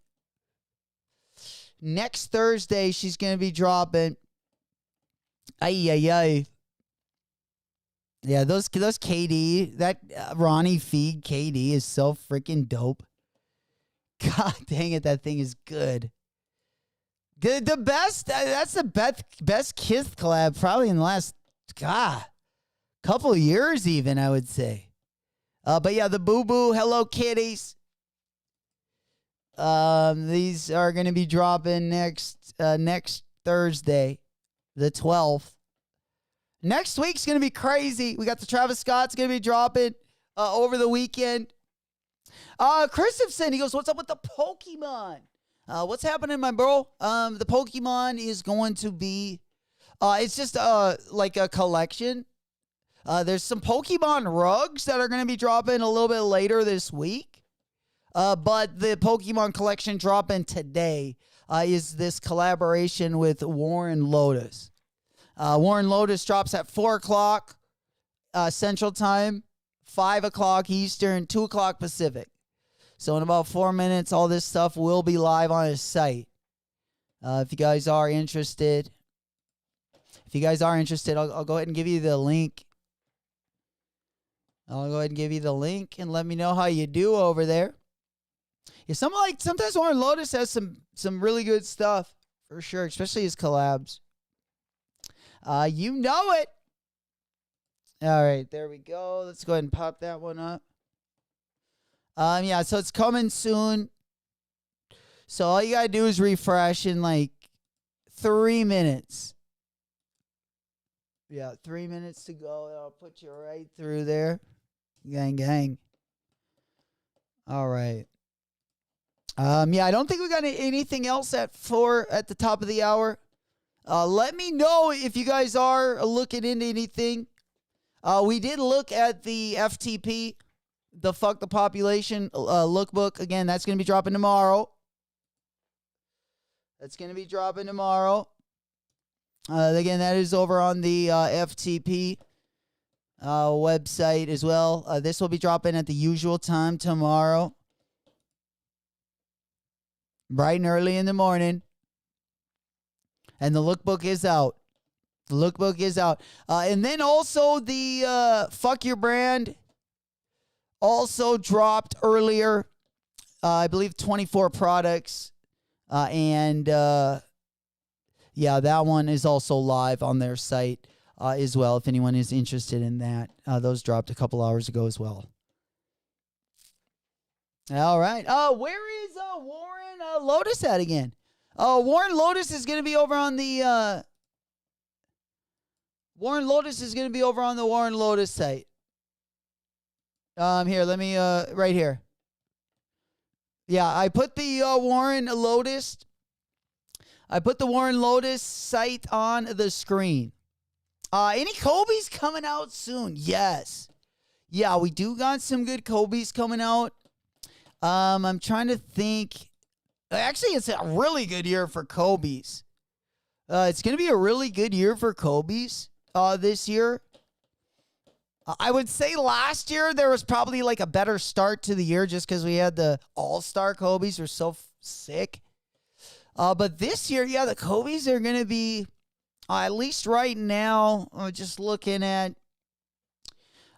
she's going to be dropping. Ay. Yeah, those KD, that Ronnie Feig KD is so freaking dope. God dang it, that thing is good. The best, that's the best Kith collab probably in the last, couple of years even, I would say. But yeah, the Boo Boo Hello Kitties. These are going to be dropping next Thursday, the 12th. Next week's going to be crazy. We got the Travis Scott's going to be dropping over the weekend. Christopher, he goes, what's up with the Pokemon? What's happening, my bro? The Pokemon is going to be, it's just like a collection. There's some Pokemon rugs that are going to be dropping a little bit later this week. But the Pokemon collection dropping today is this collaboration with Warren Lotus. Warren Lotus drops at 4 o'clock Central Time, 5 o'clock Eastern, 2 o'clock Pacific. So in about 4 minutes, all this stuff will be live on his site. If you guys are interested, I'll go ahead and give you the link. And let me know how you do over there. Yeah, sometimes Warren Lotus has some really good stuff for sure, especially his collabs. You know it. All right, there we go. Let's go ahead and pop that one up. Yeah, so it's coming soon. So all you gotta do is refresh in like 3 minutes. Yeah, 3 minutes to go. I'll put you right through there. Gang. All right. Yeah, I don't think we got anything else at the top of the hour. Let me know if you guys are looking into anything. We did look at the FTP, the Fuck the Population lookbook. Again, that's going to be dropping tomorrow. Again, that is over on the FTP website as well. This will be dropping at the usual time tomorrow. Bright and early in the morning. And the lookbook is out. And then also the Fuck Your Brand also dropped earlier. I believe 24 products. Yeah, that one is also live on their site as well, if anyone is interested in that. Those dropped a couple hours ago as well. All right. Where is Warren Lotus at again? Warren Lotus is going to be over on the Warren Lotus site. Here, let me right here. Yeah, I put the Warren Lotus site on the screen. Any Kobe's coming out soon? Yes. Yeah, we do got some good Kobe's coming out. I'm trying to think. Actually, it's a really good year for Kobe's. It's going to be a really good year for Kobe's this year. I would say last year there was probably like a better start to the year just because we had the all-star Kobe's were so sick. But this year, yeah, the Kobe's are going to be, at least right now, just looking at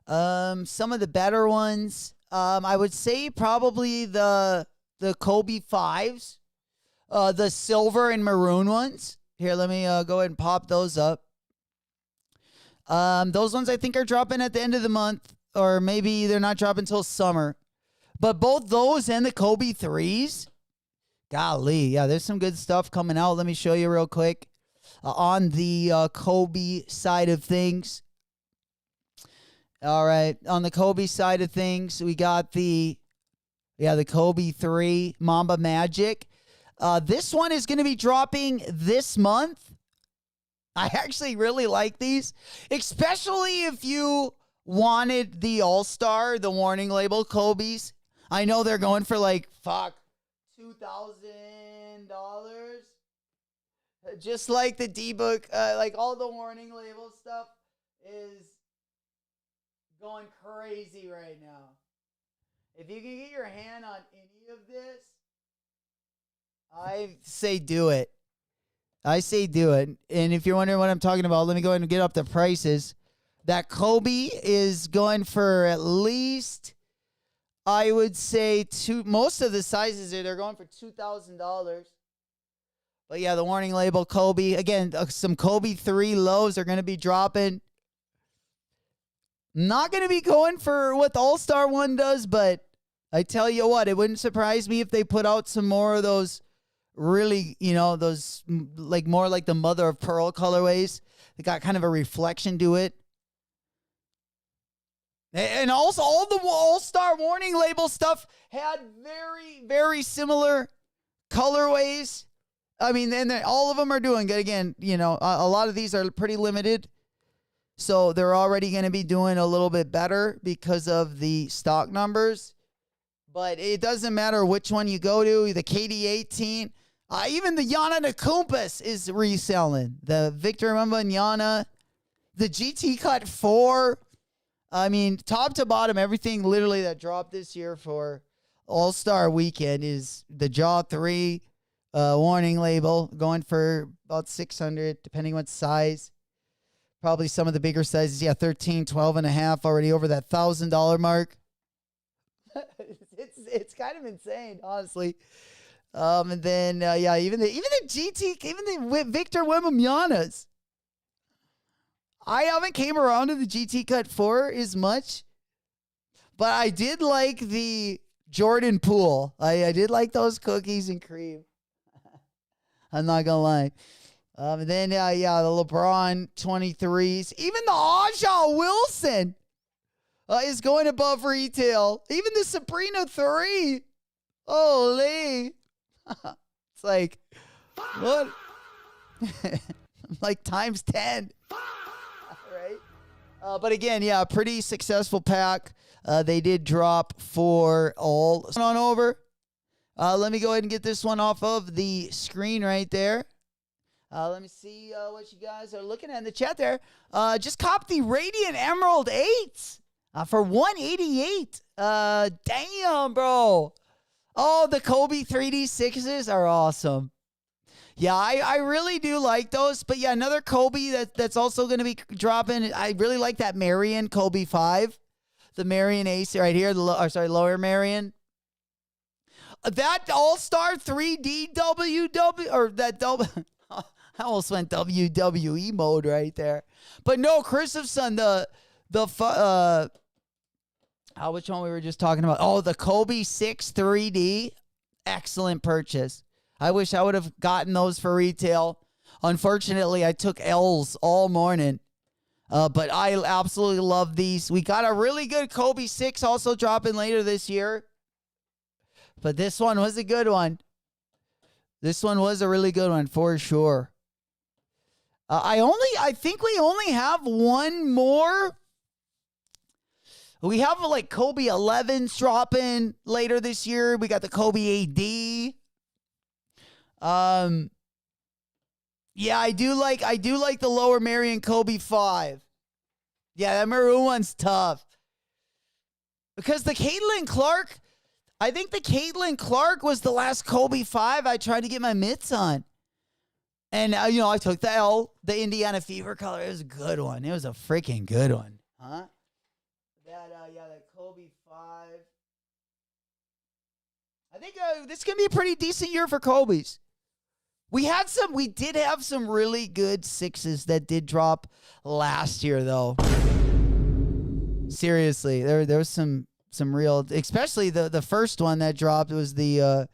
some of the better ones. I would say probably the Kobe 5s, the silver and maroon ones. Here, let me go ahead and pop those up. Those ones I think are dropping at the end of the month, or maybe they're not dropping until summer. But both those and the Kobe 3s, golly, yeah, there's some good stuff coming out. Let me show you real quick. On the Kobe side of things. All right, on the Kobe side of things, we got the Kobe 3 Mamba Magic. This one is going to be dropping this month. I actually really like these, especially if you wanted the All-Star, the warning label Kobe's. I know they're going for like, $2,000. Just like the D-Book, like all the warning label stuff is going crazy right now. If you can get your hand on any of this, I say do it. I say do it. And if you're wondering what I'm talking about, let me go ahead and get up the prices. That Kobe is going for at least, I would say, most of the sizes they're going for $2,000. But yeah, the warning label Kobe. Again, some Kobe 3 lows are going to be dropping. Not going to be going for what the All-Star one does, but I tell you what, it wouldn't surprise me if they put out some more of those really, those like more like the mother of pearl colorways. They got kind of a reflection to it. And also all the All-Star warning label stuff had very, very similar colorways. I mean, and all of them are doing good. Again, a lot of these are pretty limited. So they're already going to be doing a little bit better because of the stock numbers. But it doesn't matter which one you go to. The KD18, even the Yana Nakumpus is reselling. The Victor Wembanyama, the GT Cut 4. I mean, top to bottom, everything literally that dropped this year for All-Star Weekend is the Jaw 3 warning label, going for about $600, depending what size. Probably some of the bigger sizes, 13, 12 and a half, already over that $1,000 mark. It's kind of insane, honestly. And then even the GT, even the Victor Wembanyama's. I haven't came around to the GT Cut 4 as much, but I did like the Jordan Poole. I did like those cookies and cream. I'm not gonna lie. And then the LeBron 23s, even the Aja Wilson is going above retail. Even the Sabrina 3. Holy. It's like, what? Like times 10. Right? But again, pretty successful pack. They did drop for all. On over. Let me go ahead and get this one off of the screen right there. Let me see what you guys are looking at in the chat there. Just cop the Radiant Emerald 8s for $188. Damn, bro. Oh, the Kobe 3D 6s are awesome. Yeah, I really do like those. But yeah, another Kobe that's also going to be dropping. I really like that Marion Kobe 5. The Marion Ace right here. Lower Marion. That All-Star 3D WW, or that double, I almost went WWE mode right there. But no, Christopson, which one we were just talking about? Oh, the Kobe 6 3D. Excellent purchase. I wish I would have gotten those for retail. Unfortunately, I took L's all morning. But I absolutely love these. We got a really good Kobe 6 also dropping later this year. But this one was a good one. This one was a really good one for sure. I think we only have one more. We have like Kobe 11s dropping later this year. We got the Kobe AD. Yeah, I do like the Lower Marion Kobe 5. Yeah, that maroon one's tough. Because the Caitlin Clark, I think the Caitlin Clark was the last Kobe 5 I tried to get my mitts on. And, I took the L, the Indiana Fever color. It was a good one. It was a freaking good one. Huh? That Kobe 5. I think this is going to be a pretty decent year for Kobe's. We did have some really good 6s that did drop last year, though. Seriously, there was some real, especially the first one that dropped was the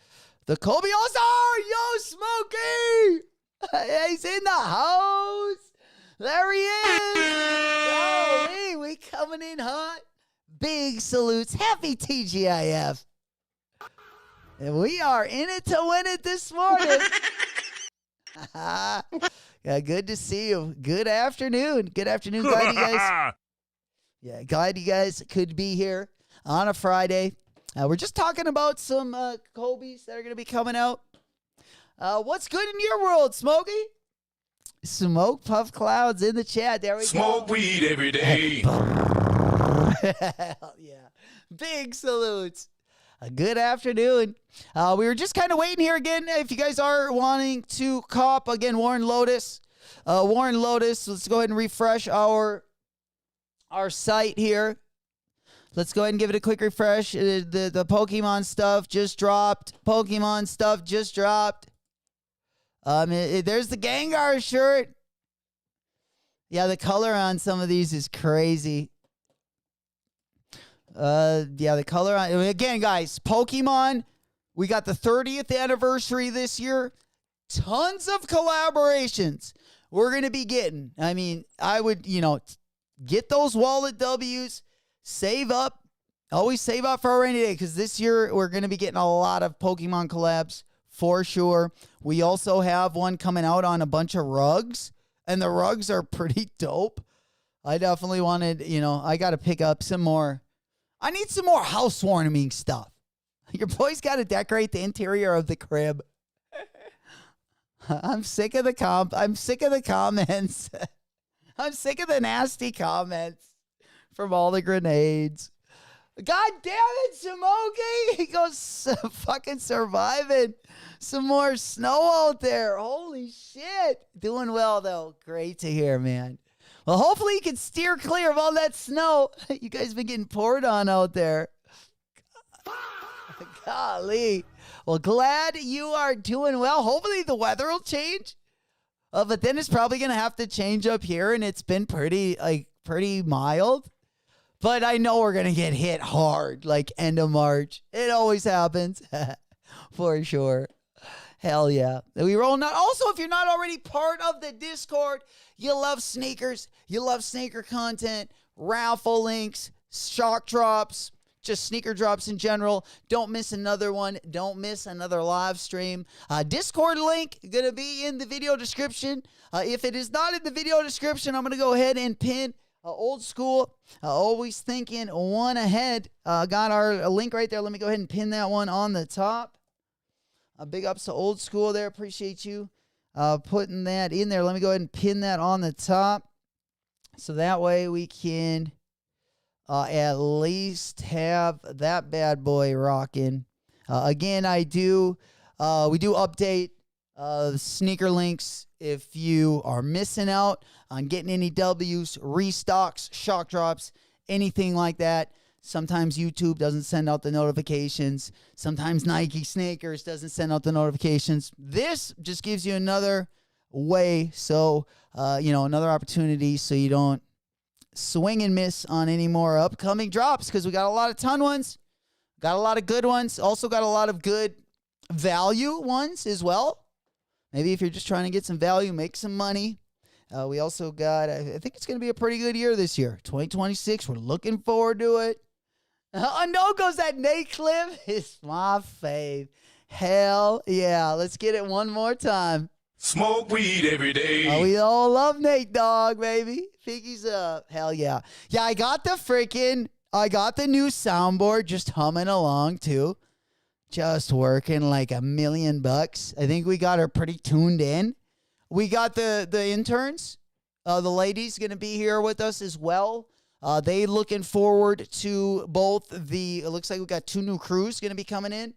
Kobe All-Star. Yo, Smokey! He's in the house. There he is. Golly, we coming in hot. Big salutes. Happy TGIF. And we are in it to win it this morning. Yeah, good to see you. Good afternoon. Good afternoon. Glad you guys. Yeah, glad you guys could be here on a Friday. We're just talking about some Kobe's that are going to be coming out. What's good in your world, Smokey? Smoke Puff Clouds in the chat. There we go. Smoke weed every day. Hell yeah. Big salutes. Good afternoon. We were just kind of waiting here again. If you guys are wanting to cop, again, Warren Lotus. Warren Lotus, let's go ahead and refresh our site here. Let's go ahead and give it a quick refresh. The Pokemon stuff just dropped. There's the Gengar shirt. Yeah, the color on some of these is crazy. The color on, again, guys, Pokemon, we got the 30th anniversary this year. Tons of collaborations we're going to be getting. I mean, I would, get those wallet W's, save up, always save up for a rainy day, because this year we're going to be getting a lot of Pokemon collabs for sure. We also have one coming out on a bunch of rugs, and the rugs are pretty dope. I definitely wanted, I got to pick up some more. I need some more housewarming stuff. Your boy's got to decorate the interior of the crib. I'm sick of the comments. I'm sick of the nasty comments from all the grenades. God damn it, Smokey! He goes fucking surviving. Some more snow out there. Holy shit. Doing well, though. Great to hear, man. Well, hopefully you can steer clear of all that snow. You guys been getting poured on out there. Golly. Well, glad you are doing well. Hopefully the weather will change. But then it's probably going to have to change up here, and it's been pretty mild. But I know we're going to get hit hard, like end of March. It always happens. For sure. Hell yeah. We roll not. Also, if you're not already part of the Discord, you love sneakers, you love sneaker content, raffle links, shock drops, just sneaker drops in general. Don't miss another one. Don't miss another live stream. Discord link going to be in the video description. If it is not in the video description, I'm going to go ahead and pin Old School. Always thinking one ahead. Got our link right there. Let me go ahead and pin that one on the top. Big ups to Old School there. Appreciate you putting that in there. Let me go ahead and pin that on the top. So that way we can at least have that bad boy rocking. Again, we do update sneaker links if you are missing out on getting any W's, restocks, shock drops, anything like that. Sometimes YouTube doesn't send out the notifications. Sometimes Nike Sneakers doesn't send out the notifications. This just gives you another way, so another opportunity, so you don't swing and miss on any more upcoming drops, because we got a lot of ton ones, got a lot of good ones, also got a lot of good value ones as well. Maybe if you're just trying to get some value, make some money. We also got, I think it's going to be a pretty good year this year, 2026. We're looking forward to it. No goes that Nate Cliff is my fave. Hell yeah. Let's get it one more time. Smoke weed every day. We all love Nate Dogg, baby. Piggy's up. Hell yeah. Yeah, I got the new soundboard just humming along too. Just working like $1 million. I think we got her pretty tuned in. We got the interns the ladies going to be here with us as well. They looking forward to both it looks like we got 2 new crews going to be coming in.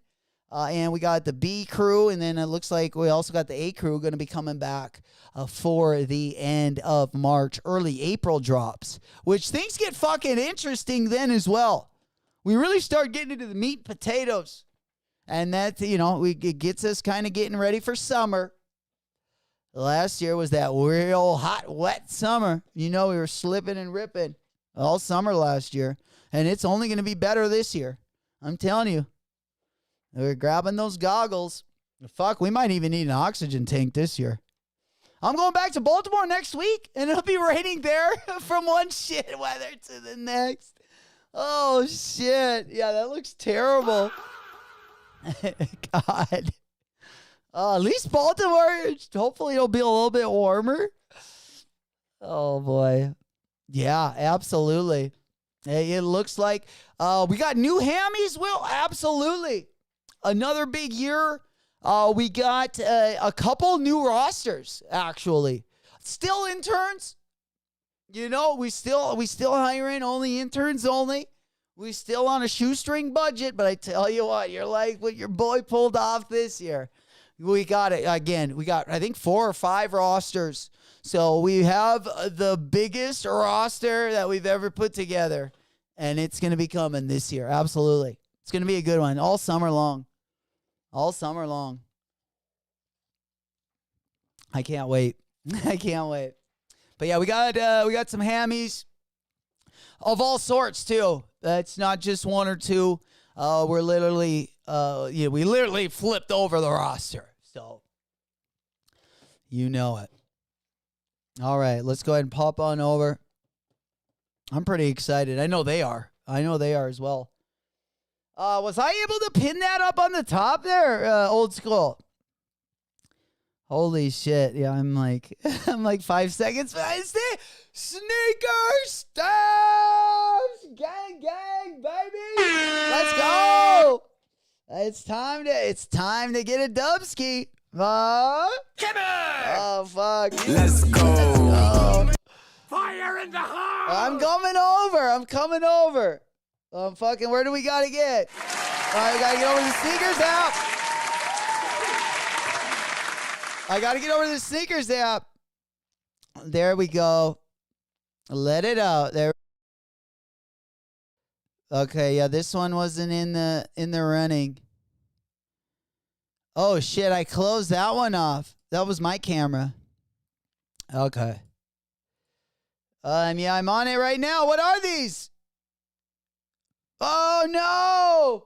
And we got the B crew, and then it looks like we also got the A crew going to be coming back for the end of March, early April drops, which things get fucking interesting then as well. We really start getting into the meat and potatoes. And that, it gets us kind of getting ready for summer. Last year was that real hot, wet summer. We were slipping and ripping all summer last year. And it's only going to be better this year. I'm telling you. We're grabbing those goggles. Fuck, we might even need an oxygen tank this year. I'm going back to Baltimore next week, and it'll be raining there from one shit weather to the next. Oh, shit. Yeah, that looks terrible. God. At least Baltimore, hopefully it'll be a little bit warmer. Oh, boy. Yeah, absolutely. It looks like we got new hammies, Will. Absolutely. Another big year. We got a couple new rosters, actually. Still interns. We still hiring only interns only. We still on a shoestring budget, but I tell you what, you're like what your boy pulled off this year. We got it again. We got, I think, 4 or 5 rosters. So we have the biggest roster that we've ever put together, and it's going to be coming this year. Absolutely. It's going to be a good one all summer long. All summer long. I can't wait. I can't wait. But yeah, we got some hammies of all sorts too. That's not just 1 or 2. We're literally we literally flipped over the roster. So you know it. All right, let's go ahead and pop on over. I'm pretty excited. I know they are. I know they are as well. Was I able to pin that up on the top there, old school? Holy shit. Yeah, I'm like 5 seconds behind. Sneaker Stabs! Gang, gang, baby! Let's go! It's time to get a dubski. Oh, fuck. Let's go. Fire in the heart! I'm coming over. Fucking, where do we gotta get? All right, we gotta get over to the sneakers app. I gotta get over to the sneakers app. There we go. Let it out. There. Okay, yeah, this one wasn't in the running. Oh shit, I closed that one off. That was my camera. Okay. Yeah, I'm on it right now. What are these? Oh no!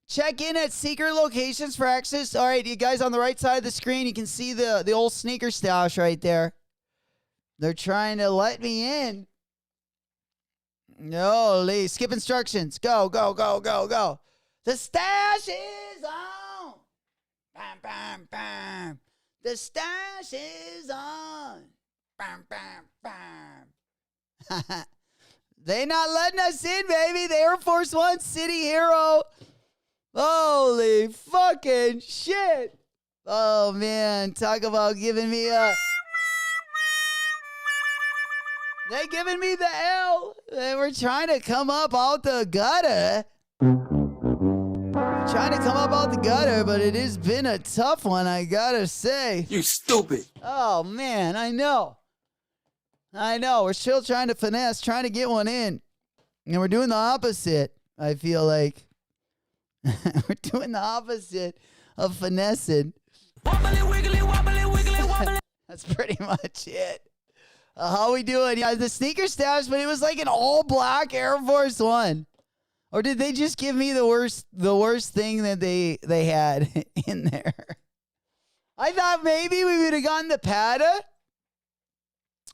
Check in at secret locations for access. All right, you guys on the right side of the screen, you can see the old sneaker stash right there. They're trying to let me in. No, Lee. Skip instructions. Go, go, go, go, go. The stash is on. Bam, bam, bam. The stash is on. Bam, bam, bam. They not letting us in, baby. The Air Force One City Hero. Holy fucking shit. Oh, man. Talk about giving me They giving me the L. They were trying to come up out the gutter. Trying to come up out the gutter, but it has been a tough one, I gotta say. You stupid. Oh, man, I know. We're still trying to finesse, trying to get one in. And we're doing the opposite, I feel like. We're doing the opposite of finessing. Wobbly, wiggly, wobbly, wiggly, wobbly. That's pretty much it. How we doing? Yeah, the sneaker stash, but it was like an all black Air Force One. Or did they just give me the worst thing that they had in there? I thought maybe we would have gotten the Pata.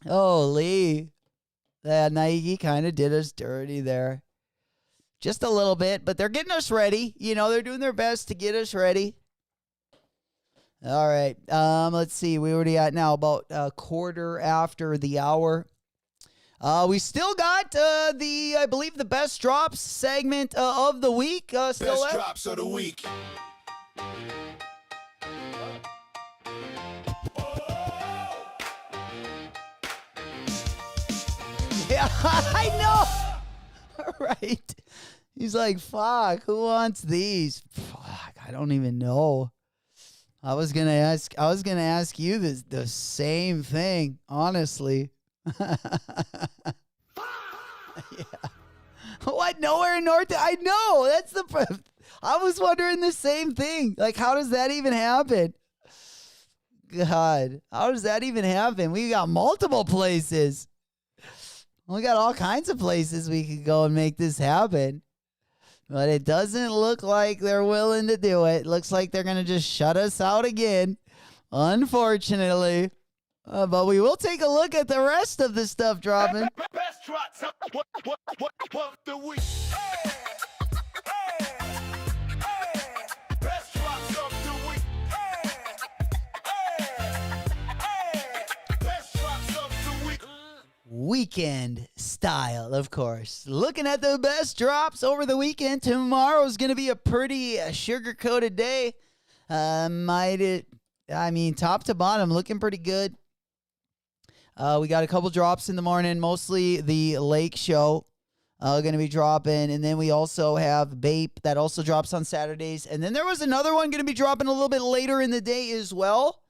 Holy. That Nike kind of did us dirty there. Just a little bit, but they're getting us ready. They're doing their best to get us ready. All right. Let's see. We already at now about a quarter after the hour. We still got I believe the best drops segment of the week. Still Best left. drops of the week. I know. Right. He's like, fuck, who wants these? Fuck, I don't even know. I was gonna ask you the same thing, honestly. Yeah. What? Nowhere in North? I know. That's the. I was wondering the same thing. Like, how does that even happen? God, how does that even happen? We got multiple places. We got all kinds of places we could go and make this happen. But it doesn't look like they're willing to do it. Looks like they're going to just shut us out again, unfortunately. But we will take a look at the rest of the stuff dropping. Best drops of the week. Hey, hey, hey. Best drops of the week. Hey, hey, hey. Best drops of the week. Weekend style, of course. Looking at the best drops over the weekend. Tomorrow's going to be a pretty sugar-coated day. Top to bottom, looking pretty good. We got a couple drops in the morning, mostly the Lake Show going to be dropping. And then we also have Bape that also drops on Saturdays. And then there was another one going to be dropping a little bit later in the day as well.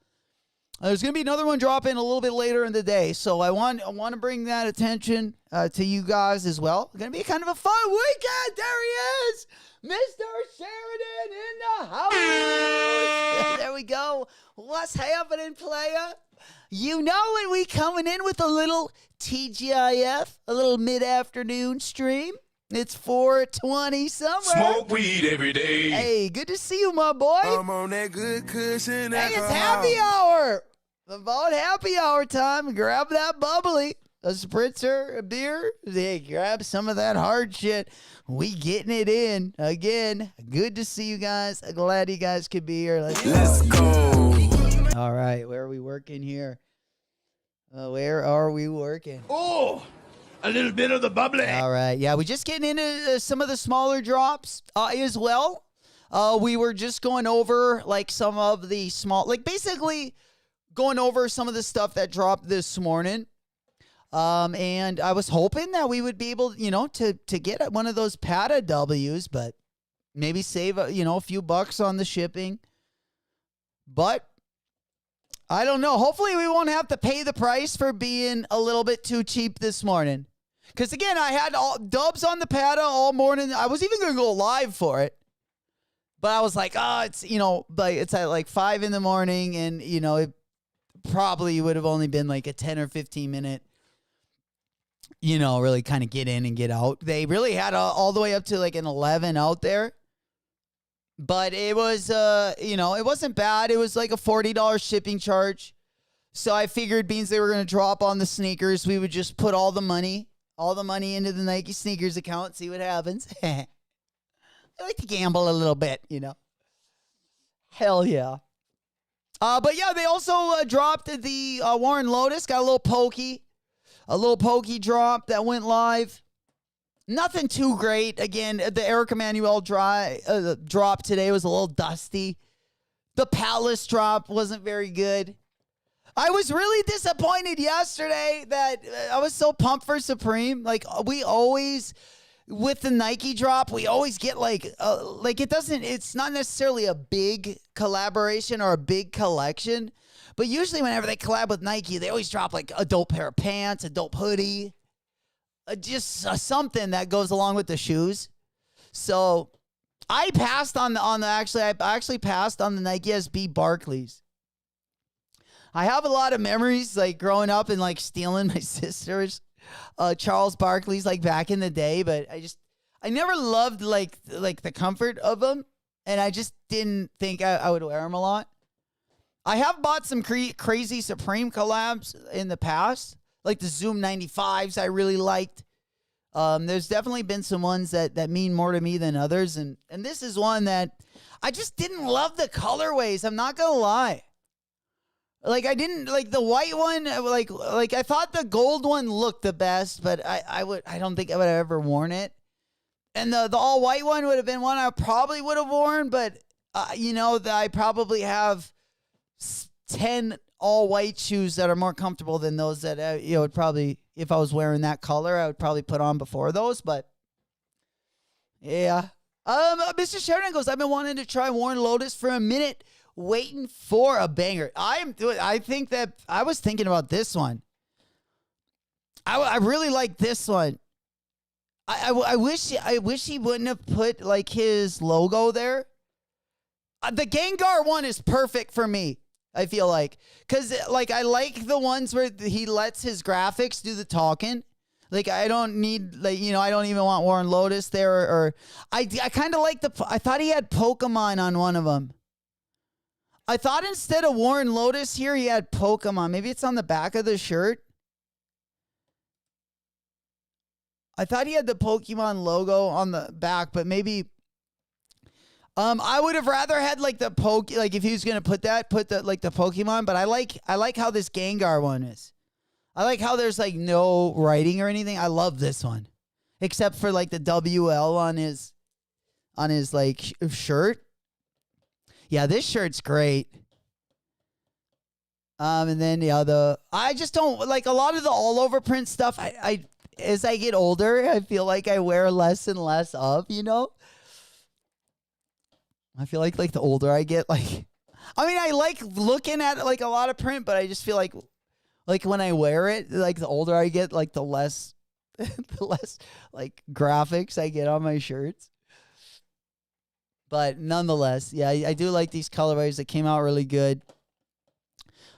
There's going to be another one dropping a little bit later in the day. So I want to bring that attention to you guys as well. It's going to be kind of a fun weekend. There he is, Mr. Sheridan in the house. There we go. What's happening, player? You know when we coming in with a little TGIF, a little mid-afternoon stream. It's 4:20 somewhere. Smoke weed every day. Hey, good to see you, my boy. I'm on that good cushion. Hey, it's happy hour. About happy hour time. Grab that bubbly, a spritzer, a beer. Hey, grab some of that hard shit. We getting it in. Again, good to see you guys. Glad you guys could be here. Let's go. All right, where are we working here? Where are we working? Oh, a little bit of the bubbly. All right, yeah, we just getting into some of the smaller drops as well. We were just going over like some of the small, like basically going over some of the stuff that dropped this morning. And I was hoping that we would be able, to get one of those PATA W's, but maybe save, a few bucks on the shipping. But I don't know. Hopefully we won't have to pay the price for being a little bit too cheap this morning. Because, again, I had all dubs on the PATA all morning. I was even going to go live for it. But I was like, it's, it's at like 5 in the morning. And, it probably would have only been like a 10 or 15 minute, really kind of get in and get out. They really had all the way up to like an 11 out there. But it was, it wasn't bad. It was like a $40 shipping charge. So I figured beans they were going to drop on the sneakers. We would just put all the money into the Nike sneakers account, see what happens. I like to gamble a little bit, Hell yeah. But yeah, they also dropped the Warren Lotus, got a little pokey drop that went live. Nothing too great. Again, the Eric Emanuel drop today was a little dusty. The Palace drop wasn't very good. I was really disappointed yesterday that I was so pumped for Supreme. Like, we always, with the Nike drop, we always get it's not necessarily a big collaboration or a big collection. But usually whenever they collab with Nike, they always drop like a dope pair of pants, a dope hoodie. Something that goes along with the shoes. So I passed on I actually passed on the Nike SB Barclays. I have a lot of memories like growing up and like stealing my sister's Charles Barkley's like back in the day, but I never loved like the comfort of them, and I just didn't think I would wear them a lot. I have bought some crazy Supreme collabs in the past. Like the Zoom 95s I really liked. There's definitely been some ones that mean more to me than others. And this is one that I just didn't love the colorways. I'm not going to lie. Like I didn't like the white one. Like I thought the gold one looked the best, but I don't think I would have ever worn it. And the all white one would have been one I probably would have worn, but I probably have 10 all white shoes that are more comfortable than those that would probably if I was wearing that color, I would probably put on before those, but yeah. Mr. Sheridan goes, I've been wanting to try Warren Lotus for a minute, waiting for a banger. I think that I was thinking about this one. I really like this one. I wish he wouldn't have put like his logo there. The Gengar one is perfect for me. I feel like, cause like I like the ones where he lets his graphics do the talking. Like I don't need I don't even want Warren Lotus there or I kind of like I thought he had Pokemon on one of them. I thought instead of Warren Lotus here he had Pokemon. Maybe it's on the back of the shirt. I thought he had the Pokemon logo on the back, but maybe I would have rather had like the if he was gonna put the Pokemon, but I like how this Gengar one is. I like how there's like no writing or anything. I love this one. Except for like the WL on his like shirt. Yeah, this shirt's great. And then I just don't like a lot of the all over print stuff. I as I get older, I feel like I wear less and less of, I feel like the older I get, like, I mean, I like looking at like a lot of print, but I just feel like when I wear it, like the older I get, like the less like graphics I get on my shirts. But nonetheless, yeah, I do like these colorways that came out really good.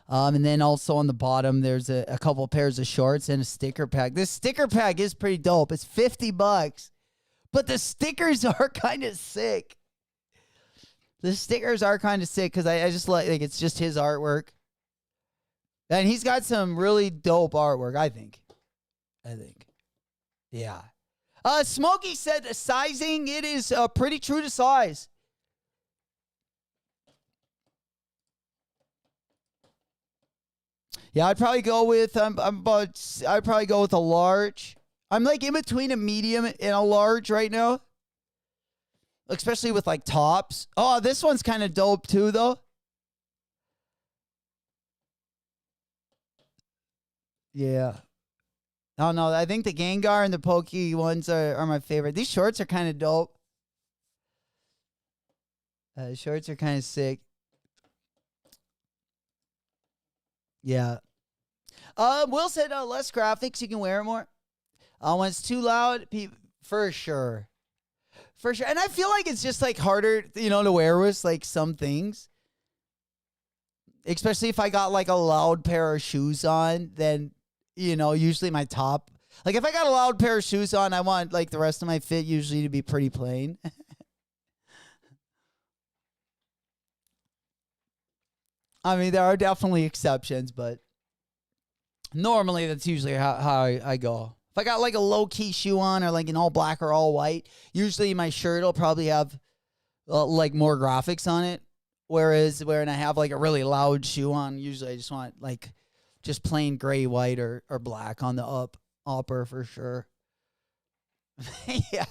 And then also on the bottom, there's a couple pairs of shorts and a sticker pack. This sticker pack is pretty dope. It's $50, but the stickers are kind of sick. The stickers are kind of sick because I just like it's just his artwork. And he's got some really dope artwork, I think. Yeah. Smokey said sizing, it is pretty true to size. Yeah, I'd probably go with I'd probably go with a large. I'm like in between a medium and a large right now. Especially with like tops. Oh, this one's kind of dope too though. Yeah. Oh no, I think the Gengar and the Pokey ones are my favorite. These shorts are kind of dope. Shorts are kind of sick. Yeah. Will said less graphics, you can wear it more. When it's too loud, for sure. For sure. And I feel like it's just like harder, to wear with like some things. Especially if I got like a loud pair of shoes on, then, usually my top. Like if I got a loud pair of shoes on, I want like the rest of my fit usually to be pretty plain. I mean, there are definitely exceptions, but normally that's usually how I go. If I got like a low-key shoe on or like an all black or all white, usually my shirt will probably have like more graphics on it. Whereas when I have like a really loud shoe on, usually I just want like just plain gray, white, or black on the upper for sure. Yeah.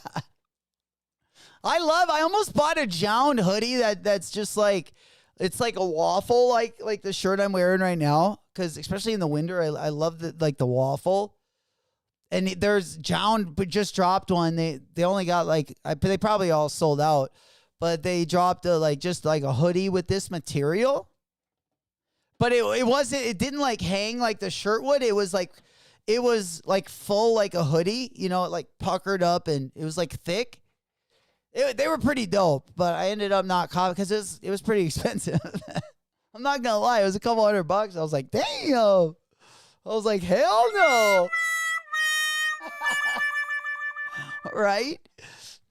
I almost bought a Jound hoodie that's just like, it's like a waffle, like the shirt I'm wearing right now. Because especially in the winter, I love the waffle. And there's Jound just dropped one. They only got they probably all sold out, but they dropped just a hoodie with this material. But it didn't like hang like the shirt would. It was like full like a hoodie, it like puckered up and it was like thick. They were pretty dope, but I ended up not copying because it was pretty expensive. I'm not gonna lie, it was a couple $100. I was like, damn. I was like, hell no. Right?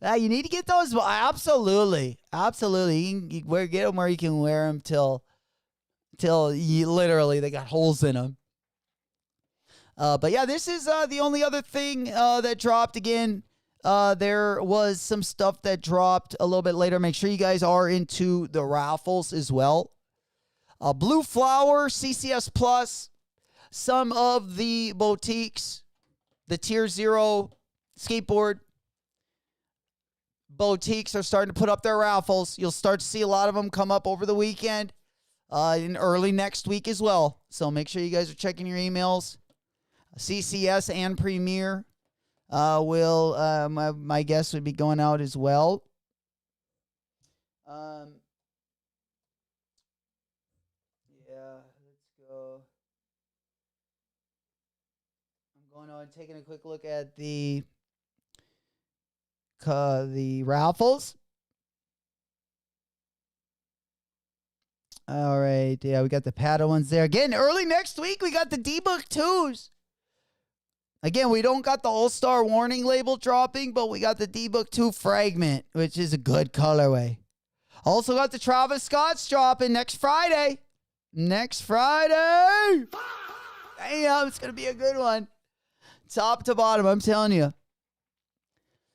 You need to get those. Absolutely. You can get them where you can wear them till you literally they got holes in them. But yeah, this is the only other thing that dropped again. There was some stuff that dropped a little bit later. Make sure you guys are into the raffles as well. Blue Flower, CCS Plus, some of the boutiques, the Tier 0 skateboard boutiques are starting to put up their raffles. You'll start to see a lot of them come up over the weekend and early next week as well. So make sure you guys are checking your emails. CCS and Premier will, my guess would be going out as well. Yeah, let's go. I'm going on taking a quick look at the raffles. All right, yeah, we got the Padawans there. Again, early next week, we got the D-Book 2s. Again, we don't got the All-Star warning label dropping, but we got the D-Book 2 fragment, which is a good colorway. Also got the Travis Scott's dropping next Friday. Next Friday! Damn, it's going to be a good one. Top to bottom, I'm telling you.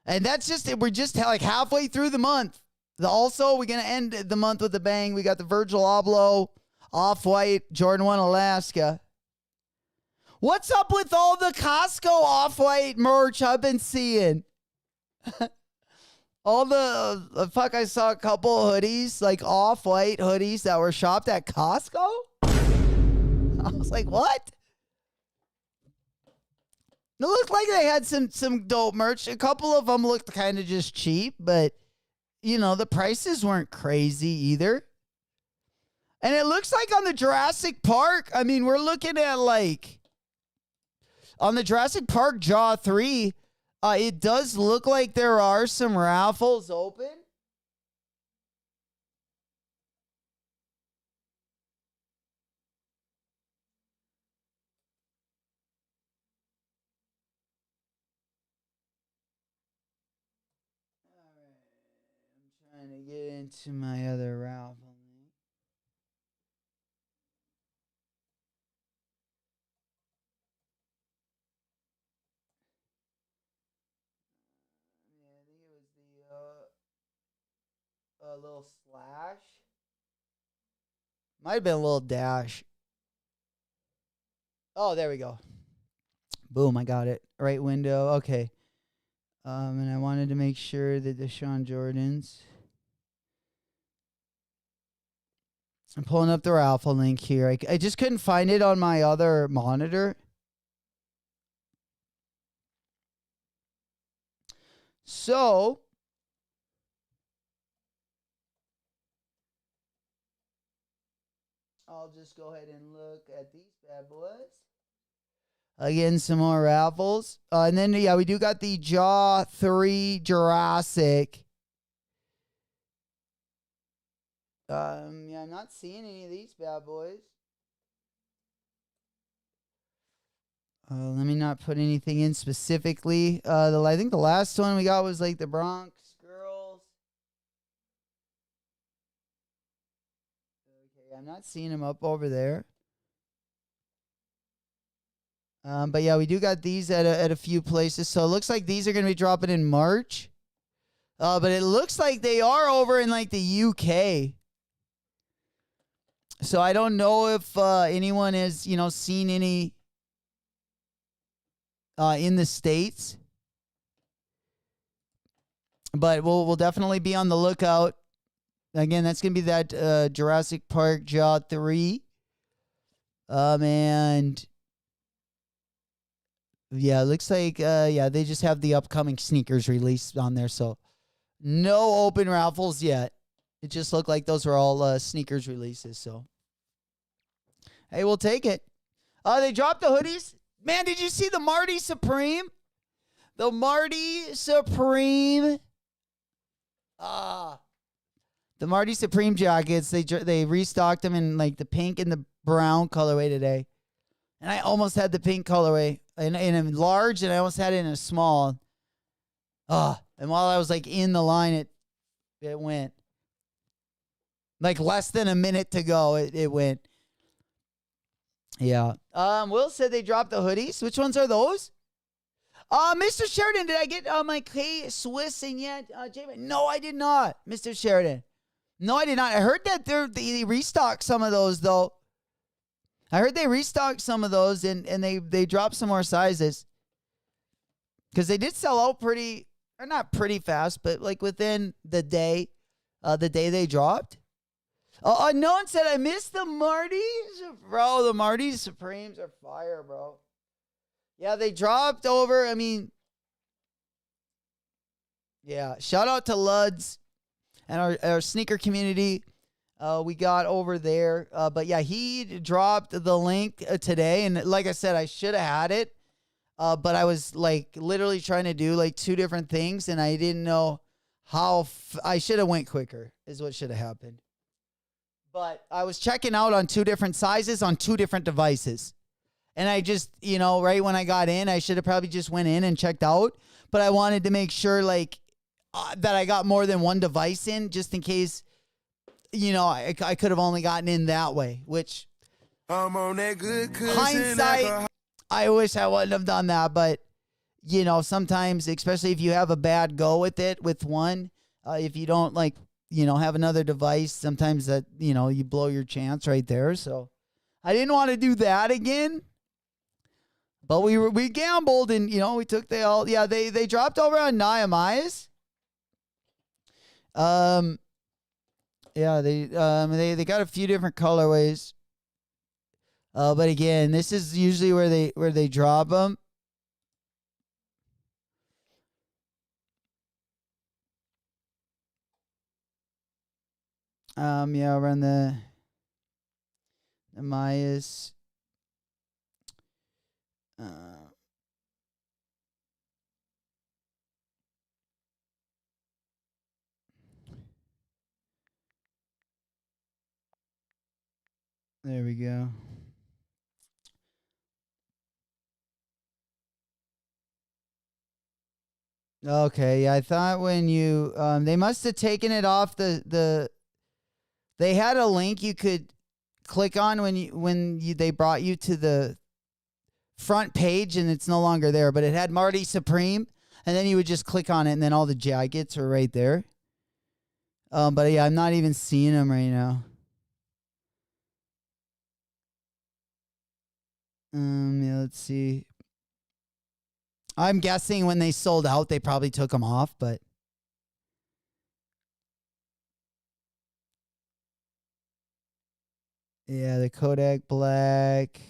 And that's just it. We're just like halfway through the month. Also, we're going to end the month with a bang. We got the Virgil Abloh Off-White Jordan 1 Alaska. What's up with all the Costco Off-White merch I've been seeing? All the, I saw a couple hoodies, like Off-White hoodies that were shopped at Costco. I was like, what? It looked like they had some dope merch. A couple of them looked kind of just cheap, but, you know, the prices weren't crazy either. And it looks like on the Jurassic Park, I mean, we're looking at like, on the Jurassic Park Jaw 3, it does look like there are some raffles open. Trying to get into my other raffle. Yeah, I think it was the little slash. Might have been a little dash. Oh, there we go. Boom, I got it. Right window. Okay. And I wanted to make sure that the Sean Jordans. I'm pulling up the raffle link here. I just couldn't find it on my other monitor. So, I'll just go ahead and look at these bad boys. Again, some more raffles. And then, yeah, we do got the Jaw 3 Jurassic. Yeah, I'm not seeing any of these bad boys. Let me not put anything in specifically. I think the last one we got was like the Bronx girls. Okay, I'm not seeing them up over there. But yeah, we do got these at a few places. So it looks like these are going to be dropping in March. But it looks like they are over in like the UK. So I don't know if anyone has, seen any in the States. But we'll definitely be on the lookout. Again, that's going to be that Jurassic Park Jaw 3. And yeah, it looks like, they just have the upcoming sneakers released on there. So no open raffles yet. It just looked like those were all sneakers releases. So, hey, we'll take it. They dropped the hoodies. Man, did you see the Marty Supreme? The Marty Supreme. The Marty Supreme jackets. They restocked them in like the pink and the brown colorway today. And I almost had the pink colorway in a large, and I almost had it in a small. And while I was like in the line, it went. Like less than a minute to go, it went. Yeah. Will said they dropped the hoodies. Which ones are those? Mr. Sheridan, did I get my K Swiss in yet? No, I did not, Mr. Sheridan. No, I did not. I heard that they restocked some of those, though. I heard they restocked some of those, and they dropped some more sizes. Because they did sell out not pretty fast, but like within the day they dropped. Unknown said, I missed the Martys. Bro, the Martys Supremes are fire, bro. Yeah, they dropped over. I mean, yeah, shout out to Luds and our sneaker community. We got over there. But yeah, he dropped the link today. And like I said, I should have had it. But I was like literally trying to do like two different things. And I didn't know how I should have went quicker is what should have happened. But I was checking out on two different sizes on two different devices. And I just, right when I got in, I should have probably just went in and checked out. But I wanted to make sure like that I got more than one device in just in case, I could have only gotten in that way, which I'm on that good hindsight, I wish I wouldn't have done that. But, sometimes, especially if you have a bad go with it with one, if you don't have another device, sometimes that, you blow your chance right there. So I didn't want to do that again. But we gambled and, we took they dropped over on Nehemiah's. Yeah, they got a few different colorways. But again, this is usually where they drop them. Yeah, around the Mayas. There we go. Okay, yeah, I thought when you they must have taken it off the they had a link you could click on when they brought you to the front page and it's no longer there, but it had Marty Supreme and then you would just click on it and then all the jackets are right there. But yeah, I'm not even seeing them right now. Yeah, let's see. I'm guessing when they sold out, they probably took them off, but yeah, the Kodak Black.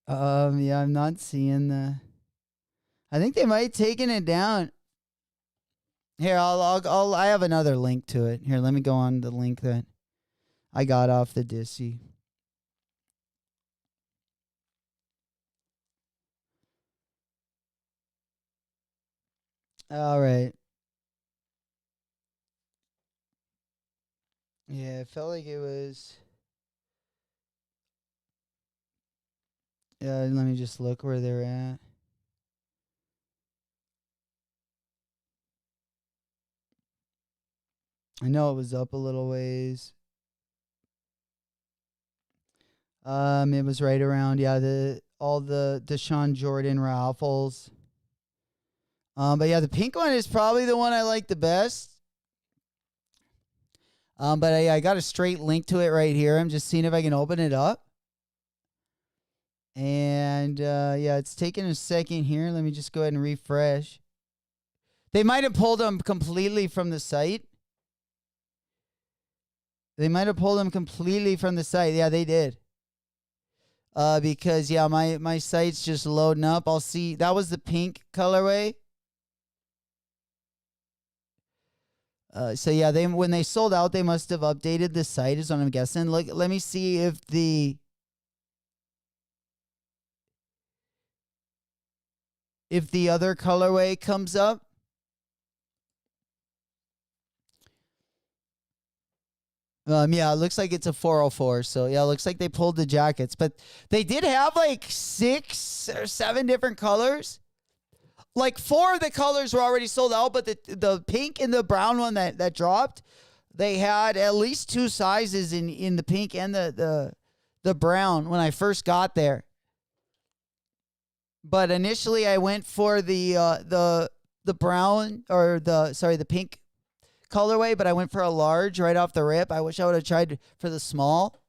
Yeah, I'm not seeing I think they might have taken it down. Here, I have another link to it. Here, let me go on the link that I got off the Dissy. All right. Yeah, it felt like it was. Yeah, let me just look where they're at. I know it was up a little ways. It was right around, all the Deshaun Jordan raffles. But yeah, the pink one is probably the one I like the best. But I got a straight link to it right here. I'm just seeing if I can open it up. And yeah, it's taking a second here. Let me just go ahead and refresh. They might have pulled them completely from the site. Yeah, they did. Because yeah, my site's just loading up. I'll see. That was the pink colorway. So yeah, when they sold out, they must have updated the site is what I'm guessing. Look, let me see if the other colorway comes up. Yeah, it looks like it's a 404. So yeah, it looks like they pulled the jackets, but they did have like 6 or 7 different colors. Like 4 of the colors were already sold out, but the pink and the brown one that dropped, they had at least 2 sizes in the pink and the brown when I first got there. But initially I went for the brown or the pink colorway, but I went for a large right off the rip. I wish I would have tried for the small,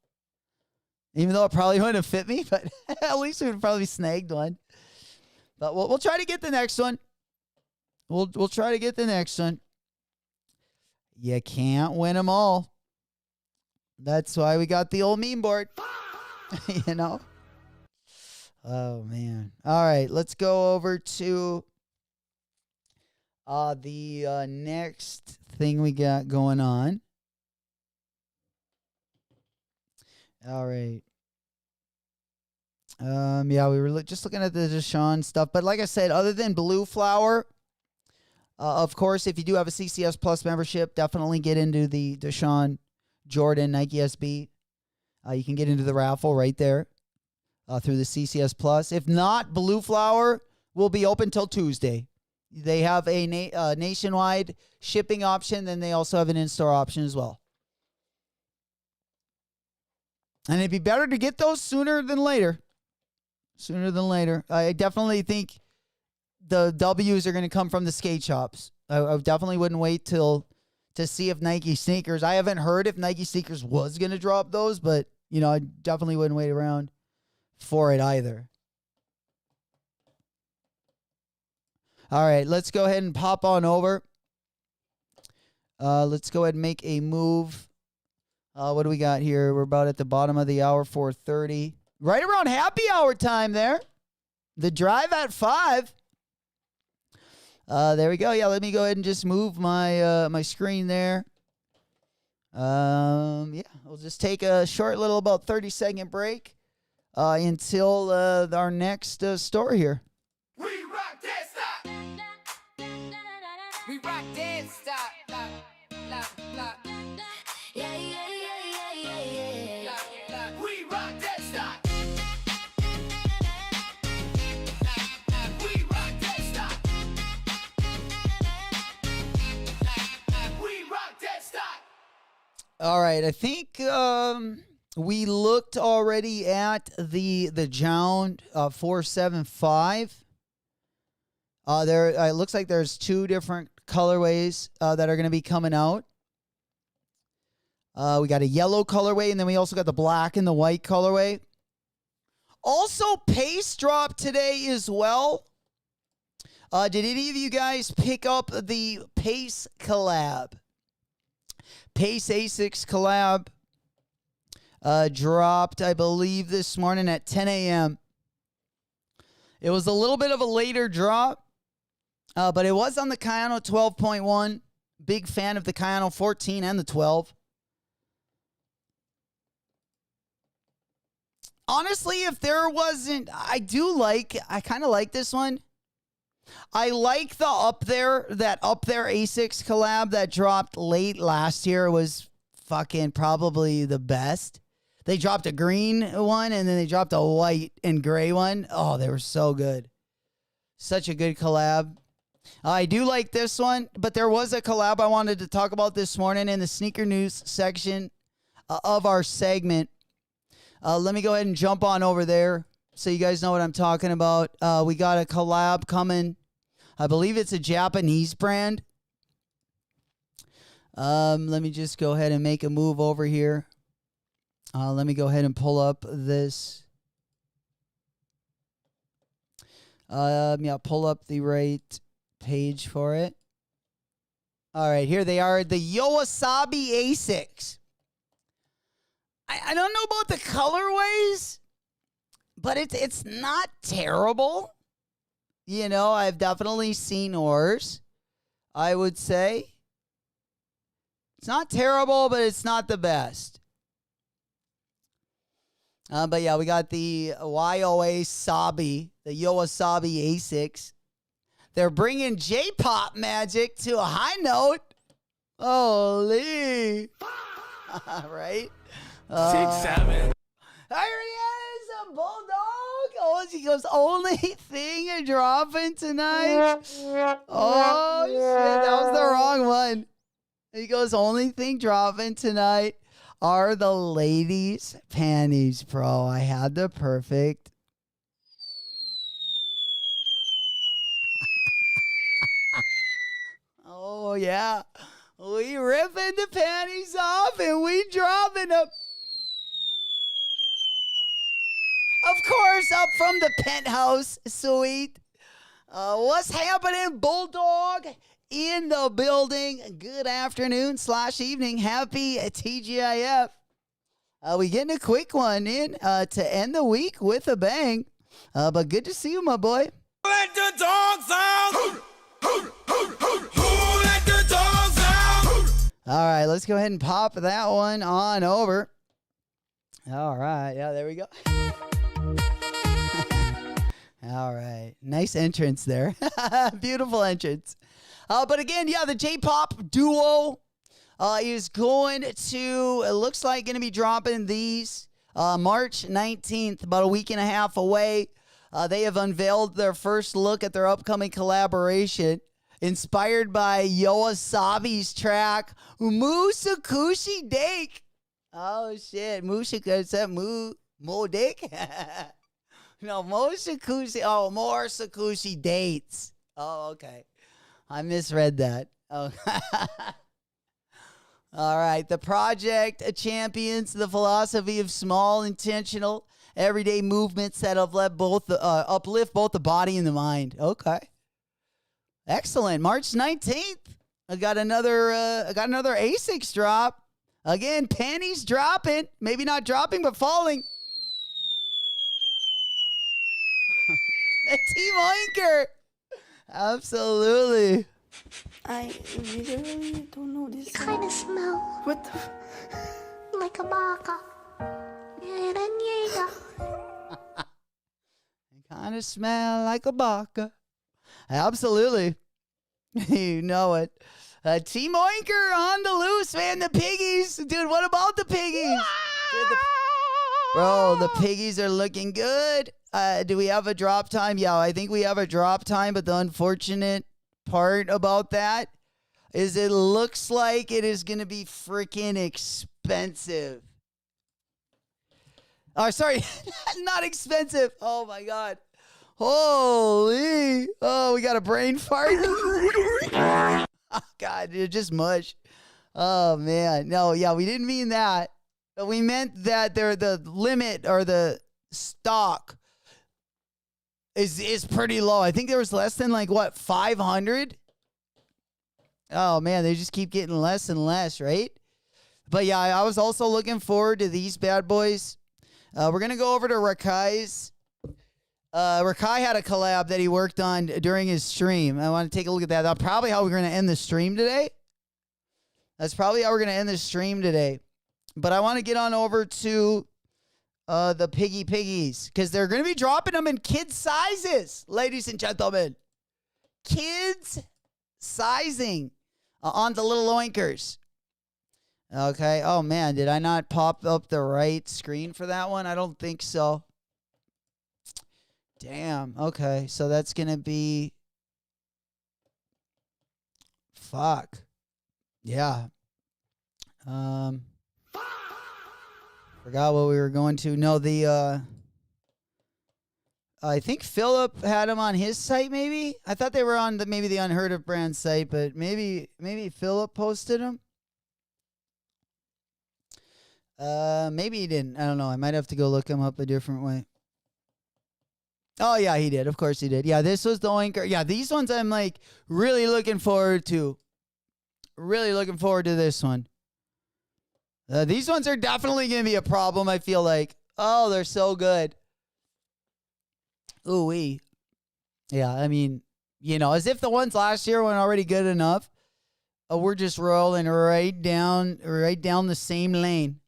even though it probably wouldn't have fit me, but at least we would probably snagged one. But we'll try to get the next one. We'll try to get the next one. You can't win them all. That's why we got the old meme board. You know? Oh, man. All right, let's go over to the next thing we got going on. All right. Yeah, we were just looking at the Deshaun stuff. But like I said, other than Blue Flower, of course, if you do have a CCS Plus membership, definitely get into the Deshaun Jordan Nike SB. You can get into the raffle right there through the CCS Plus. If not, Blue Flower will be open till Tuesday. They have a nationwide shipping option. Then they also have an in-store option as well. And it'd be better to get those sooner than later. Sooner than later. I definitely think the W's are going to come from the skate shops. I definitely wouldn't wait to see if Nike sneakers. I haven't heard if Nike sneakers was going to drop those, but, you know, I definitely wouldn't wait around for it either. All right, let's go ahead and pop on over. Let's go ahead and make a move. What do we got here? We're about at the bottom of the hour, 4:30. Right around happy hour time there. The drive at 5. There we go. Yeah, let me go ahead and just move my my screen there. Yeah, we'll just take a short little about 30-second break until our next story here. We rock that stop. We rock that stop. Lock. Yeah, yeah, yeah, yeah, yeah, yeah. We rock that stop. We rock that stop. We rock that stop. All right, I think we looked already at the Jound 475. There, it looks like there's 2 different colorways that are going to be coming out. We got a yellow colorway, and then we also got the black and the white colorway. Also, Pace dropped today as well. Did any of you guys pick up the Pace collab? Pace Asics collab dropped, I believe, this morning at 10 a.m. It was a little bit of a later drop, but it was on the Kayano 12.1. Big fan of the Kayano 14 and the 12. Honestly, if there wasn't, I kind of like this one. I like the Up There Asics collab that dropped late last year. Was fucking probably the best. They dropped a green one and then they dropped a white and gray one. Oh, they were so good. Such a good collab. I do like this one, but there was a collab I wanted to talk about this morning in the sneaker news section of our segment. Let me go ahead and jump on over there so you guys know what I'm talking about. We got a collab coming. I believe it's a Japanese brand. Let me just go ahead and make a move over here. Let me go ahead and pull up this. Yeah, pull up the right page for it. All right, here they are, the Yowasabi Asics. I don't know about the colorways, but it's not terrible. You know, I've definitely seen worse, I would say. It's not terrible, but it's not the best. But yeah, we got the Yowasabi Asics. They're bringing J-pop magic to a high note. Holy. Right? 6-7. Here he is, a bulldog. Oh, he goes, only thing dropping tonight. Oh, shit, that was the wrong one. He goes, only thing dropping tonight are the ladies' panties, bro. I had the perfect. Oh, yeah. We ripping the panties off and we dropping them. Of course, up from the penthouse suite. What's happening, Bulldog? In the building. Good afternoon / evening. Happy TGIF. We getting a quick one in to end the week with a bang. But good to see you, my boy. Let the dogs out! Who let the dogs out? All right, let's go ahead and pop that one on over. All right, yeah, there we go. All right, nice entrance there. Beautiful entrance. But again, yeah, the J-pop duo is going to, it looks like going to be dropping these March 19th, about a week and a half away. They have unveiled their first look at their upcoming collaboration, inspired by Yoasabi's track, Musakushi Dake. Oh, shit. Is that Mo Dake? No, Mosakushi. Oh, more Sakushi Dates. Oh, okay. I misread that. Oh. All right. The project champions the philosophy of small, intentional, everyday movements that uplift both the body and the mind. Okay. Excellent. March 19th. I got another ASICS drop. Again, panties dropping. Maybe not dropping, but falling. Team Oinker. Absolutely. I literally don't know this. Kind of smell What the? like a baka. Kind of smell like a baka. Absolutely. You know it. Team Oinker on the loose, man. The piggies. Dude, what about the piggies? Dude, bro, the piggies are looking good. Do we have a drop time? Yeah, I think we have a drop time, but the unfortunate part about that is it looks like it is going to be freaking expensive. Oh, sorry. Not expensive. Oh, my God. Holy. Oh, we got a brain fart. Oh, God, dude, just mush. Oh, man. No, yeah, we didn't mean that. But we meant that the limit or the stock is pretty low. I think there was less than 500. Oh man, they just keep getting less and less, right? But yeah, I was also looking forward to these bad boys. We're gonna go over to Rakai's. Rakai had a collab that he worked on during his stream. I want to take a look at that. That's probably how we're gonna end the stream today. But I want to get on over to the piggies, because they're going to be dropping them in kids sizes, ladies and gentlemen. Kids sizing on the little oinkers. Okay. Oh, man. Did I not pop up the right screen for that one? I don't think so. Damn. Okay. So that's going to be. Fuck. Yeah. Forgot what we were going to. No, I think Philip had them on his site, maybe? I thought they were on maybe the Unheard of brand site, but maybe Philip posted them. Maybe he didn't. I don't know. I might have to go look him up a different way. Oh, yeah, he did. Of course he did. Yeah, this was the Oinker. Yeah, these ones I'm really looking forward to. Really looking forward to this one. These ones are definitely going to be a problem, I feel like. Oh, they're so good. Ooh-wee. Yeah, I mean, as if the ones last year weren't already good enough. We're just rolling right down the same lane.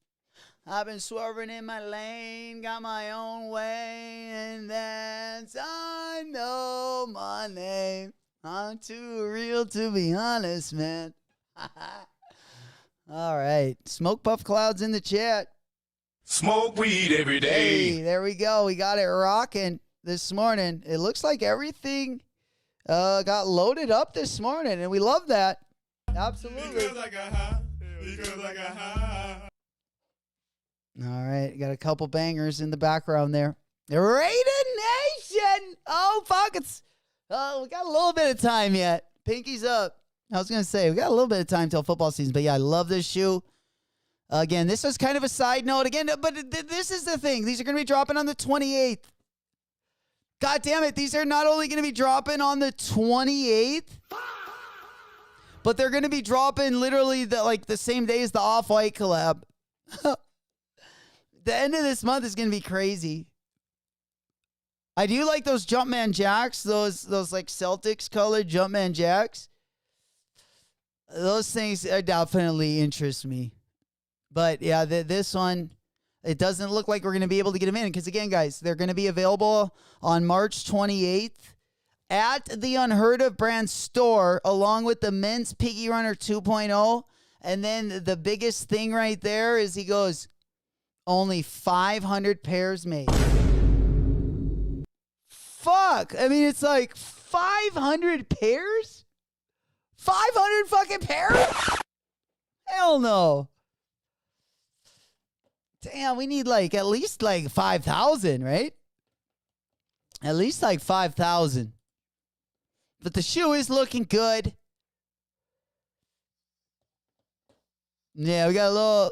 I've been swerving in my lane, got my own way, and that's I know my name. I'm too real to be honest, man. All right. Smoke Puff Clouds in the chat. Smoke weed every day. Hey, there we go. We got it rocking this morning. It looks like everything got loaded up this morning, and we love that. Absolutely. All right. Got a couple bangers in the background there. Raider Nation. Oh, fuck. We got a little bit of time yet. Pinky's up. I was going to say, we got a little bit of time till football season, but yeah, I love this shoe. Again, this was kind of a side note again, but this is the thing. These are going to be dropping on the 28th. God damn it. These are not only going to be dropping on the 28th, but they're going to be dropping literally the same day as the Off-White collab. The end of this month is gonna be crazy. I do like those Jumpman Jacks, those like Celtics colored Jumpman Jacks. Those things definitely interest me. But yeah, this one, it doesn't look like we're going to be able to get them in. Because again, guys, they're going to be available on March 28th at the Unheard of brand store, along with the men's Piggy Runner 2.0. And then the biggest thing right there is he goes, only 500 pairs made. Fuck. I mean, it's like 500 pairs? 500 fucking pairs? Hell no. Damn, we need like at least like 5,000, right? At least like 5,000. But the shoe is looking good. Yeah, we got a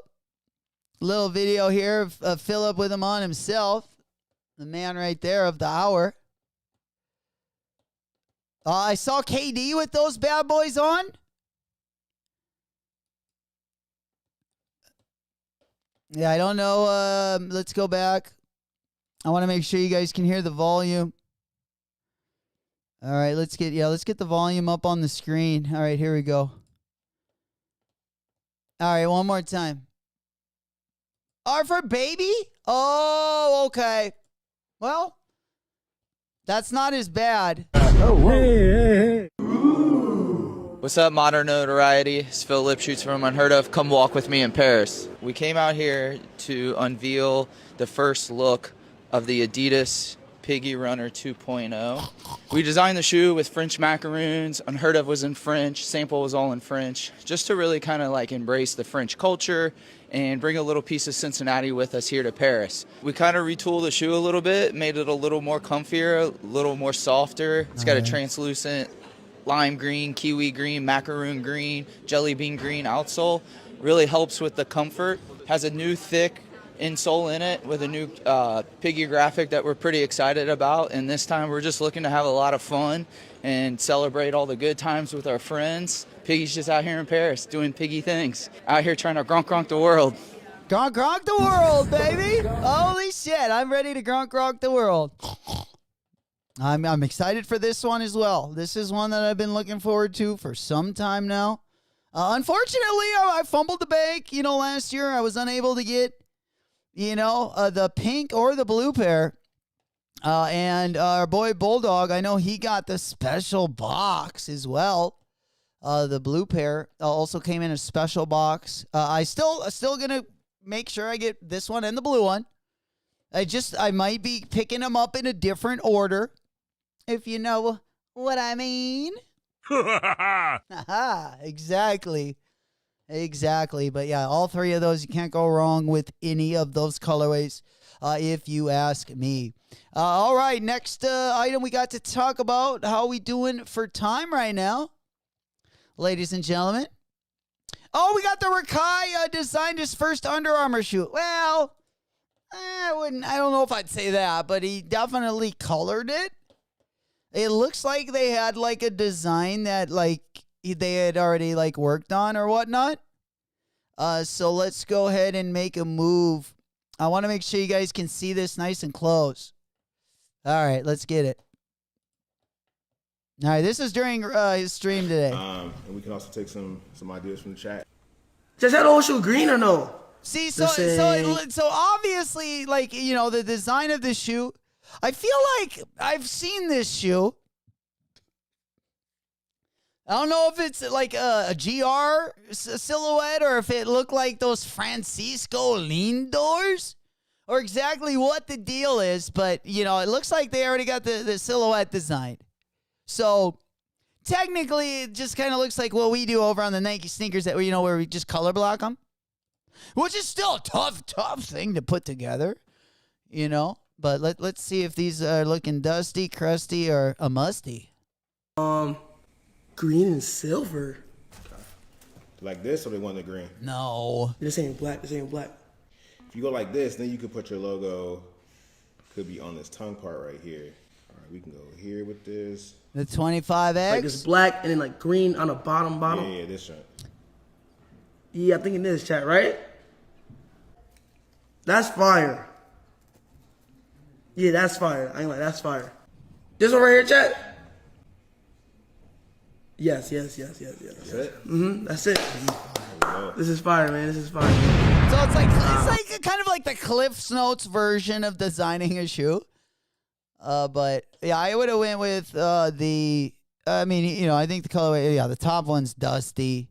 little video here of Philip with him on himself. The man right there of the hour. I saw KD with those bad boys on. Yeah, I don't know. Let's go back. I want to make sure you guys can hear the volume. All right, let's get the volume up on the screen. All right, here we go. All right, one more time. R for baby? Oh, okay. Well, that's not as bad. What's up, Modern Notoriety? It's Phil Lipschutz from Unheard Of. Come walk with me in Paris. We came out here to unveil the first look of the Adidas Piggy Runner 2.0. We designed the shoe with French macaroons. Unheard Of was in French. Sample was all in French. Just to really kind of like embrace the French culture and bring a little piece of Cincinnati with us here to Paris. We kind of retooled the shoe a little bit, made it a little more comfier, a little more softer. It's got a translucent lime green, kiwi green, macaroon green, jelly bean green outsole. Really helps with the comfort. Has a new thick insole in it with a new Piggy graphic that we're pretty excited about. And this time we're just looking to have a lot of fun and celebrate all the good times with our friends. Piggy's just out here in Paris doing Piggy things. Out here trying to gronk the world. Gronk the world, baby. Holy shit, I'm ready to gronk the world. I'm excited for this one as well. This is one that I've been looking forward to for some time now. Unfortunately, I fumbled the bank. Last year I was unable to get, the pink or the blue pair. And our boy Bulldog, I know he got the special box as well. The blue pair also came in a special box. I still gonna make sure I get this one and the blue one. I might be picking them up in a different order, if you know what I mean. Exactly. But yeah, all three of those, you can't go wrong with any of those colorways, if you ask me. All right, next item we got to talk about. How we doing for time right now, ladies and gentlemen? Oh, we got the Rakai designed his first Under Armour shoe. Well, I don't know if I'd say that, but he definitely colored it. It looks like they had like a design that like they had already like worked on or whatnot. So let's go ahead and make a move. I want to make sure you guys can see this nice and close. All right, let's get it. All right, this is during his stream today. And we can also take some ideas from the chat. Does that old shoe green or no? See, so obviously, like, the design of this shoe, I feel like I've seen this shoe. I don't know if it's like a GR silhouette or if it looked like those Francisco Lindors or exactly what the deal is, but, it looks like they already got the silhouette designed. So technically, it just kind of looks like what we do over on the Nike sneakers that where we just color block them, which is still a tough thing to put together, But let's see if these are looking dusty, crusty, or a musty. Green and silver. Like this, or they want the green? No. This ain't black. This ain't black. If you go like this, then you could put your logo. Could be on this tongue part right here. All right, we can go here with this. The 25X? Like it's black and then like green on the bottom. Yeah, this one. Yeah, I think in this chat, right? That's fire. Yeah, that's fire. I ain't like that's fire. This one right here, chat. Yes. That's it? That's it. This is fire, man. This is fire. So it's like kind of like the Cliff's Notes version of designing a shoe. But yeah, I would have went with I think the colorway, the top one's dusty.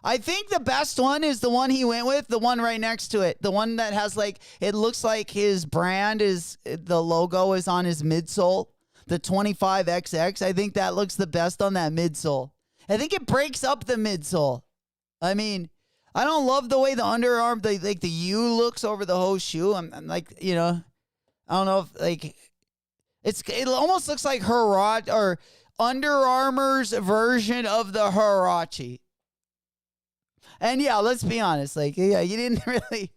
I think the best one is the one he went with, the one right next to it. The one that has it looks like his brand the logo is on his midsole. The 25XX. I think that looks the best on that midsole. I think it breaks up the midsole. I mean, I don't love the way the underarm, the U looks over the whole shoe. I'm like, I don't know if it almost looks like Huarache or Under Armour's version of the Huarache. And yeah, let's be honest. You didn't really,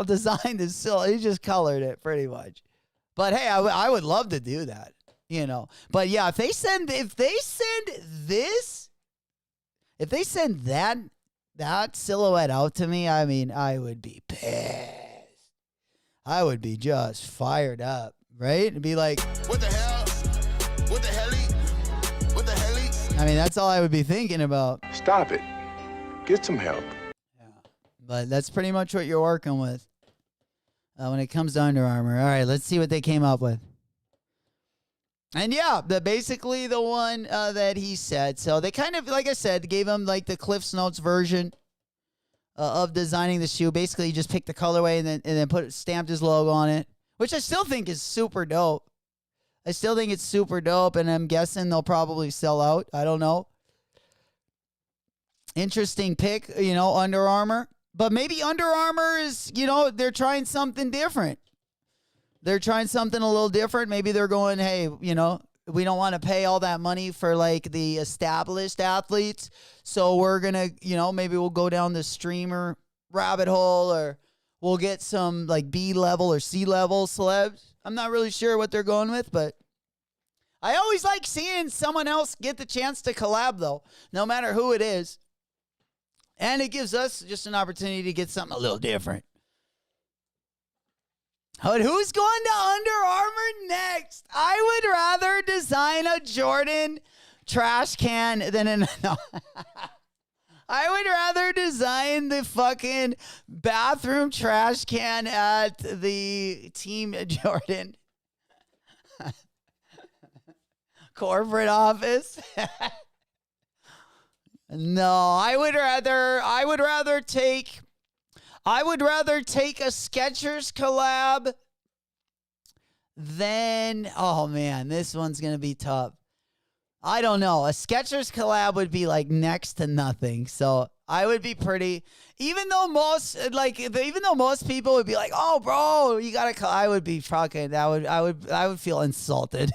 design this silhouette. You just colored it pretty much. But hey, I would love to do that, But yeah, if they send that silhouette out to me, I mean, I would be pissed. I would be just fired up, right? It'd be like, What the hell? What the hell? What the hell? I mean, that's all I would be thinking about. Stop it. Get some help. Yeah, but that's pretty much what you're working with. When it comes to Under Armour. All right, let's see what they came up with. And yeah, basically the one that he said. So they kind of, like I said, gave him the Cliff's Notes version of designing the shoe. Basically, he just picked the colorway and then stamped his logo on it, which I still think is super dope. I still think it's super dope, and I'm guessing they'll probably sell out. I don't know. Interesting pick, Under Armour. But maybe Under Armour is, they're trying something different. They're trying something a little different. Maybe they're going, hey, we don't want to pay all that money for the established athletes. So we're going to, maybe we'll go down the streamer rabbit hole, or we'll get some B level or C level celebs. I'm not really sure what they're going with, but I always like seeing someone else get the chance to collab, though, no matter who it is. And it gives us just an opportunity to get something a little different. But who's going to Under Armour next? I would rather design a Jordan trash can than I would rather design the fucking bathroom trash can at the Team Jordan corporate office. No, I would rather take a Skechers collab than, oh man, this one's going to be tough. I don't know. A Skechers collab would be next to nothing. So I would be pretty, even though most people would be like, oh bro, you got to, I would be fucking, I would feel insulted.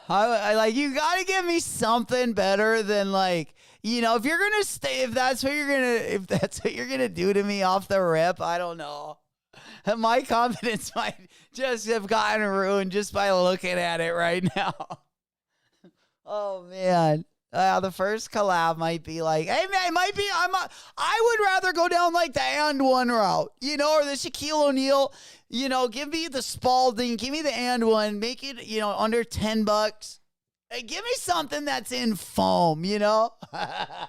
You gotta give me something better than if you're gonna stay, if that's what you're gonna do to me off the rip, I don't know. My confidence might just have gotten ruined just by looking at it right now. Oh man. The first collab might be hey man, it might be, I would rather go down the and one route, or the Shaquille O'Neal, give me the Spalding, give me the and one, make it, under $10. Hey, give me something that's in foam, I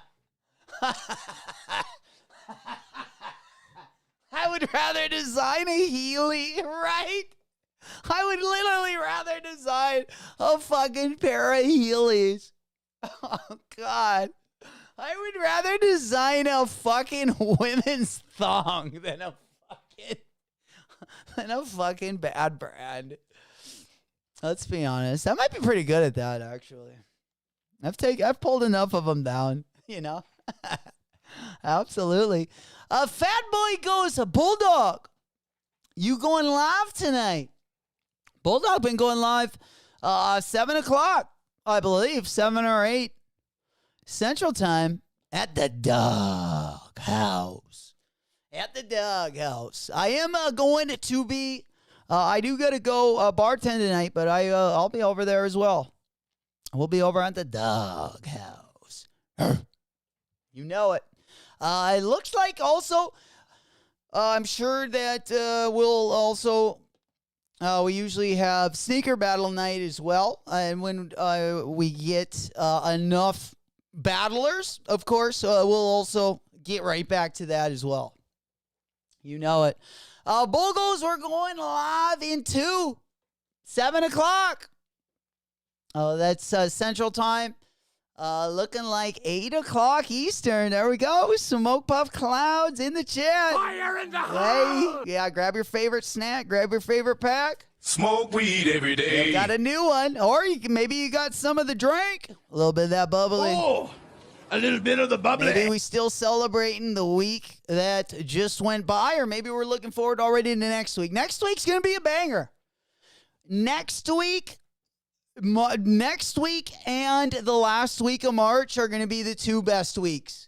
would rather design a Healy, right? I would literally rather design a fucking pair of Heelys. Oh, God. I would rather design a fucking women's thong than a fucking bad brand. Let's be honest. I might be pretty good at that, actually. I've pulled enough of them down, Absolutely. Fat Boy goes, Bulldog, you going live tonight? Bulldog been going live 7 o'clock, I believe, 7 or 8 Central Time at the Dog House. At the Dog House. I am going to be, I do got to go bartend tonight, but I'll be over there as well. We'll be over at the Dog House. You know it. It looks like also I'm sure that we'll also, we usually have sneaker battle night as well. And when we get enough battlers, of course, we'll also get right back to that as well. You know it. Bogos, we're going live into 7 o'clock. Oh, that's Central Time. Looking like 8 o'clock Eastern. There we go. Smoke Puff Clouds in the chat. Fire in the Hey, house! yeah, grab your favorite snack. Grab your favorite pack. Smoke weed every day. You got a new one. Or maybe you got some of the drink. A little bit of that bubbly. Oh, a little bit of the bubbly. Maybe we still celebrating the week that just went by, or maybe we're looking forward already to next week. Next week's going to be a banger. Next week and the last week of March are going to be the two best weeks.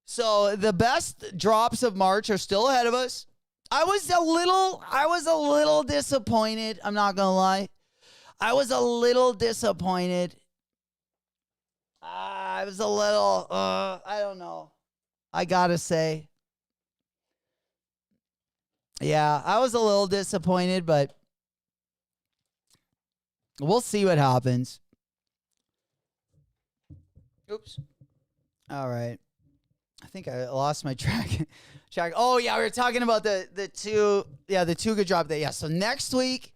So the best drops of March are still ahead of us. I was a little disappointed. I'm not going to lie. I was a little disappointed. I was a little, I don't know. I got to say. Yeah, I was a little disappointed, but we'll see what happens. Oops. All right. I think I lost my track. Oh, yeah, we were talking about the two good drop day. Yeah, so next week,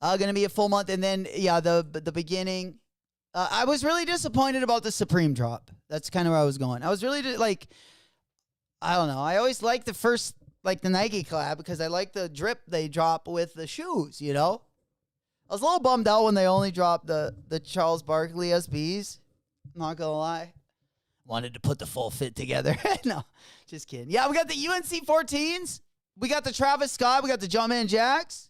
going to be a full month. And then, yeah, the beginning. I was really disappointed about the Supreme drop. That's kind of where I was going. I was really, I don't know. I always like the first, the Nike collab because I like the drip they drop with the shoes, you know? I was a little bummed out when they only dropped the Charles Barkley SBs. Not going to lie. Wanted to put the full fit together. No, just kidding. Yeah, we got the UNC 14s. We got the Travis Scott. We got the Jumpman Jacks.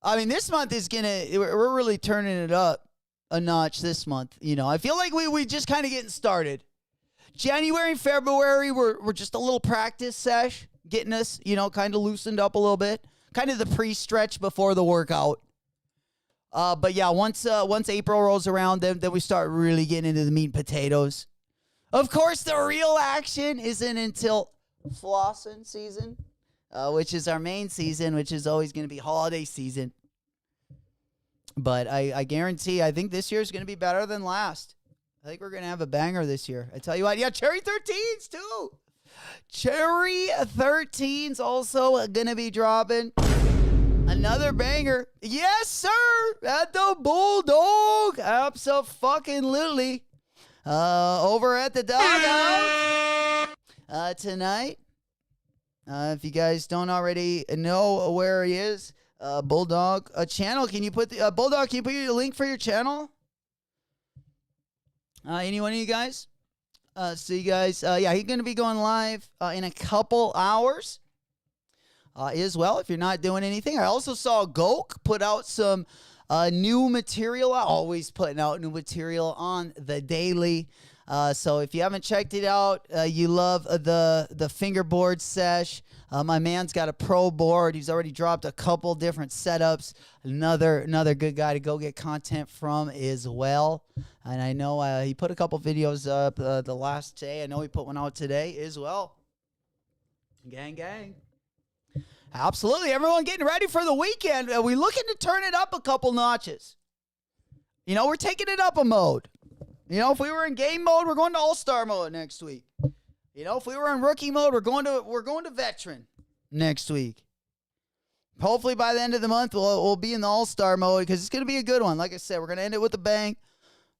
I mean, this month is we're really turning it up a notch this month. You know, I feel like we just kind of getting started. January and February, we're just a little practice sesh, getting us, kind of loosened up a little bit. Kind of the pre-stretch before the workout. But yeah, once April rolls around, then we start really getting into the meat and potatoes. Of course, the real action isn't until flossing season, which is our main season, which is always going to be holiday season. But I guarantee, I think this year is going to be better than last. I think we're going to have a banger this year. I tell you what, yeah, Cherry 13s too. Cherry 13s also going to be dropping. Another banger. Yes, sir. At the Bulldog. Abso-fucking-lutely. Over at the Doghouse. Tonight. If you guys don't already know where he is, Bulldog channel. Can you put Bulldog? Can you put your link for your channel? Any one of you guys? So you guys, yeah, he's gonna be going live in a couple hours. As well, if you're not doing anything. I also saw Gok put out some new material. Always putting out new material on the daily. So if you haven't checked it out, you love the fingerboard sesh. My man's got a pro board. He's already dropped a couple different setups. Another good guy to go get content from as well. And I know he put a couple videos up the last day. I know he put one out today as well. Gang, gang. Absolutely. Everyone getting ready for the weekend. We're looking to turn it up a couple notches. We're taking it up a mode. If we were in game mode, we're going to all-star mode next week. If we were in rookie mode, we're going to veteran next week. Hopefully by the end of the month, we'll be in the all-star mode because it's going to be a good one. Like I said, we're going to end it with a bang.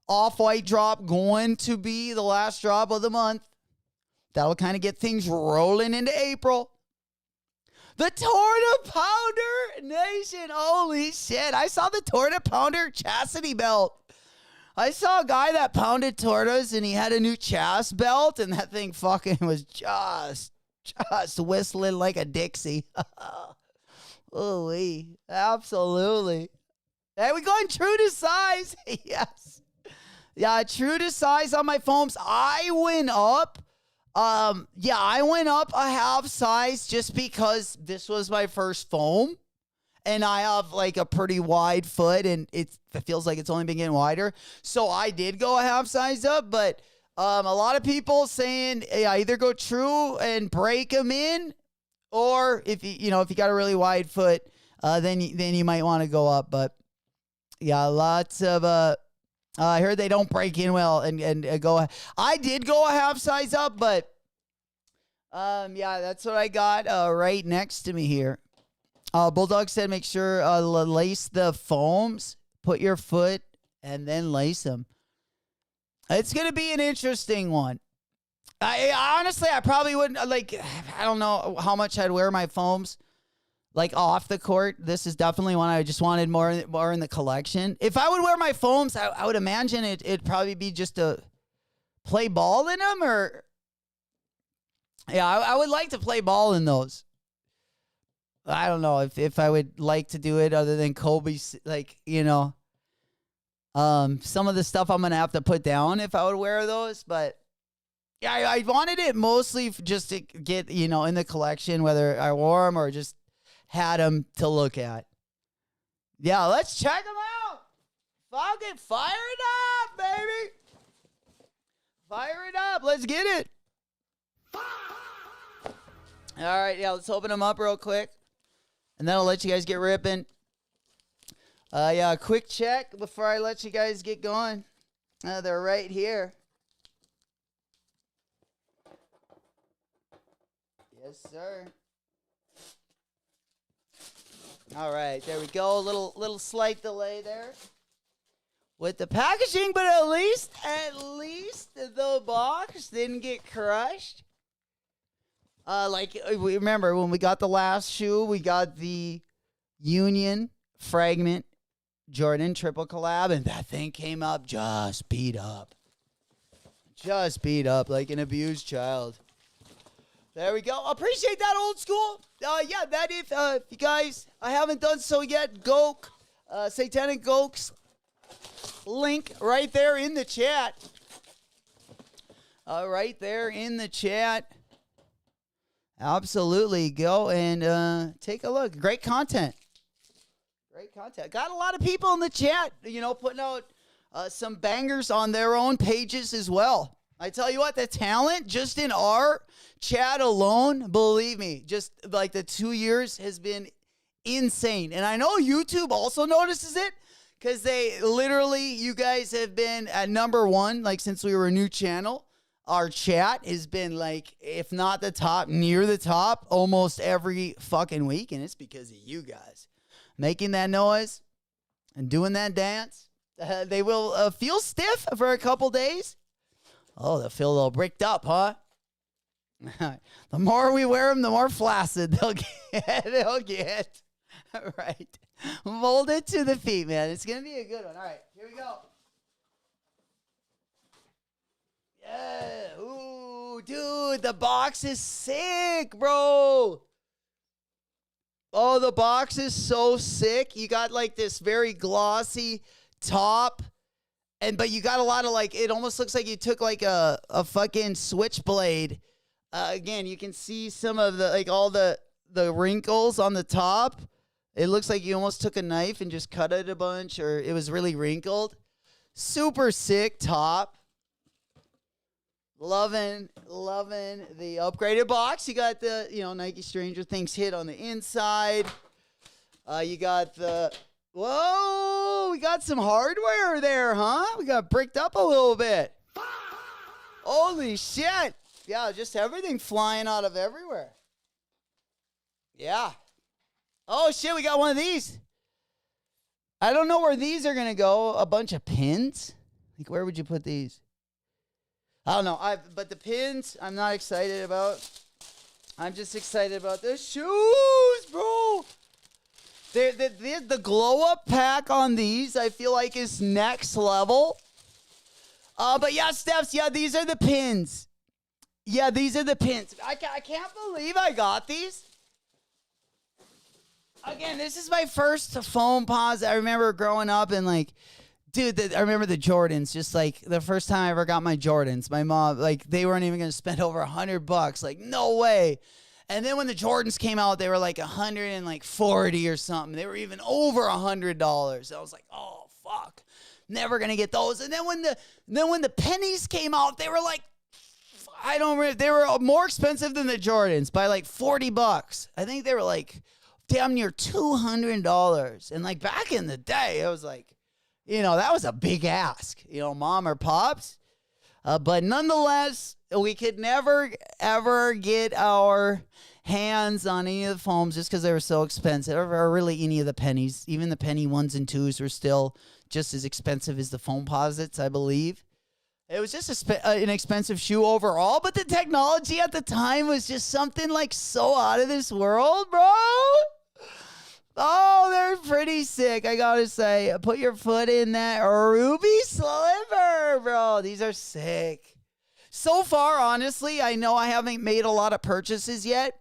Off-white drop going to be the last drop of the month. That'll kind of get things rolling into April. The Torta Pounder Nation. Holy shit. I saw the Torta Pounder chastity belt. I saw a guy that pounded tortas and he had a new chast belt and that thing fucking was just whistling like a Dixie. Ooh, absolutely. Hey, we going true to size. Yes. Yeah, true to size on my foams. I went up. I went up a half size just because this was my first foam. And I have a pretty wide foot and it feels like it's only been getting wider. So I did go a half size up, but a lot of people saying either go true and break them in Or if you if you got a really wide foot, then you might want to go up. But yeah, lots of I heard they don't break in well and go. I did go a half size up, but yeah, that's what I got right next to me here. Bulldog said make sure lace the foams, put your foot, and then lace them. It's gonna be an interesting one. I honestly, I probably wouldn't like. I don't know how much I'd wear my foams like off the court. This is definitely one I just wanted more in the collection. If I would wear my foams, I would imagine it'd probably be just to play ball in them, or yeah, I would like to play ball in those. I don't know if I would like to do it other than Kobe's, like, some of the stuff I'm gonna have to put down if I would wear those, but. Yeah, I wanted it mostly just to get, in the collection, whether I wore them or just had them to look at. Yeah, let's check them out. Fucking fire it up, baby. Fire it up. Let's get it. All right, yeah, let's open them up real quick. And then I'll let you guys get ripping. Yeah, quick check before I let you guys get going. They're right here. Yes, sir. All right, there we go. Little slight delay there with the packaging, but at least the box didn't get crushed. Like we remember when we got the last shoe, we got the Union Fragment Jordan triple collab, and that thing came up just beat up like an abused child. There we go. Appreciate that, old school. Yeah, that if you guys haven't done so yet, Goke, Satanic Goke's link right there in the chat. Right there in the chat. Absolutely. Go and take a look. Great content. Got a lot of people in the chat, putting out some bangers on their own pages as well. I tell you what, the talent just in our chat alone, believe me, just like the 2 years has been insane. And I know YouTube also notices it because they literally, you guys have been at number one, like since we were a new channel. Our chat has been like, if not the top, near the top almost every fucking week. And it's because of you guys making that noise and doing that dance. They will feel stiff for a couple days. Oh, they'll feel a little bricked up, huh? The more we wear them, the more flaccid they'll get. Right. Molded to the feet, man. It's going to be a good one. All right, here we go. Yeah. Ooh, dude, the box is sick, bro. Oh, the box is so sick. You got like this very glossy top. But you got a lot of like, it almost looks like you took like a fucking switchblade. Again, you can see some of the, like all the wrinkles on the top. It looks like you almost took a knife and just cut it a bunch, or it was really wrinkled. Super sick top. Loving the upgraded box. You got the, Nike Stranger Things hit on the inside. You got the... Whoa, we got some hardware there, huh? We got bricked up a little bit. Holy shit. Yeah, just everything flying out of everywhere. Yeah. Oh, shit, we got one of these. I don't know where these are going to go. A bunch of pins? Like, where would you put these? I don't know. But the pins, I'm not excited about. I'm just excited about the shoes, bro. The glow-up pack on these, I feel like, is next level. But yeah, Stephs, yeah, these are the pins. Yeah, these are the pins. I can't believe I got these. Again, this is my first foam paws. I remember growing up and, like, dude, I remember the Jordans. Just, like, the first time I ever got my Jordans, my mom, like, they weren't even going to spend over $100. Like, no way. And then when the Jordans came out, they were like $140 or something. They were even over $100. I was like, oh fuck, never gonna get those. And then when the pennies came out, they were like I don't remember. They were more expensive than the Jordans by like $40. I think they were like damn near $200. And like back in the day, it was like, that was a big ask, mom or pops. But nonetheless, we could never, ever get our hands on any of the foams just because they were so expensive, or really any of the pennies. Even the penny ones and twos were still just as expensive as the Foamposites, I believe. It was just an expensive shoe overall, but the technology at the time was just something like so out of this world, bro. Oh, they're pretty sick, I gotta say. Put your foot in that ruby sliver, bro. These are sick. So far, honestly, I know I haven't made a lot of purchases yet.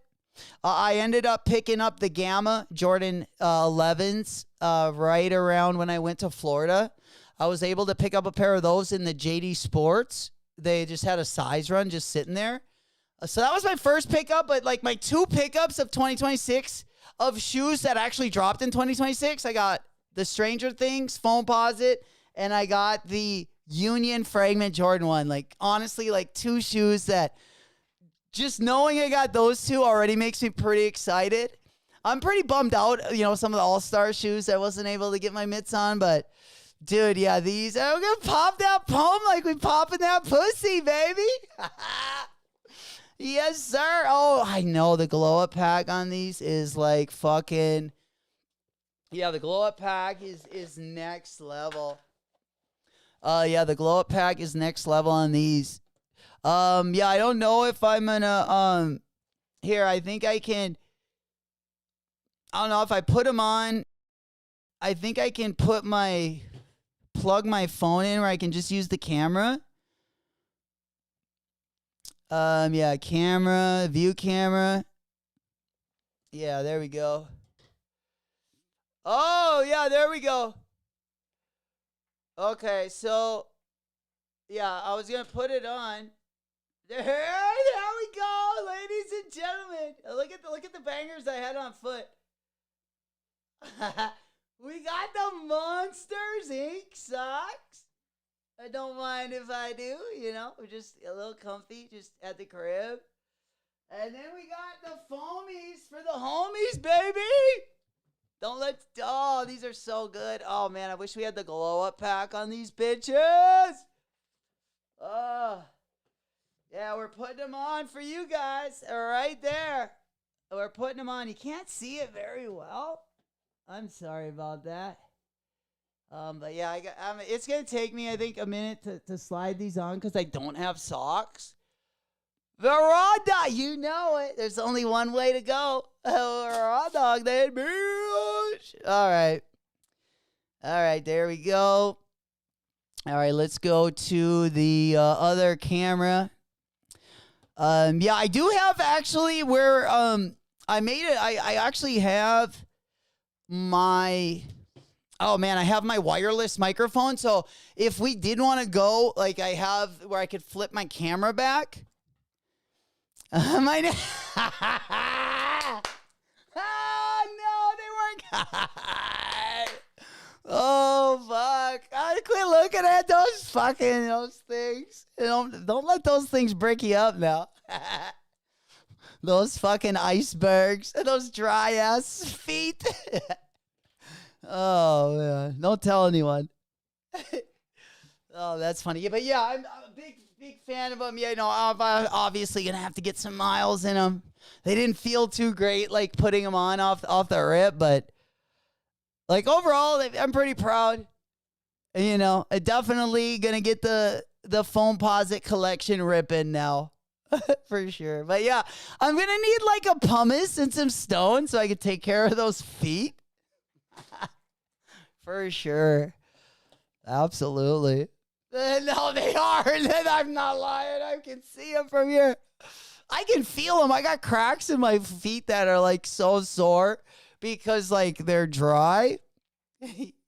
I ended up picking up the Gamma Jordan 11s right around when I went to Florida. I was able to pick up a pair of those in the JD Sports. They just had a size run just sitting there. So that was my first pickup, but like my two pickups of 2026 of shoes that actually dropped in 2026, I got the Stranger Things Foamposite and I got the Union Fragment Jordan 1. Like, honestly, like two shoes that just knowing I got those two already makes me pretty excited. I'm pretty bummed out, some of the All-Star shoes I wasn't able to get my mitts on, but dude, yeah, these, I'm going to pop that palm like we popping that pussy, baby. Yes, sir. Oh, I know the glow-up pack on these is like fucking, yeah, the glow-up pack is next level. Yeah, the glow-up pack is next level on these. Yeah, I don't know if I'm gonna, here, I think I can, I don't know if I put them on, I think I can plug my phone in where I can just use the camera. Yeah, camera, view camera. Yeah, there we go. Oh, yeah, there we go. Okay, so, yeah, I was going to put it on. There we go, ladies and gentlemen. Look at the bangers I had on foot. We got the Monsters Inc. socks. I don't mind if I do, just a little comfy, just at the crib. And then we got the foamies for the homies, baby. Oh, these are so good. Oh, man, I wish we had the glow-up pack on these bitches. Oh, yeah, we're putting them on for you guys right there. We're putting them on. You can't see it very well. I'm sorry about that. But yeah, it's going to take me, I think, a minute to slide these on because I don't have socks. The raw dog, you know it. There's only one way to go. Raw dog, that bitch. All right, there we go. All right, let's go to the other camera. Yeah, I do have actually where I made it. I actually have my... Oh, man, I have my wireless microphone. So if we did want to go, like I have where I could flip my camera back. Oh, no, they weren't. Oh, fuck. I quit looking at those things. Don't let those things break you up now. Those fucking icebergs. Those dry-ass feet. Oh, man. Don't tell anyone. Oh, that's funny. Yeah, but yeah, I'm a big fan of them. Yeah, I'm obviously going to have to get some miles in them. They didn't feel too great, like, putting them on off the rip, but, like, overall, I'm pretty proud. I'm definitely going to get the Foamposite collection ripping now. For sure. But, yeah, I'm going to need, like, a pumice and some stone so I can take care of those feet. For sure. Absolutely. No, they are. I'm not lying. I can see them from here. I can feel them. I got cracks in my feet that are like so sore because like they're dry.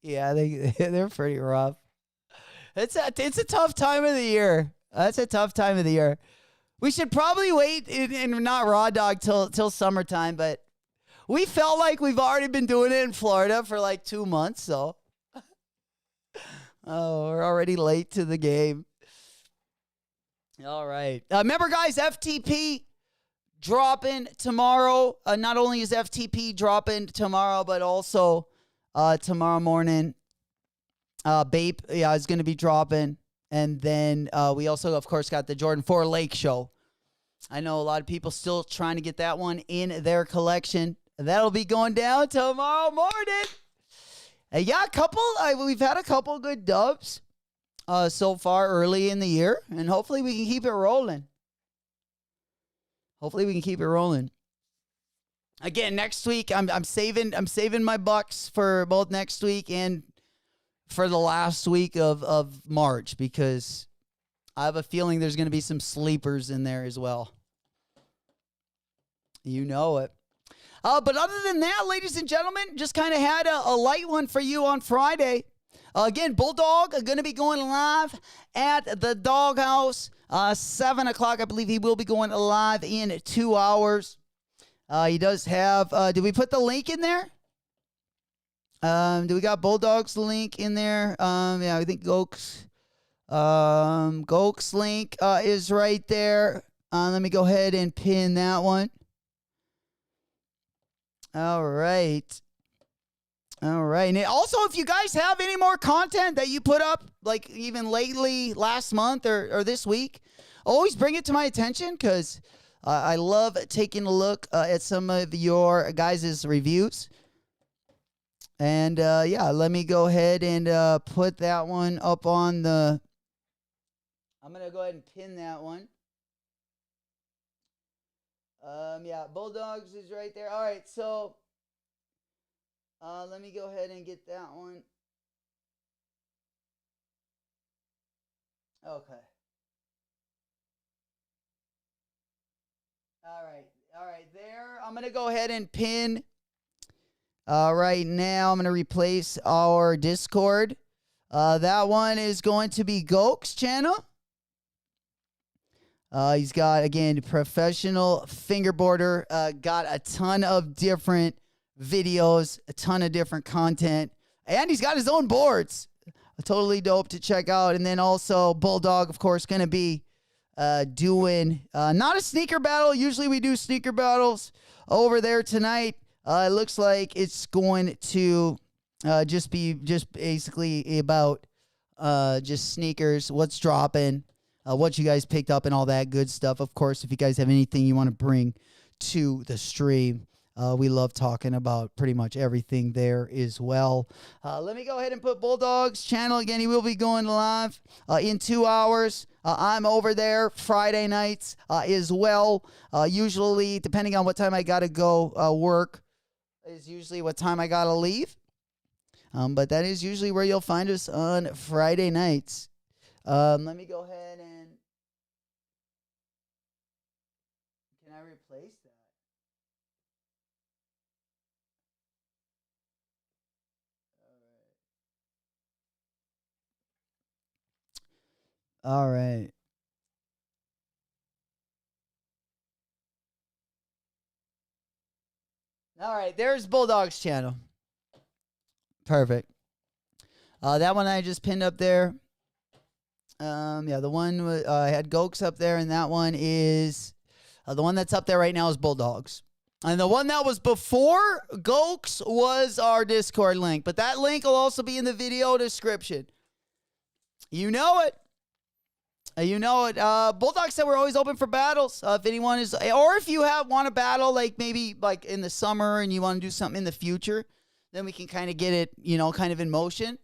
Yeah, they're pretty rough. It's a tough time of the year. That's a tough time of the year. We should probably wait and not raw dog till summertime, but we felt like we've already been doing it in Florida for like 2 months, so. Oh, we're already late to the game. All right. Remember, guys, FTP dropping tomorrow. Not only is FTP dropping tomorrow, but also tomorrow morning, Bape is going to be dropping. And then we also, of course, got the Jordan 4 Lake Show. I know a lot of people still trying to get that one in their collection. That'll be going down tomorrow morning. Yeah, we've had a couple good dubs so far early in the year, and hopefully we can keep it rolling. Again, next week I'm saving my bucks for both next week and for the last week of March, because I have a feeling there's going to be some sleepers in there as well. You know it. But other than that, ladies and gentlemen, just kind of had a light one for you on Friday. Again, Bulldog are going to be going live at the Doghouse, 7 o'clock. I believe he will be going live in 2 hours. He does have, did we put the link in there? Do we got Bulldog's link in there? Yeah, I think Gok's link is right there. Let me go ahead and pin that one. All right. And also, if you guys have any more content that you put up, like even lately, last month or this week, always bring it to my attention, because I love taking a look at some of your guys' reviews. And yeah, let me go ahead and put that one up on the... I'm going to go ahead and pin that one. Yeah, Bulldogs is right there. All right, so let me go ahead and get that one. Okay. All right, there. I'm going to go ahead and pin. Right now, I'm going to replace our Discord. That one is going to be Gok's channel. He's got, again, professional fingerboarder. Got a ton of different videos, a ton of different content. And he's got his own boards. Totally dope to check out. And then also Bulldog, of course, going to be doing not a sneaker battle. Usually we do sneaker battles over there tonight. It looks like it's going to just basically about just sneakers, what's dropping, what you guys picked up and all that good stuff. Of course, if you guys have anything you want to bring to the stream, we love talking about pretty much everything there as well. Let me go ahead and put Bulldog's channel again. He will be going live in 2 hours. I'm over there Friday nights as well. Usually, depending on what time I got to go work, is usually what time I got to leave. But that is usually where you'll find us on Friday nights. Let me go ahead and... Can I replace that? All right. All right, there's Bulldog's channel. Perfect. That one I just pinned up there. Yeah, the one I had Gok's up there, and that one is the one that's up there right now is Bulldogs. And the one that was before Gok's was our Discord link, but that link will also be in the video description. You know it. Bulldog said we're always open for battles. If anyone is, or if you want a battle, like maybe like in the summer and you want to do something in the future, then we can kind of get it, kind of in motion.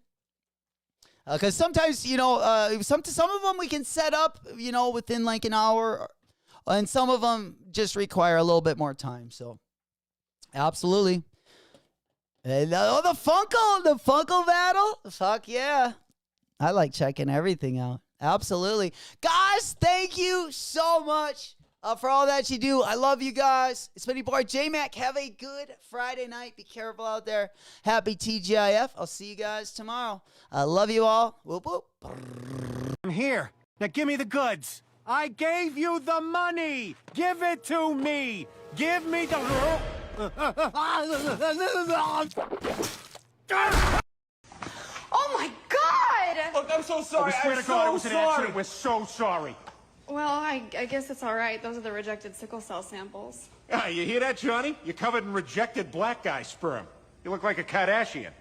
Because sometimes, some of them we can set up, within like an hour, and some of them just require a little bit more time. So, absolutely. And, the Funko battle. Fuck yeah. I like checking everything out. Absolutely. Guys, thank you so much for all that you do. I love you guys. It's been your boy J-Mac. Have a good Friday night. Be careful out there. Happy TGIF. I'll see you guys tomorrow. I love you all. Whoop, whoop. I'm here. Now give me the goods. I gave you the money. Give it to me. Give me the... Oh my God! Look, I'm so sorry. I swear to God, it was an accident. We're so sorry. Well, I guess it's all right. Those are the rejected sickle cell samples. Ah, you hear that, Johnny? You're covered in rejected black guy sperm. You look like a Kardashian.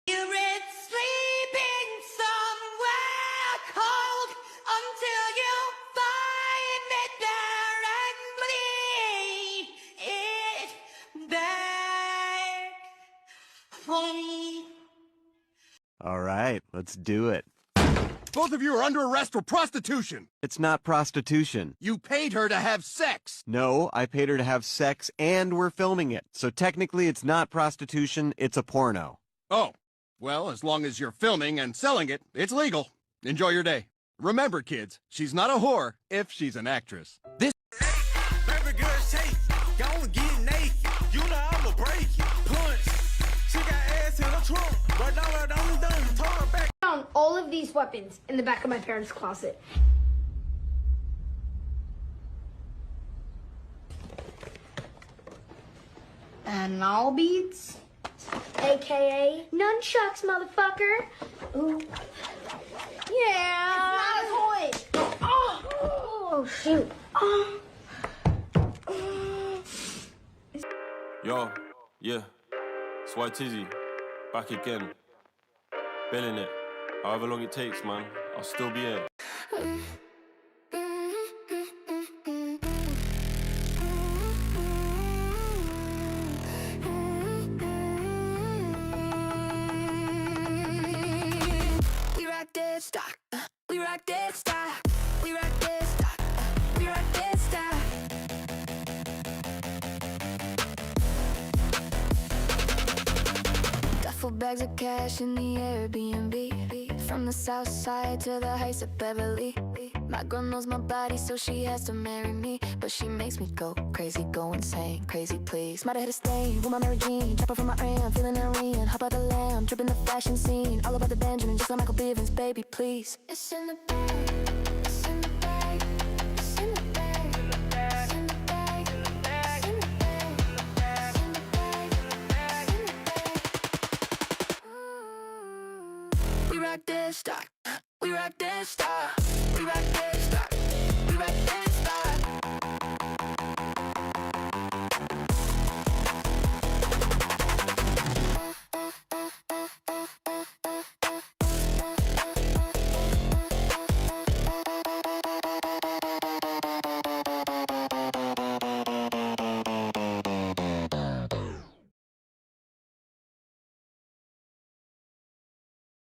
You're sleeping somewhere cold until you find it there and bleed it back for me. All right, let's do it. Both of you are under arrest for prostitution. It's not prostitution. You paid her to have sex. No, I paid her to have sex and we're filming it. So technically it's not prostitution, it's a porno. Oh, well, as long as you're filming and selling it, it's legal. Enjoy your day. Remember, kids, she's not a whore if she's an actress. This Baby girl, shake, go and get naked. You know I'ma break it. Punch. She got ass in the trunk, but now I don't done. Told her back. Found all of these weapons in the back of my parents' closet. And null beads, aka nunchucks, motherfucker. Ooh. Yeah. It's not a toy. Oh shoot. Yo, yeah, it's White Tizzy, back again, billing it. However long it takes, man, I'll still be here. We rock dead stock. We rock dead stock. We rock dead stock. We rock dead stock. Duffel bags of cash in the Airbnb. From the south side to the heights of Beverly. My girl knows my body, so she has to marry me. But she makes me go crazy, go insane, crazy please. Might have hit a stain with my Mary Jean. Chopper from my ram, feeling Irene. Hop out the lamb, dripping the fashion scene. All about the Benjamin, just like Michael Bivins, baby, please. It's in the bag, it's in the bag, it's in the bag, it's in the bag, it's in the bag, it's in the bag, it's in the bag, it's in the bag, it's in the bag. We rock dead stock. We rock dead stock. We rock dead stock. We rock dead stock.